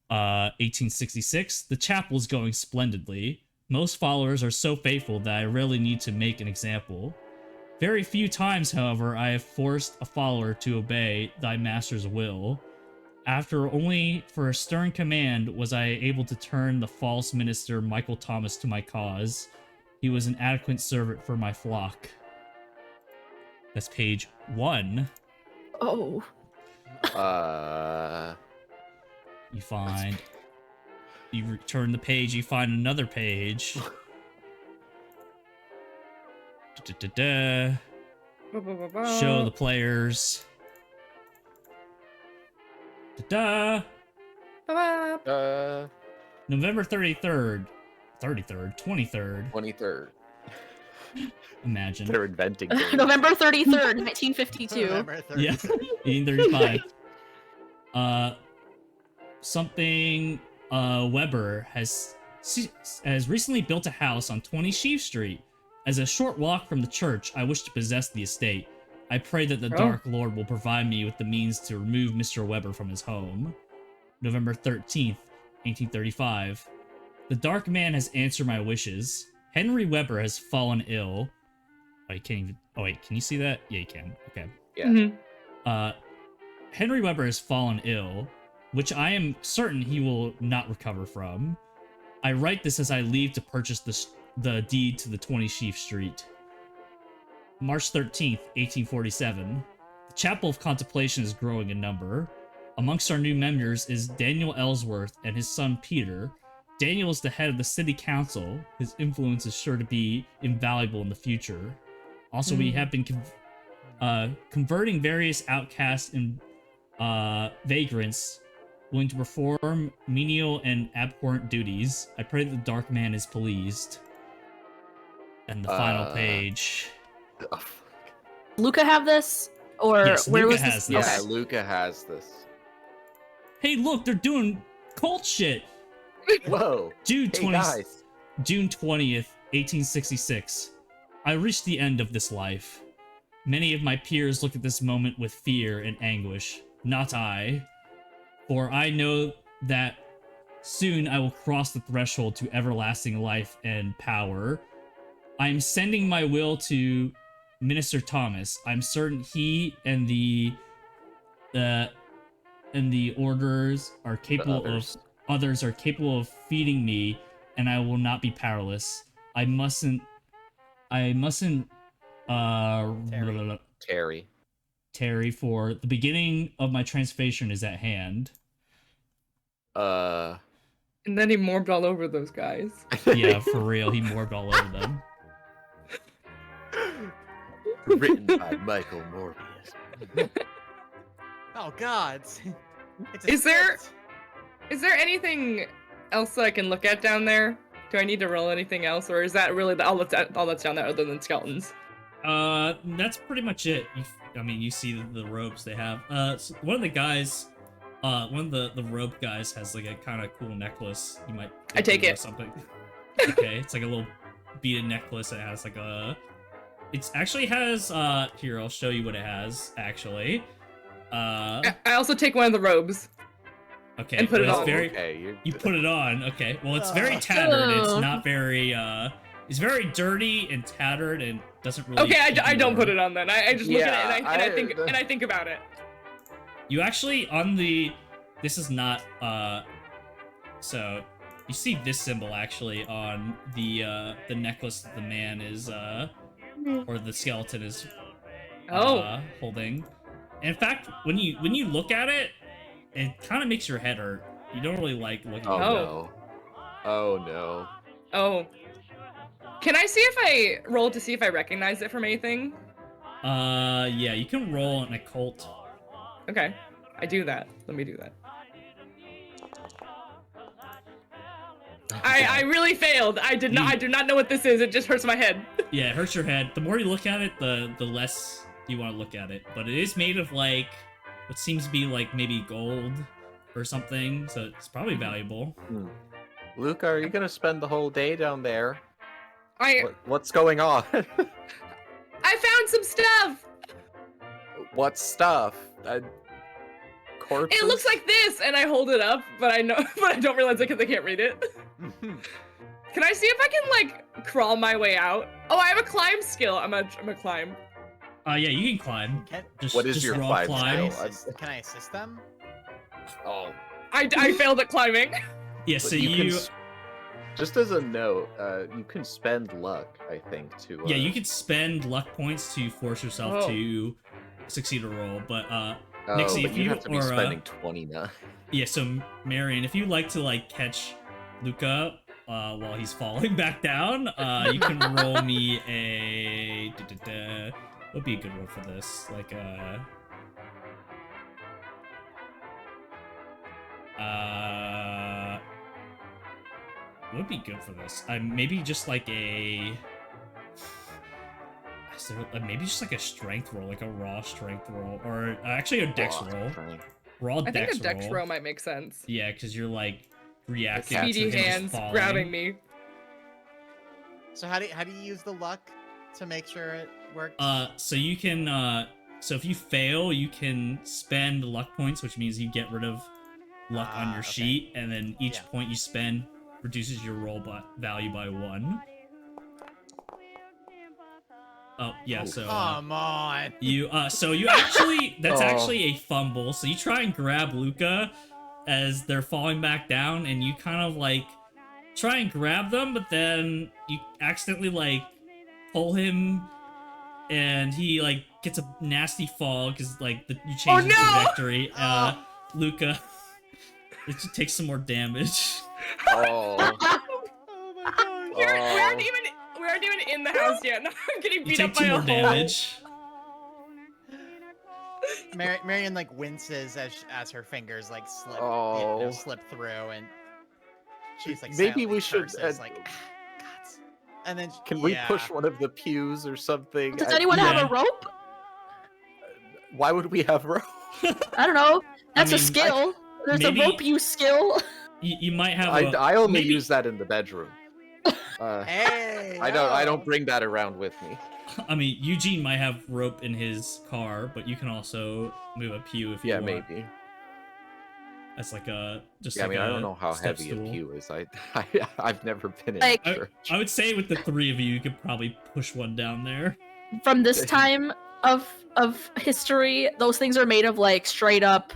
1866. The chapel's going splendidly. Most followers are so faithful that I rarely need to make an example. Very few times, however, I have forced a follower to obey thy master's will. After only for a stern command was I able to turn the false minister Michael Thomas to my cause. He was an adequate servant for my flock. That's page 1. Oh. You return the page, you find another page. Show the players. November 23rd. 23rd. 23rd. Imagine. They're inventing things. November 33rd, 1952. November 30th. Yeah, 1835. Weber has recently built a house on 20 Sheaf Street. As a short walk from the church, I wish to possess the estate. I pray that the Dark Lord will provide me with the means to remove Mr. Weber from his home. November 13th, 1835. The Dark Man has answered my wishes. Henry Weber has fallen ill. Oh, you can't even... Oh, wait, can you see that? Yeah, you can. Okay. Yeah. Henry Weber has fallen ill, which I am certain he will not recover from. I write this as I leave to purchase the deed to the 20 Sheaf Street. March 13th, 1847. The Chapel of Contemplation is growing in number. Amongst our new members is Daniel Ellsworth and his son Peter. Daniel is the head of the city council. His influence is sure to be invaluable in the future. Also, we have been converting various outcasts and vagrants willing to perform menial and abhorrent duties. I pray that the Dark Man is pleased. And the final page. Oh, Luca have this? Or Yes, where Luca was has this? this. yeah, Luca has this. Hey, look, they're doing cult shit. Whoa. June Hey, 20th, guys. June 20th, 1866. I reached the end of this life. Many of my peers look at this moment with fear and anguish. Not I. For I know that soon I will cross the threshold to everlasting life and power. I am sending my will to Minister Thomas. I'm certain he and the orders are capable of others are capable of feeding me, and I will not be powerless. I mustn't Terry, for the beginning of my transformation is at hand. And then he morbed all over those guys. Yeah, for real, he morbed all over them. Written by Michael Morbius. Oh God. It's a Is there- script. Is there anything else that I can look at down there? Do I need to roll anything else, or is that really all that's down there other than skeletons? That's pretty much it. You see the robes they have. So one of the guys, one of the robe guys has like a kind of cool necklace. You might. I take think it. of Something. Okay, it's like a little beaded necklace that has like a. It actually has. Here, I'll show you what it has. Actually. I also take one of the robes. Okay. And put it well, on. it's very. Okay, You put it on. Okay. Well, it's very tattered. It's not very. It's very dirty and tattered and doesn't really. Okay, keep I you don't put warm. it on then. I just look at it and Yeah, I think about it. You actually on the. This is not. So, you see this symbol actually on the necklace that the man is or the skeleton is holding. And in fact, when you look at it, it kind of makes your head hurt. You don't really like looking Oh at it. no. Oh no. Oh. Can I see if I roll to see if I recognize it from anything? Yeah, you can roll an occult. Okay. I do that. Let me do that. I really failed. I do not know what this is. It just hurts my head. Yeah, it hurts your head. The more you look at it, the less you want to look at it. But it is made of like what seems to be like maybe gold or something, so it's probably valuable. Luca, are you gonna spend the whole day down there? I What's going on? found some stuff. What stuff? Corpses? It looks like this, and I hold it up, but I don't realize it because I can't read it. Can I see if I can like crawl my way out? Oh, I have a climb skill. I'm a climb. Yeah, you can climb. What is just your raw climb Can I skill? can I assist them? Oh. I failed at climbing. Yeah, But so you you. Just as a note, you can spend luck, I think, to. Yeah, you could spend luck points to force yourself Oh. to succeed a roll, but Oh, Nixie, but if you you have to be or, spending 29. yeah. So Marion, if you like to like catch Luca while he's falling back down, you can roll me a. What would be a good roll for this? Like what would be good for this? Maybe just like a. Is there, maybe just like a strength roll, like a raw strength roll, or actually a dex roll. Raw I think dex a dex roll. roll might make sense. Yeah, because you're like reacting Speedy to him hands just falling. grabbing me. So how do you use the luck to make sure it works? So you can so if you fail, you can spend luck points, which means you get rid of luck on your Okay. sheet, and then each Yeah. point you spend reduces your roll value by 1. Oh yeah, so Come on. you actually that's Oh. actually a fumble. So you try and grab Luca as they're falling back down, and you kind of like try and grab them, but then you accidentally like pull him, and he like gets a nasty fall because like you change Oh, the no! trajectory. Luca, it should take some more damage. Oh. Oh my god. We Oh. aren't even in the house yet. Now I'm getting You beat take up by 2 a more hole. damage. Marion like winces as her fingers like slip Oh. slip through, and she's like Maybe silently we should, curses, like gods. And then Can we yeah. push one of the pews or something? Does anyone yeah. have a rope? Why would we have rope? I don't know. That's mean, a skill. There's maybe- a rope use skill. You might have. I only maybe- use that in the bedroom. Hey. I don't bring that around with me. I mean, Eugene might have rope in his car, but you can also move a pew if you Yeah, want. maybe. That's like a just. Yeah, I like mean, I a don't know how step heavy stool. a pew is. I've never been in Like- a church. I would say with the 3 of you, you could probably push one down there. From this time of history, those things are made of like straight up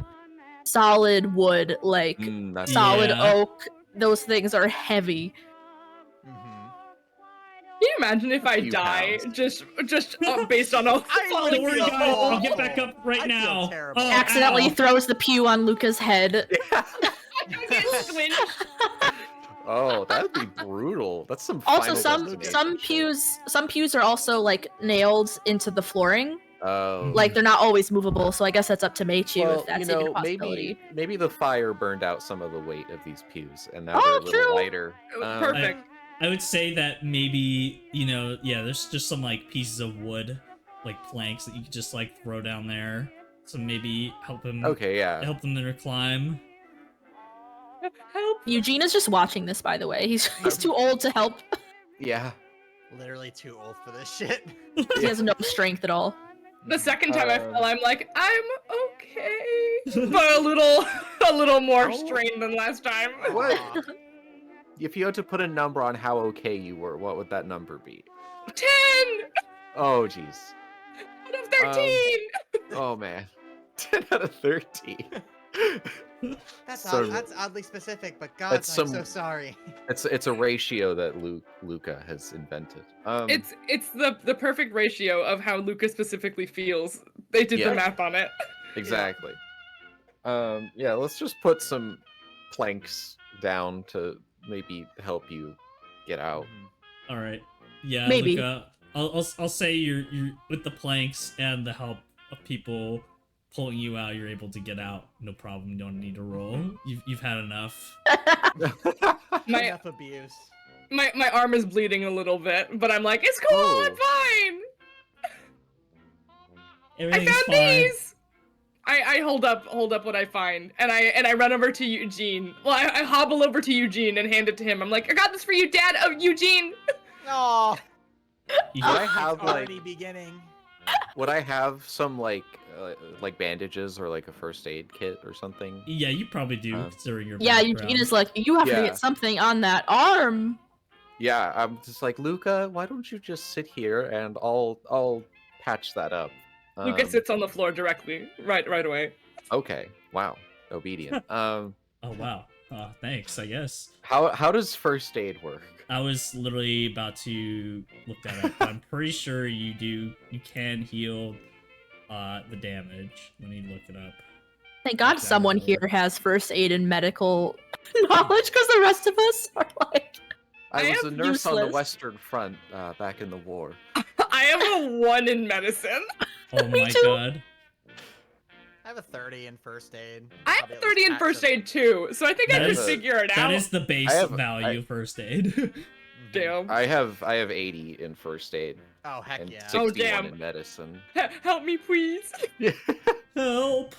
solid wood, like That's solid Yeah. oak. Those things are heavy. Mhm. Can you imagine if I few die pounds. just based on all I falling Don't worry, feel guys. I'll get awful. back up right I feel now. terrible. Oh, Accidentally ow. throws the pew on Luca's head. I get squinched. Oh, that'd be brutal. That's some. Also, Final some Destination some shit. pews are also like nailed into the flooring, Oh. Like they're not always movable, so I guess that's up to Meichu well, if that's you know, even a possibility. maybe the fire burned out some of the weight of these pews, and now Oh, they're a little true. lighter. Perfect. I would say that maybe, there's just some like pieces of wood, like planks that you could just like throw down there. So maybe help them Okay, yeah. help them to climb. Help. Eugene is just watching this, by the way. He's too old to help. Yeah. Literally too old for this shit. He has no strength at all. The second time I fell, Um, I'm like, I'm okay, but a little more Oh. strained than last time. What? Aw. If you had to put a number on how okay you were, what would that number be? 10 Oh, jeez. out of 13. Oh, man. 10 out of 13. That's So- that's oddly specific, but God, That's I'm some- so sorry. It's a ratio that Luca has invented. It's the perfect ratio of how Luca specifically feels. They did Yeah. the math on it. Exactly. Yeah, let's just put some planks down to maybe help you get out. Mhm. All right. Yeah, Maybe. Luca. I'll say you're with the planks and the help of people pulling you out, you're able to get out. No problem. You don't need to roll. You've had enough. My Enough abuse. my arm is bleeding a little bit, but I'm like, it's cool, Oh. I'm fine. I Everything's found fine. these. I hold up what I find, and I run over to Eugene. Well, I hobble over to Eugene and hand it to him. I'm like, I got this for you, Dad. Oh, Eugene. Oh, You Would got- I have like already beginning. would I have some like bandages or like a first aid kit or something? yeah, you probably do, Um, considering your Yeah, background. Eugene is like, you have to Yeah. get something on that arm. Yeah, I'm just like, Luca, why don't you just sit here and I'll patch that up. Luca Um, sits on the floor directly, right away. Okay. Wow. Obedient. Oh wow. Thanks. I guess How does first aid work? I was literally about to look that up. But I'm pretty sure you can heal the damage when you look it up. Thank God Exactly. someone here has first aid and medical knowledge, because the rest of us are like, I I was a am nurse on the useless. Western Front back in the war. I have a 1 in medicine. Oh Me my too. god. I have a 30 in first aid. I I'll have be able 30 to in patch first some- aid too, so I think I That could is- figure it out. That is the base I have- value of first aid. Mhm. Damn. I have 80 in first aid Oh heck and yeah. 61 damn. in medicine. Help me, please. Help.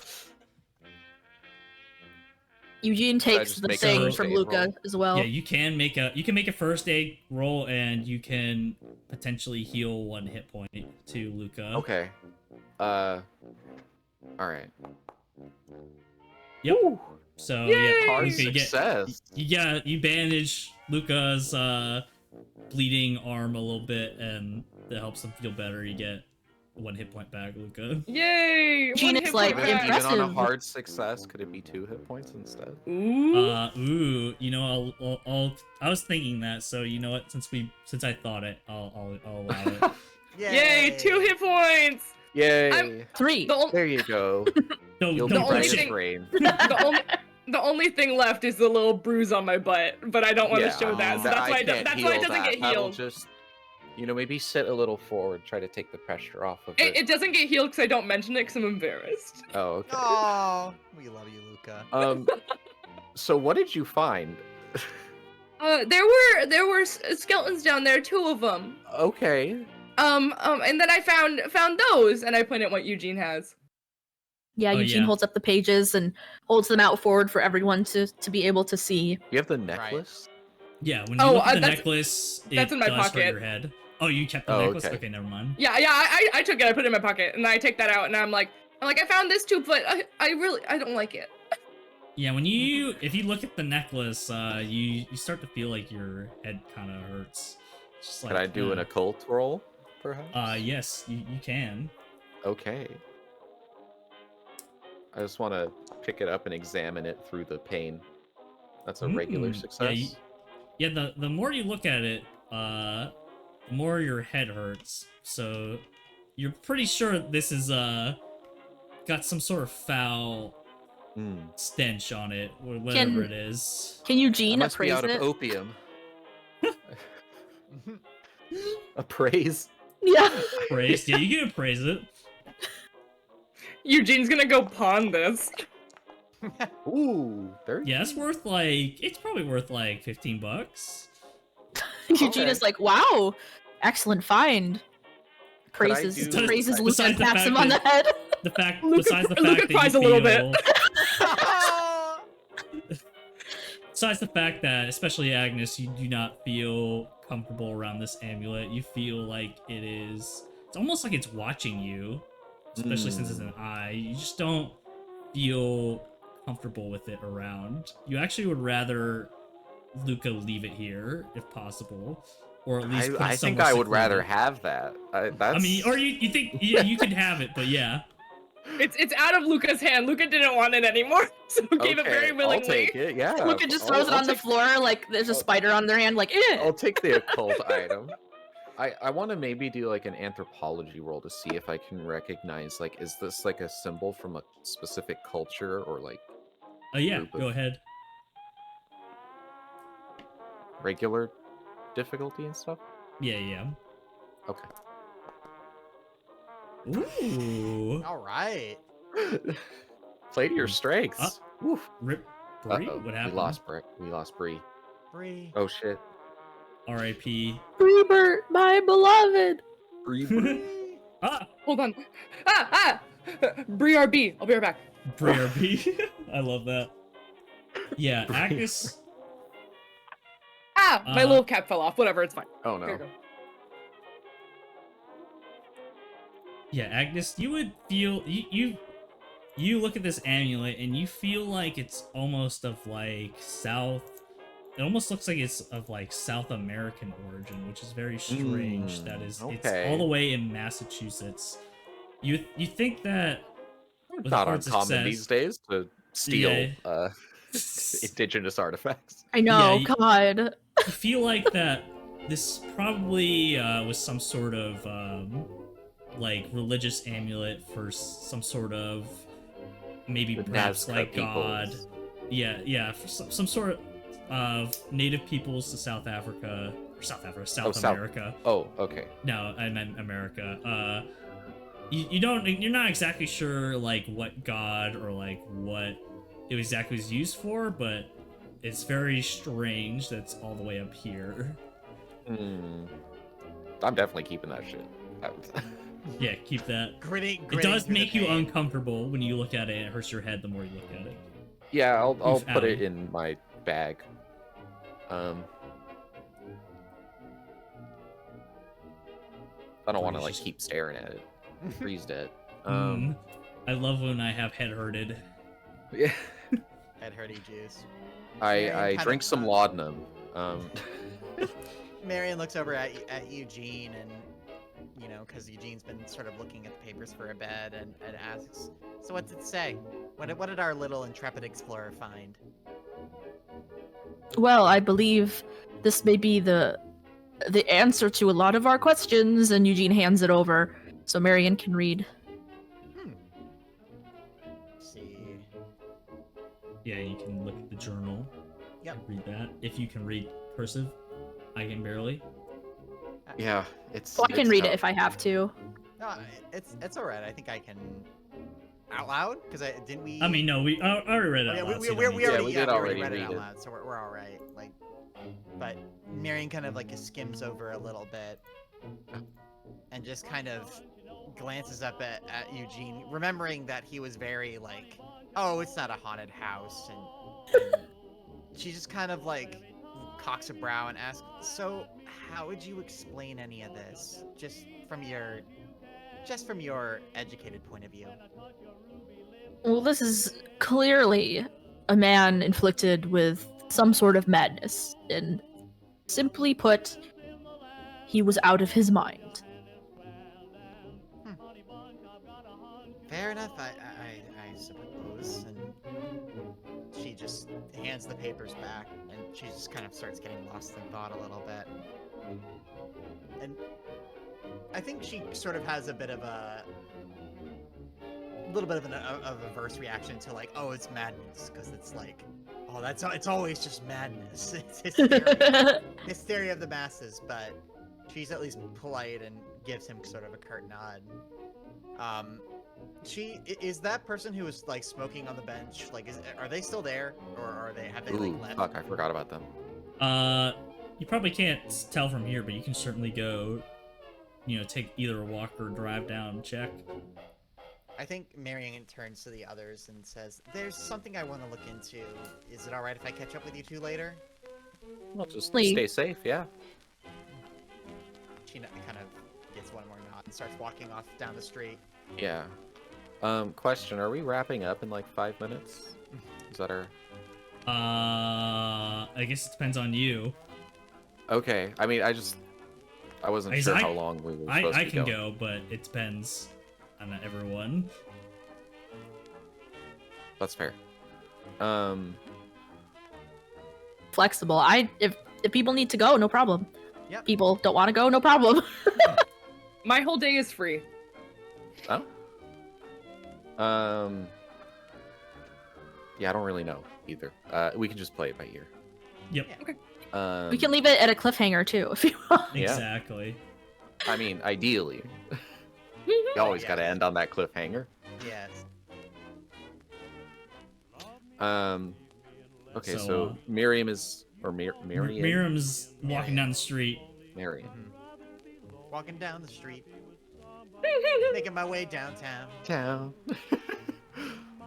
Eugene takes just the make a thing first from aid Luca roll? as well. Yeah, you can make a first aid roll, and you can potentially heal 1 hit point to Luca. Okay. All right. Yep. So Yay! yeah, Hard Luca, success. you bandage Luca's bleeding arm a little bit, and that helps him feel better. You get 1 hit point back, Luca. Yay! Gene one is hit like, point Even, back. even on a impressive. hard success, could it be 2 hit points instead? Ooh. I was thinking that, so you know what? Since I thought it, I'll allow it. Yay! 2 hit points. Yay! 3. There you go. Don't You'll The be don't only rush bright it. thing- as rain. The only thing left is the little bruise on my butt, but I don't want to show that, so that- that's why I can't that's why it heal doesn't that. get That'll healed. just, maybe sit a little forward, try to take the pressure off of It doesn't get healed because I don't mention it because I'm embarrassed. Oh, okay. Oh, we love you, Luca. So what did you find? There were skeletons down there, 2 of them. Okay. And then I found those, and I point at what Eugene has. Yeah, Oh, Eugene yeah. holds up the pages and holds them out forward for everyone to be able to see. You have the necklace? Yeah, when you Oh, look at the that's- necklace, that's it in my does hurt pocket. your head. Oh, you kept the Oh, necklace? okay. Okay, never mind. Yeah, I took it. I put it in my pocket, and then I take that out, and I'm like, I found this too, but I don't like it. Yeah, if you look at the necklace, you start to feel like your head kind of hurts. It's just Can I do an occult roll, perhaps? Yes, you can. Okay. I just want to pick it up and examine it through the pane. That's a regular success. Yeah, the more you look at it, the more your head hurts. So you're pretty sure this is got some sort of foul Hmm. stench on it, or whatever Can- it is. Can I Eugene must be appraise out it? of opium. Appraise? Yeah. Praise. Yeah, you can appraise it. Eugene's gonna go pawn this. Ooh, 30. Yeah, it's probably worth like $15. Eugene Okay. is like, wow, excellent find. Could I Praises do- praises Luca Besides and the pats fact him on the that- head. Besides the Luca fact that cries you a little bit. Besides the fact that, especially Agnes, you do not feel comfortable around this amulet. You feel like it's almost like it's watching you, especially since it's an eye. You just don't feel comfortable with it around. You actually would rather Luca leave it here, if possible, or at least put it I think somewhere I would rather secluded. have that. That's... I mean, or you think yeah, you can have it, but yeah. It's out of Luca's hand. Luca didn't want it anymore, so gave it very I'll willingly. take it. Yeah. Luca just throws it I'll on the take- floor like there's a I'll- spider on their hand, like, eh. I'll take the occult item. I want to maybe do like an anthropology roll to see if I can recognize, like, is this like a symbol from a specific culture or like Oh yeah, Group of- go ahead. regular difficulty and stuff? Yeah. Okay. Ooh. All right. Play to your strengths. Woof. Rip Bree? Uh-oh, What happened? We lost Bree. Bree. Oh shit. R.I.P. Rebert, my beloved. Bree. Ah! Hold on. Bree RB. I'll be right back. Bree R.P. I love that. Yeah, Bree. Agnes. My little cap fell off. Whatever, it's fine. Oh Here you no. go. Yeah, Agnes, you would feel you look at this amulet and you feel like it's almost of like it almost looks like it's of like South American origin, which is very strange. That is it's okay. all the way in Massachusetts. You think that with Not hard uncommon success- these days to steal Yeah. indigenous artifacts. I know, Yeah, God. you feel like that this probably was some sort of like religious amulet for some sort of maybe The perhaps Nazca like God. peoples. Yeah, for some sort of native peoples to South Africa or South South- America. Oh, okay. No, I meant America. You're not exactly sure like what God or like what it exactly was used for, but it's very strange that's all the way up here. Hmm. I'm definitely keeping that shit. Yeah, keep that. Gritting It does through the make you pain. uncomfortable when you look at it, and it hurts your head the more you look at it. Yeah, I'll Oof, put it ow. in my bag. I don't want to like Breeze. keep staring at it. Breeze dead. I love when I have head hurted. Yeah. Head hurty juice. I Marion kind drink of, some laudanum. Marion looks over at Eugene and, because Eugene's been sort of looking at the papers for a bit and asks, so what's it say? What did our little intrepid explorer find? Well, I believe this may be the answer to a lot of our questions, and Eugene hands it over so Marion can read. Let's see. Yeah, you can look at the journal. Yep. and read that. If you can read cursive, I can barely. Yeah, it's. So I can it's read it tough. if I have to. No, it's all right. I think I can out loud because didn't we? I mean, no, I already read it Oh, yeah, out loud. we so you don't need to. already we yeah, did we already read it read out it. loud, so we're all right. Like, but Marion kind of like skims over a little bit and just kind of glances up at Eugene, remembering that he was very like, oh, it's not a haunted house, and she just kind of like cocks a brow and asks, so how would you explain any of this, just from your educated point of view? Well, this is clearly a man inflicted with some sort of madness, and simply put, he was out of his mind. Fair enough, I suppose. And she just hands the papers back, and she just kind of starts getting lost in thought a little bit. And I think she sort of has a bit of a little bit of an averse reaction to like, oh, it's madness, because it's like, oh, it's always just madness. It's hysteria, hysteria of the masses. But she's at least polite and gives him sort of a curt nod. Is that person who was like smoking on the bench, like, are they still there, or have they Ooh, like left? fuck! I forgot about them. You probably can't tell from here, but you can certainly go, take either a walk or drive down and check. I think Marion turns to the others and says, "There's something I want to look into. Is it all right if I catch up with you two later?" Well, just Please. stay safe. Yeah. She kind of gets one more nod and starts walking off down the street. Yeah. Question: are we wrapping up in like 5 minutes? Is that our? I guess it depends on you. Okay. I mean, I wasn't Guys, sure how long we were supposed I to be can going. go, but it depends on everyone. That's fair. Flexible. If people need to go, no problem. Yep. People don't want to go, no problem. My whole day is free. Oh. Yeah, I don't really know either. We can just play it by ear. Yep, We can leave it at a cliffhanger too, if you want. Yeah. exactly. I mean, ideally, you always Yeah. got to end on that cliffhanger. Yes. Okay, So, so Miriam is Miriam. Miriam's walking down the street. Miriam. Walking down the street, making my way downtown. Town.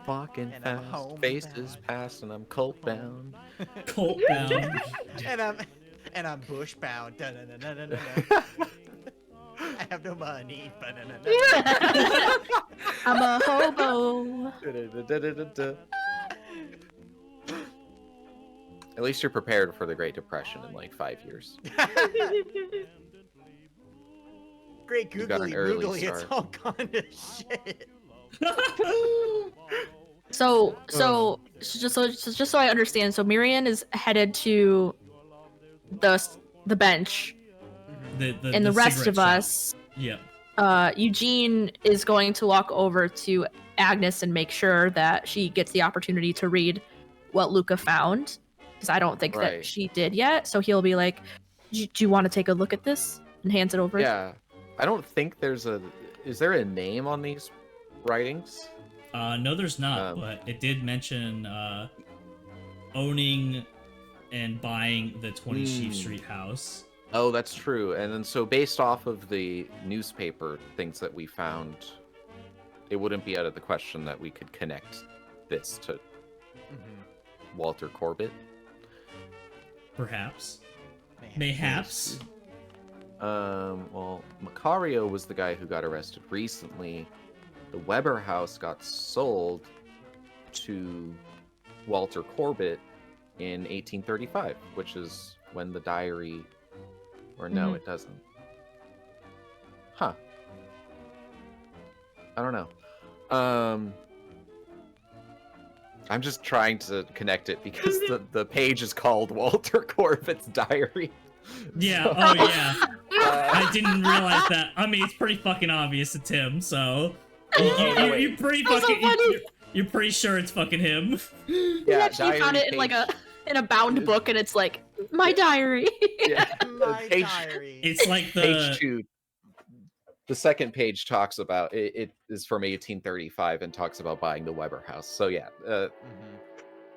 Walking And I'm fast, homebound. faces past, and I'm cold bound. Colt down. and I'm bush bound. Dun-dun-dun-dun-dun-dun. I have no money. I'm a hobo. At least you're prepared for the Great Depression in like 5 years. Great You got an googly early googly, it's start. all kind of shit. So just so I understand, so Miriam is headed to the bench, and the rest of cigarette shop. us, Yep. Eugene is going to walk over to Agnes and make sure that she gets the opportunity to read what Luca found, because I don't think Right. that she did yet. So he'll be like, "Do you want to take a look at this?" and hands it over. Yeah. I don't think there's a... Is there a name on these writings? No, there's not, but it did mention owning and buying the 20 Sheep Street house. Oh, that's true. And then so based off of the newspaper things that we found, it wouldn't be out of the question that we could connect this to Walter Corbett. Perhaps. Mayhaps. Well, Macario was the guy who got arrested recently. The Weber house got sold to Walter Corbett in 1835, which is when the diary... Or no, it doesn't. Huh. I don't know. I'm just trying to connect it because the page is called Walter Corbett's Diary. Yeah, So- oh yeah. I didn't realize that. I mean, it's pretty fucking obvious it's him, so... You're pretty That's so fucking... funny. You're pretty sure it's fucking him. He Yeah, actually found diary it in like page. in a bound book, and it's like my diary. Yeah. My Page- diary. It's like Page the... 2. The second page talks about it is from 1835 and talks about buying the Weber house. So yeah,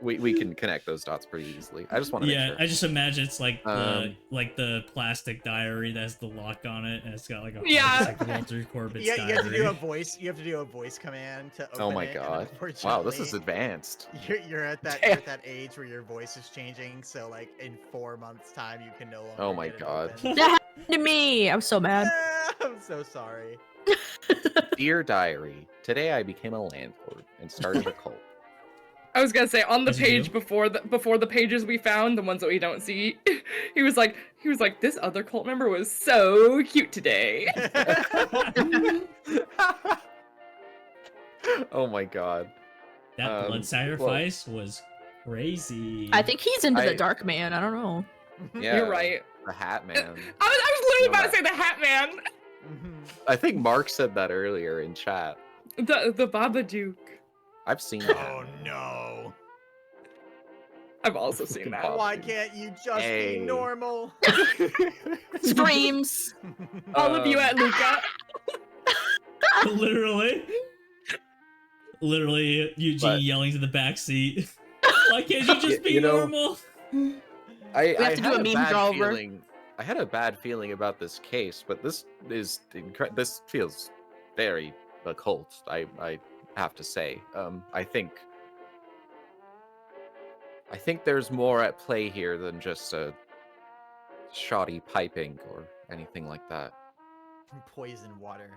we can connect those dots pretty easily. I just want to Yeah, make sure. I just imagine it's like the plastic diary that has the lock on it, and it's got like a Yeah. it's like Walter Corbett's Yeah, diary. you have to do a voice. You have to do a voice command to open Oh my it, and god! Wow, this unfortunately, is advanced. You're at that Damn. you're at that age where your voice is changing. So like in 4 months' time, you can no longer. Oh my get it god. open. That happened to me. I'm so mad. I'm so sorry. Dear diary, today I became a landlord and started a cult. I was gonna say on the As you page do. before the pages we found, the ones that we don't see, he was like this other cult member was so cute today. Oh my god. That blood well- sacrifice was crazy. I think he's into I- the dark man. I don't know. Yeah, You're right. The Hat Man. I was literally No, about to that- say the Hat Man, I think Mark said that earlier in chat. the Babadook. I've seen that. Oh no! I've also seen that. Bob. Why can't you just Hey. be normal? Screams. All of you at Luca. Literally. Literally, Eugene But- yelling to the back seat. Why can't you just be You know- normal? I have to do had a a meme bad draw over. feeling. I had a bad feeling about this case, but this feels very occult. I have to say. I think there's more at play here than just a shoddy piping or anything like that. Poison water.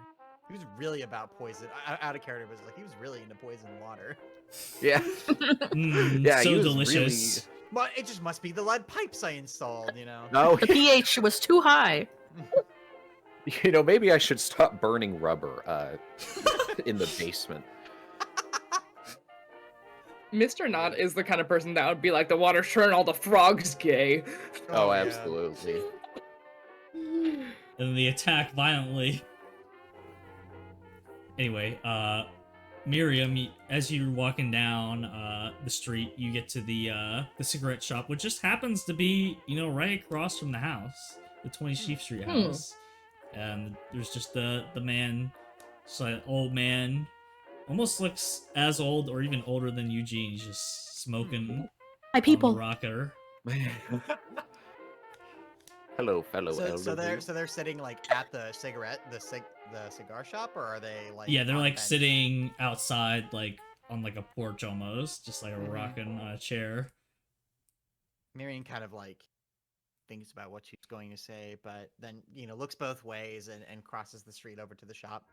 He was really about poison. Out of character, but like he was really into poison water. Yeah, Mm, yeah, so he was delicious. But it just must be the lead pipes I installed, you know. No, The pH was too high. maybe I should stop burning rubber in the basement. Mr. Knot is the kind of person that would be like, the water's turning all the frogs gay. Oh, yeah. absolutely. And they attack violently. Anyway, Miriam, as you're walking down the street, you get to the cigarette shop, which just happens to be, right across from the house, the 20 Sheep Street house. And there's just the man, it's like an old man, almost looks as old or even older than Eugene. He's just smoking Hi, on the people. rocker. Hello, fellow elderly. So they're sitting like at the cigar shop, or are they like? Yeah, they're on a like bench? sitting outside, like on like a porch almost, just like a Mhm. rocking on a chair. Miriam kind of like thinks about what she's going to say, but then looks both ways and crosses the street over to the shop.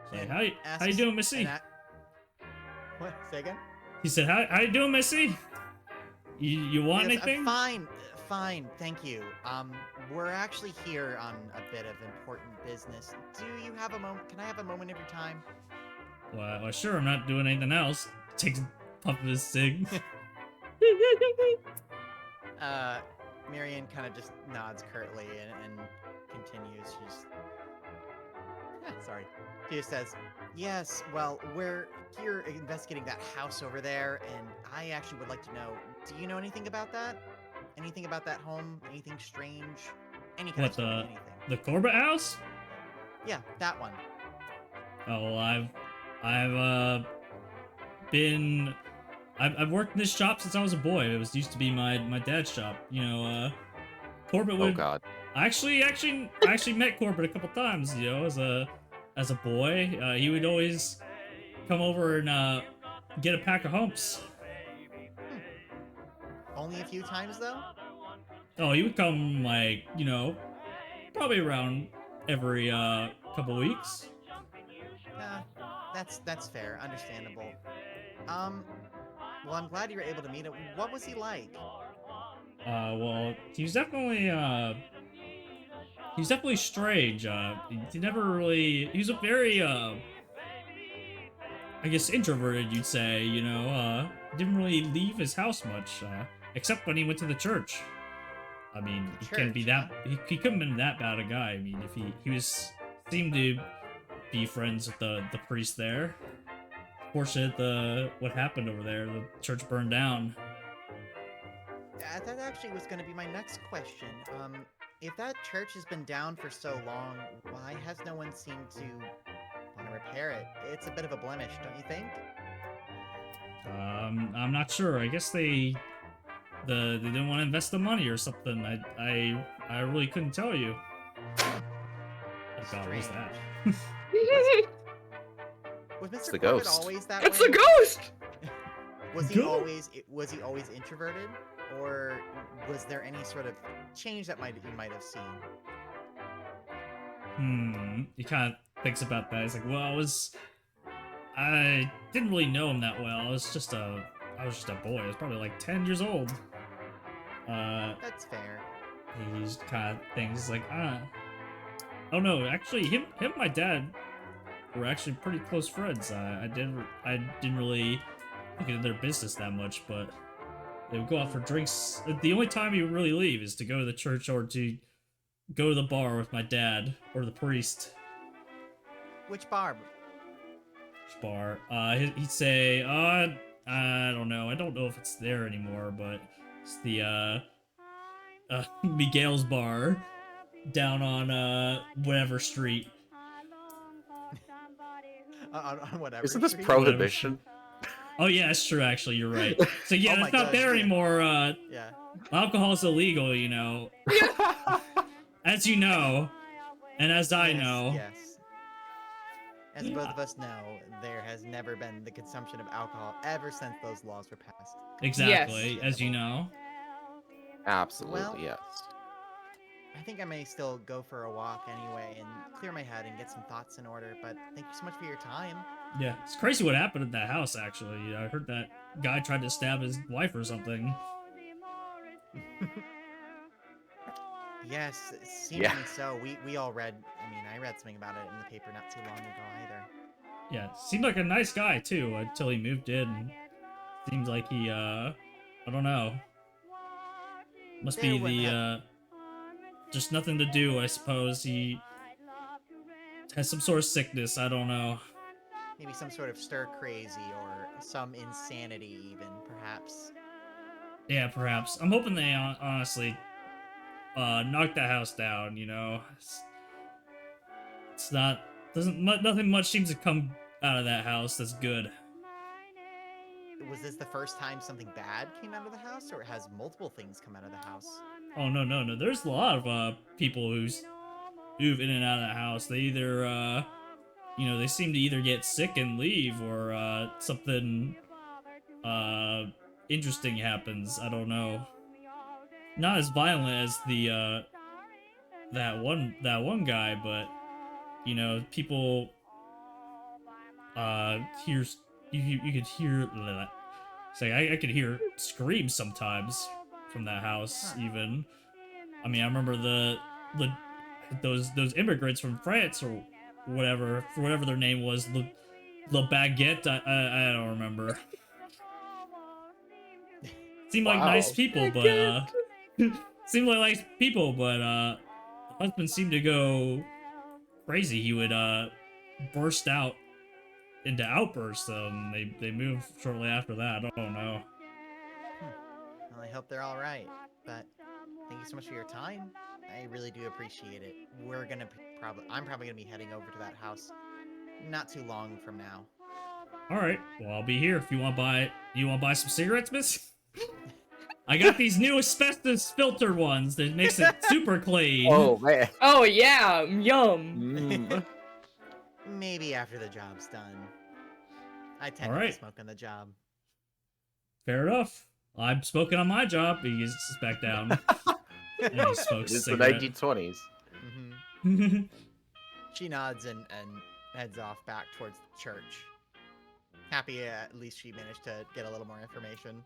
It's like, And how you asks- doing, Missy? and what? Say again? He said, how you doing, Missy? You want Yes, anything? Fine, thank you. We're actually here on a bit of important business. Do you have a moment? Can I have a moment of your time? Well, sure, I'm not doing anything else. Takes a puff of his cig. Marion kind of just nods curtly and continues. She's sorry. She just says, "Yes, well, we're here investigating that house over there, and I actually would like to know, do you know anything about that? Anything about that home? Anything strange? Any kind What, of story, anything? the Corbett house? Yeah, that one. Oh, well, I've worked in this shop since I was a boy. It used to be my dad's shop. Corbett Oh would. God. I actually met Corbett a couple times. As a boy, he would always come over and get a pack of humps. Only a few times though. Oh, he would come like probably around every couple weeks. Nah, that's fair, understandable. Well, I'm glad you were able to meet him. What was he like? Well, he was definitely strange. He never really. He was a very I guess introverted, you'd say. Didn't really leave his house much, except when he went to the church. I mean, The he couldn't be church, that. huh? He couldn't have been that bad a guy. I mean, if he seemed to be friends with the priest there. Fortunate what happened over there. The church burned down. That actually was going to be my next question. If that church has been down for so long, why has no one seemed to want to repair it? It's a bit of a blemish, don't you think? I'm not sure. I guess they didn't want to invest the money or something. I really couldn't tell you. Oh God, what's that? Was It's Mr. the Corbett ghost. always that It's way? a ghost! Was he Ghost? always introverted, or was there any sort of change that you might have seen? He kind of thinks about that. He's like, well, I didn't really know him that well. I was just a boy. I was probably like 10 years old. That's fair. He's kind of thinks like, oh no, actually, him and my dad were actually pretty close friends. I didn't really look into their business that much, but they would go out for drinks. The only time he would really leave is to go to the church or to go to the bar with my dad or the priest. Which bar? Bar. He'd say, I don't know. I don't know if it's there anymore, but it's the Miguel's bar down on whatever street. on whatever. Isn't this street. prohibition? Oh yeah, that's true. Actually, you're right. So yeah, Oh my that's not God, there yeah. anymore. Yeah. Alcohol's illegal, you know, as you know, and as I Yes, know. Yes. As both of us know, there has never been the consumption of alcohol ever since those laws were passed. Exactly, Yes. as you know. Absolutely, Well- yes. I think I may still go for a walk anyway and clear my head and get some thoughts in order, but thank you so much for your time. Yeah, it's crazy what happened at that house. Actually, I heard that guy tried to stab his wife or something. Yes, seemingly so. We all read, I read something about it in the paper not too long ago either. Yeah, seemed like a nice guy too until he moved in. Seems like he, I don't know. Must There be wouldn't the, have- just nothing to do. I suppose he has some sort of sickness. I don't know. Maybe some sort of stir crazy or some insanity even, perhaps. Yeah, perhaps. I'm hoping they honestly knock that house down. You know, it's not nothing much seems to come out of that house that's good. Was this the first time something bad came out of the house, or has multiple things come out of the house? Oh no. There's a lot of people who move in and out of the house. They either they seem to either get sick and leave, or something interesting happens. I don't know. Not as violent as the that one guy, but people hears you could hear say I could hear screams sometimes from that house. Huh. Even I remember those immigrants from France or whatever, for whatever their name was, the baguette. I don't remember. Seemed like nice Wow. people, but seemed like nice people, but the husband seemed to go crazy. He would burst out into outbursts. They moved shortly after that. I don't know. Well, I hope they're all right. But thank you so much for your time. I really do appreciate it. I'm probably gonna be heading over to that house not too long from now. All right, well I'll be here if you want to buy. You want to buy some cigarettes, miss? I got these new asbestos filter ones that makes it super clean. Oh man. Oh yeah, yum. Mm. Maybe after the job's done. I tend All not right. to smoke on the job. Fair enough. I'm smoking on my job. He gets back down. And he smokes It's a the cigarette. 1920s. hmm She nods and heads off back towards the church. Happy at least she managed to get a little more information.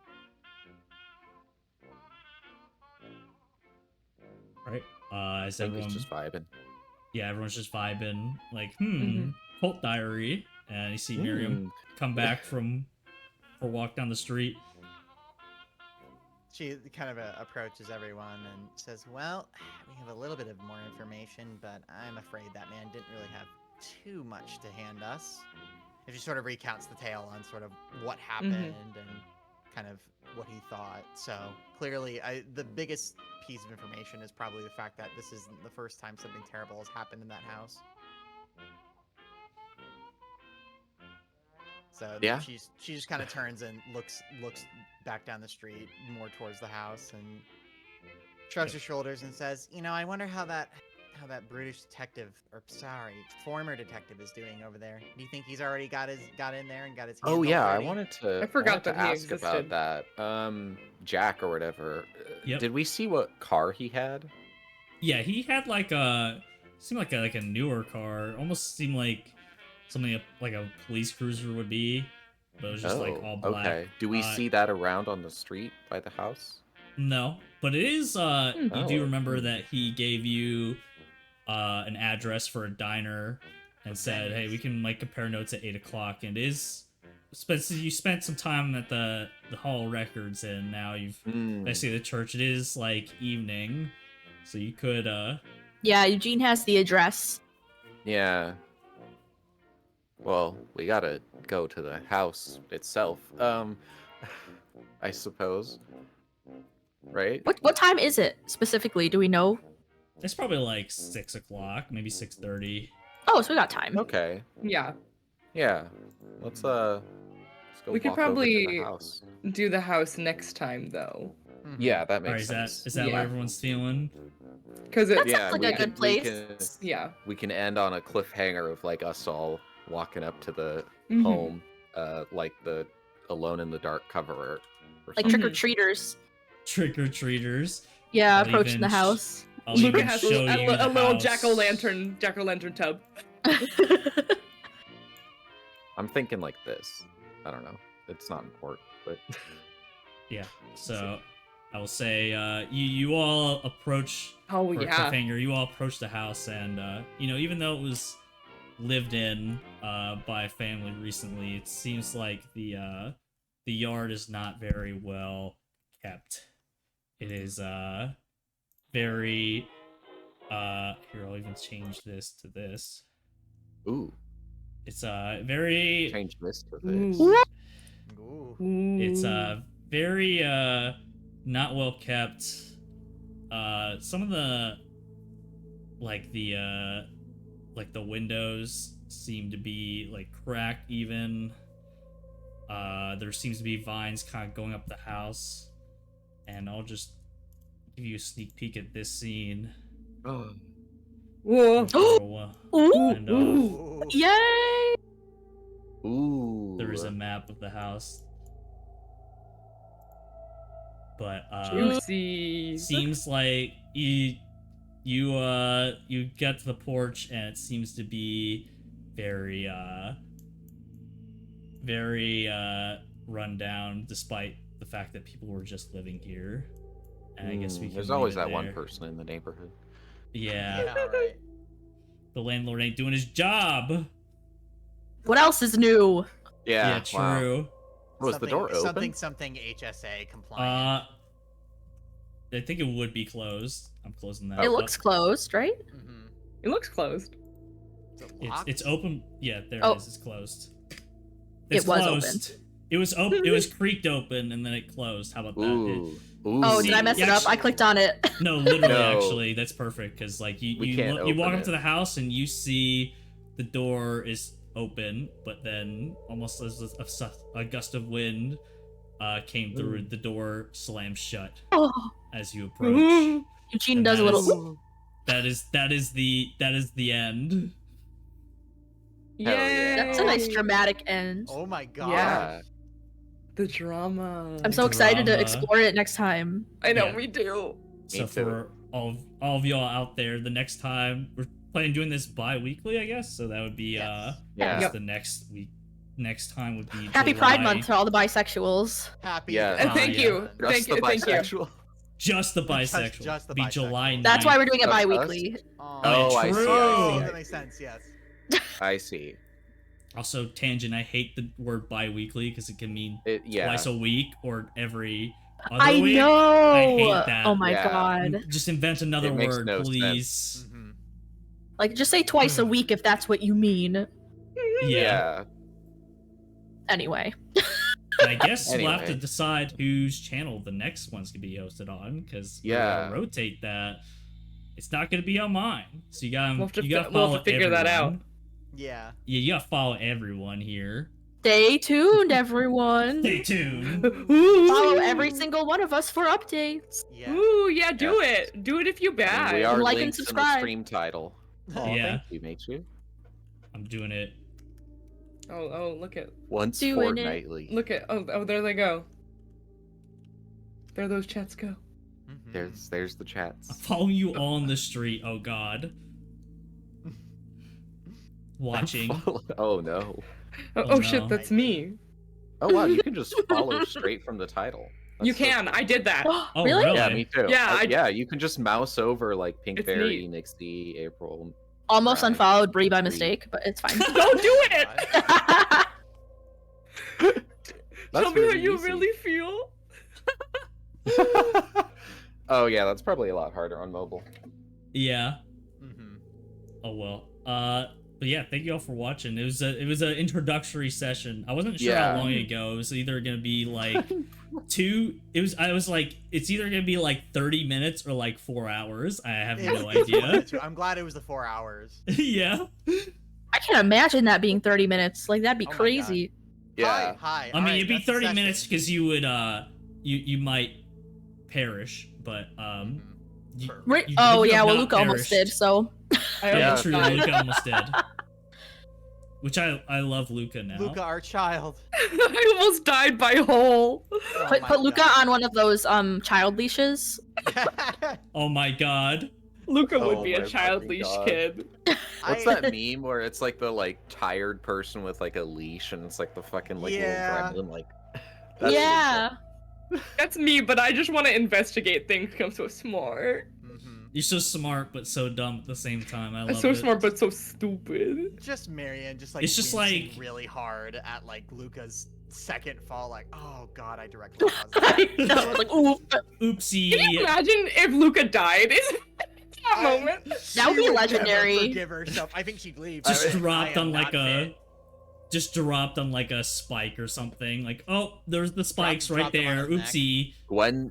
Right. Is Everyone's everyone just vibing. Yeah, everyone's just vibing. Like, Mhm. cult diary. And you see Miriam come back for a walk down the street. She kind of approaches everyone and says, well, we have a little bit of more information, but I'm afraid that man didn't really have too much to hand us. If she sort of recounts the tale on sort of what happened and kind of what he thought. So clearly, the biggest piece of information is probably the fact that this isn't the first time something terrible has happened in that house. So Yeah. she just kind of turns and looks back down the street more towards the house and shrugs her shoulders and says, I wonder how that brutish detective, or sorry, former detective is doing over there. Do you think he's already got in there and got his hands Oh all yeah, I dirty? wanted to. I forgot wanted to that he ask about existed. that. Jack or whatever. Yep. Did we see what car he had? Yeah, he had seemed like a newer car. Almost seemed like something like a police cruiser would be, but it was just like all black. Okay. Do we see that around on the street by the house? No, but it is. You Oh, do remember that he gave you an address for a diner and said, "Hey, we can compare notes at 8:00." And it is. You spent some time at the Hall of Records, and now you've basically the church. It is evening, so you could. Yeah, Eugene has the address. Yeah. Well, we gotta go to the house itself. I suppose. Right? What time is it specifically? Do we know? It's probably 6:00, maybe 6:30. Oh, so we got time. Okay. Yeah. Yeah. Let's go We could walk over to the probably house. do the house next time though, Mhm. Yeah, that All right, makes is that sense. is that what Yeah. everyone's feeling? because That it. Yeah, sounds like a good place. Yeah. We can end on a cliffhanger of like us all walking up to the Mhm. home, like the Alone in the Dark cover art or Like something. trick or treaters. Trick or treaters. Yeah, I'll approaching even the house. I'll Luca even has show a, you a the little house. jack-o'-lantern tub. I'm thinking like this. I don't know. It's not important, but Yeah. So I will say, you all approach Oh for a yeah. cliffhanger. You all approach the house, and even though it was lived in by a family recently, it seems like the yard is not very well kept. It is very here, I'll even change this to this. ooh, It's very change this to Ooh. this. Ooh. it's Ooh. very not well kept. Some of the like the windows seem to be like cracked even. There seems to be vines kind of going up the house, and I'll just give you a sneak peek at this scene. Oh, Whoa. Ooh, And Ooh. yay! ooh. there is a map of the house, but Juicy. seems like you get to the porch, and it seems to be very run down, despite the fact that people were just living here. And I guess we can There's leave always it that one there. person in the neighborhood. Yeah, Yeah, right. the landlord ain't doing his job. What else is new? Yeah, wow. True. Was the door open? Something HSA compliant. I think it would be closed. I'm closing that. It up. looks closed, right? Mm-hmm. It looks closed. Is it It's locked? it's open. Yeah, there Oh. it is. It's closed. It It's was closed. It was open. It was creaked open and then it closed. How about that? Ooh. Ooh. Oh, See, did I mess it up? I clicked on it. No, literally, No. actually, that's perfect because like We you can't walk open up it. to the house and you see the door is open, but then almost as a gust of wind came through, the door slammed shut Oh, as you approach. Eugene And does a that little. is- whoop. That is the end. Hell yeah. That's a nice dramatic end. Oh my god. Yeah. The drama. I'm so excited to Drama. explore it next time. I know, Yeah. we do. So Me too. for all of y'all out there, the next time we're planning on doing this bi-weekly, I guess. So that would be Yes. I Yeah. guess the next week. Next time would be Happy July. Pride Month to all the bisexuals. Happy. Yeah. And thank yeah. you. Just Thank the you. Thank you. bisexual. Just the bisexual. just the be bisexual. July 9th. That's why we're doing it Just us? bi-weekly. Oh, I see. True. Oh, I that see. makes sense. Yes. I see. Also, tangent. I hate the word bi-weekly because it can mean Yeah. twice a week or every other I week. know. I hate that. Oh my Yeah. god. Just invent another It makes word, no please. Mm-hmm. Like, just say twice a week if that's what you mean. Yeah. Anyway. And I guess we'll have to Anyway. decide whose channel the next one's gonna be hosted on, because we're Yeah. gonna rotate that. It's not gonna be on mine, so you gotta We'll have to follow figure that out. everyone. Yeah. Yeah, you gotta follow everyone here. Stay tuned, everyone. Stay tuned. Follow every single one of us for updates. Yeah. Ooh, yeah, do Yes. it. Do it if you I mean, bad. we are Like and linked in the subscribe. stream title. Oh, Yeah. thank you, Meichu. I'm doing it. Oh, look at Once Doing it. fortnightly. look at oh, there they go. There those chats go. Mhm. There's the I'm chats. following you on the street. Oh God. Watching. Oh no. Oh, Oh, shit, no. that's me. Oh wow, you can just follow straight from the title. You That's so can. cool. I did that. Oh, really? really? Yeah, me too. Yeah, I- Yeah, you can just mouse over like It's Pinkberry, neat. Nixie, April. Almost Right. unfollowed Bree by mistake, but it's fine. Don't do it. That's Tell me how really you easy. really feel. Oh yeah, that's probably a lot harder on mobile. Yeah. Mhm. Oh well. But yeah, thank you all for watching. It was an introductory session. I wasn't sure Yeah. how long ago. It was either gonna be like I was like, it's either gonna be like 30 minutes or like 4 hours. I have no idea. I'm glad it was the 4 hours. Yeah. I can't imagine that being 30 minutes. Like that'd be Oh my God. crazy. Yeah. Hi. I mean, it'd be that's the 30 minutes session. because you would you might perish, but Mhm. you, Perfect. Right? you Oh have yeah, well not Luca almost did. perished. So I Yeah, almost true. died. Luca almost did. Which I love Luca now. Luca, our child. I almost died by hole. Oh put my Luca God. on one of those child leashes. Oh my god. Luca would Oh be a my child fucking leash God. kid. What's I- that meme where it's like the tired person with like a leash and it's like the fucking Yeah. little gremlin that's Yeah. That's me, but I just want to investigate things because I'm so smart. Mhm. You're so smart but so dumb at the same time. I I'm love so it. smart but so stupid. Just Marion, just like It's just wincing like- really hard at like Luca's second fall. Like, oh God, I directly caused I that. know, it's like, ooh, Oopsie. Can you imagine if Luca died? Is that I- moment? That would she be never legendary. forgive herself. I think she'd leave. Just I dropped am on not like a fit. just dropped on like a spike or something. Like, oh, there's the spikes right dropped him on there. his neck. Oopsie.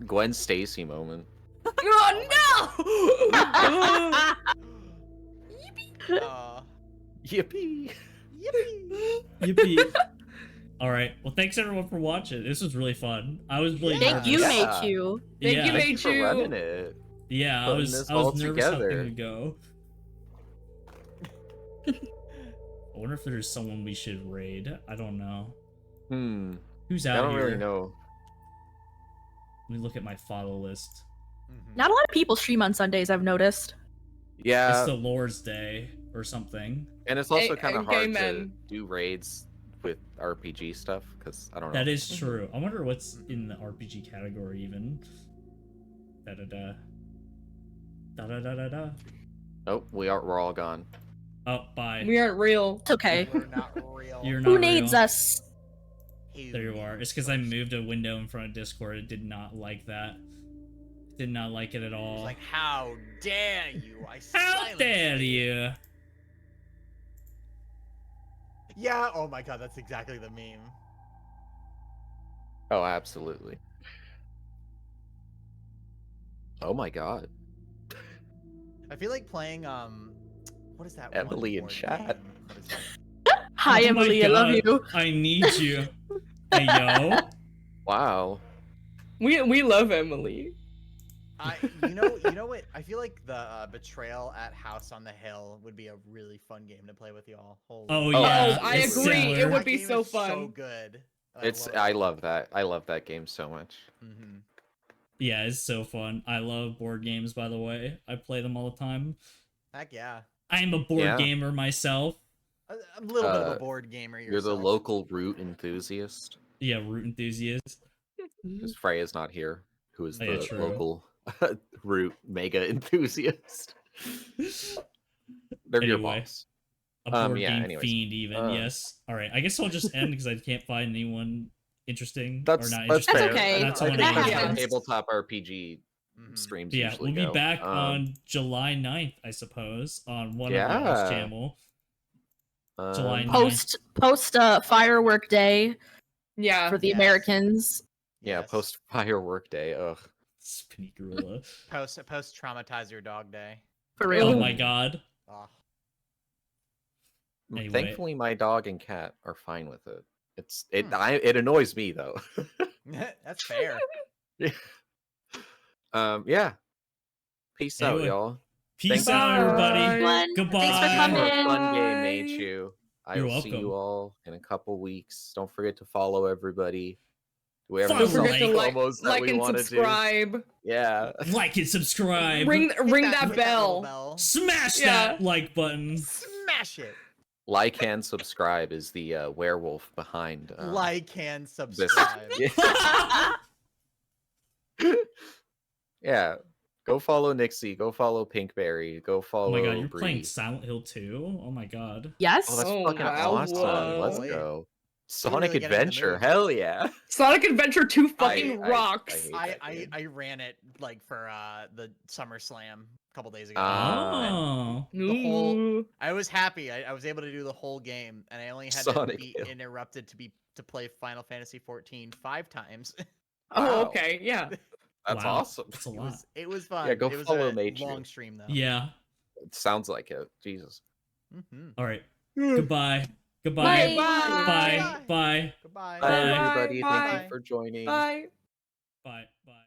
Gwen Stacy moment. Oh no! Yippee! Yippee! Yippee. All right. Well, thanks everyone for watching. This was really fun. I was really thank nervous. you, Yeah. Meichu. Thank yeah. you, Thank you for Meichu. running it. Yeah, I putting was this I was all nervous how together. things would go. I wonder if there's someone we should raid. I don't know. Who's I out don't here? really know. Let me look at my follow list. Mhm. Not a lot of people stream on Sundays, I've noticed. Yeah, It's the Lord's Day or something. and it's also Hey, kind of gay hard to men. do raids with RPG stuff because I don't know. That is Mhm. true. I wonder what's in the RPG category even. Da da da. Da da da da da. Oh, we're all gone. Oh, bye. We aren't real. It's okay. We're not real. You're not Who needs real. us? Who There you are. needs It's because I us? moved a window in front of Discord. It did not like that. Did not like it at It's all. like, how dare you? I How silenced dare you? Yeah, oh my God, that's exactly the meme. Oh, absolutely. Oh my god. I feel like playing what is that Emily one in board chat. game? What is it? Hi, Oh my Emily, I love God. you. I need you. Hey, yo. Wow. We love Emily. You know what? I feel like the Betrayal at House on the Hill would be a really fun game to play with y'all. Holy Oh, Oh, yeah. I it's agree. It similar. would be game so is So fun. good. I love that. I love that game so much. Mm-hmm. Yeah, it's so fun. I love board games, by the way. I play them all the time. Heck yeah. I am a board Yeah. gamer myself. A little bit of a Uh, board gamer You're yourself. the local root enthusiast. Yeah, root enthusiast. Because Freya's not here, who is Oh, yeah, the true. local root mega enthusiast. They're your Anyway. boss. A board yeah, game anyways. fiend, even. Yes. All right. I guess I'll just end because I can't find anyone interesting or not That's interesting. fair. okay. That's I one think of that's the how happens. tabletop RPG Mhm. streams Yeah, usually we'll go. be back on July 9th, I suppose, on one of Yeah. y'all's channel. July 9th. Post firework day Yeah. for the Yes. Americans. Yeah, Yes. post firework day. Ugh. Spinny Gorilla. Post traumatize your dog day. For Oh real. my god. Oh. Anyway. Thankfully, my dog and cat are fine with it. It Hmm. it annoys me though. That's fair. Yeah. Peace out, Anyway. y'all. Peace Thank out, you. everybody. Everyone, Goodbye. Thanks for Thank you for a coming. fun game, Bye. Meichu. I You're will see welcome. you all in a couple weeks. Don't forget to follow everybody. Do we have Follow any Don't forget to Like- promos that like we and want to do? subscribe. Yeah. Like and subscribe. Ring Hit that little bell. Smash Yeah. that like button. Smash it. Like and subscribe is the werewolf behind Like and this. subscribe. Yeah. Go follow Nixie. Go follow Pinkberry. Go Oh follow my god, you're Bree. playing Silent Hill 2? Oh my god. Yes. Oh, that's Oh, fucking wow, awesome. Let's what? go. We're Sonic really getting in the Adventure. mood. Hell yeah. Sonic Adventure 2 fucking I rocks. hate that game. I ran it like for the SummerSlam a couple days ago. Ah. Oh. the whole- Ooh. I was happy. I was able to do the whole game, and I only had Sonic to be Hill. interrupted to play Final Fantasy 14 5 times. Oh, Wow. okay, yeah. That's Wow. awesome. That's a It lot. was fun. Yeah, go it was follow a Mage long here. stream though. Yeah. It sounds like it. Jesus. Mm-hmm. All right. Goodbye. Goodbye. Bye. Bye. Bye. Goodbye. Bye, Bye. everybody. Thank you Bye. for joining. Bye. Bye. Bye.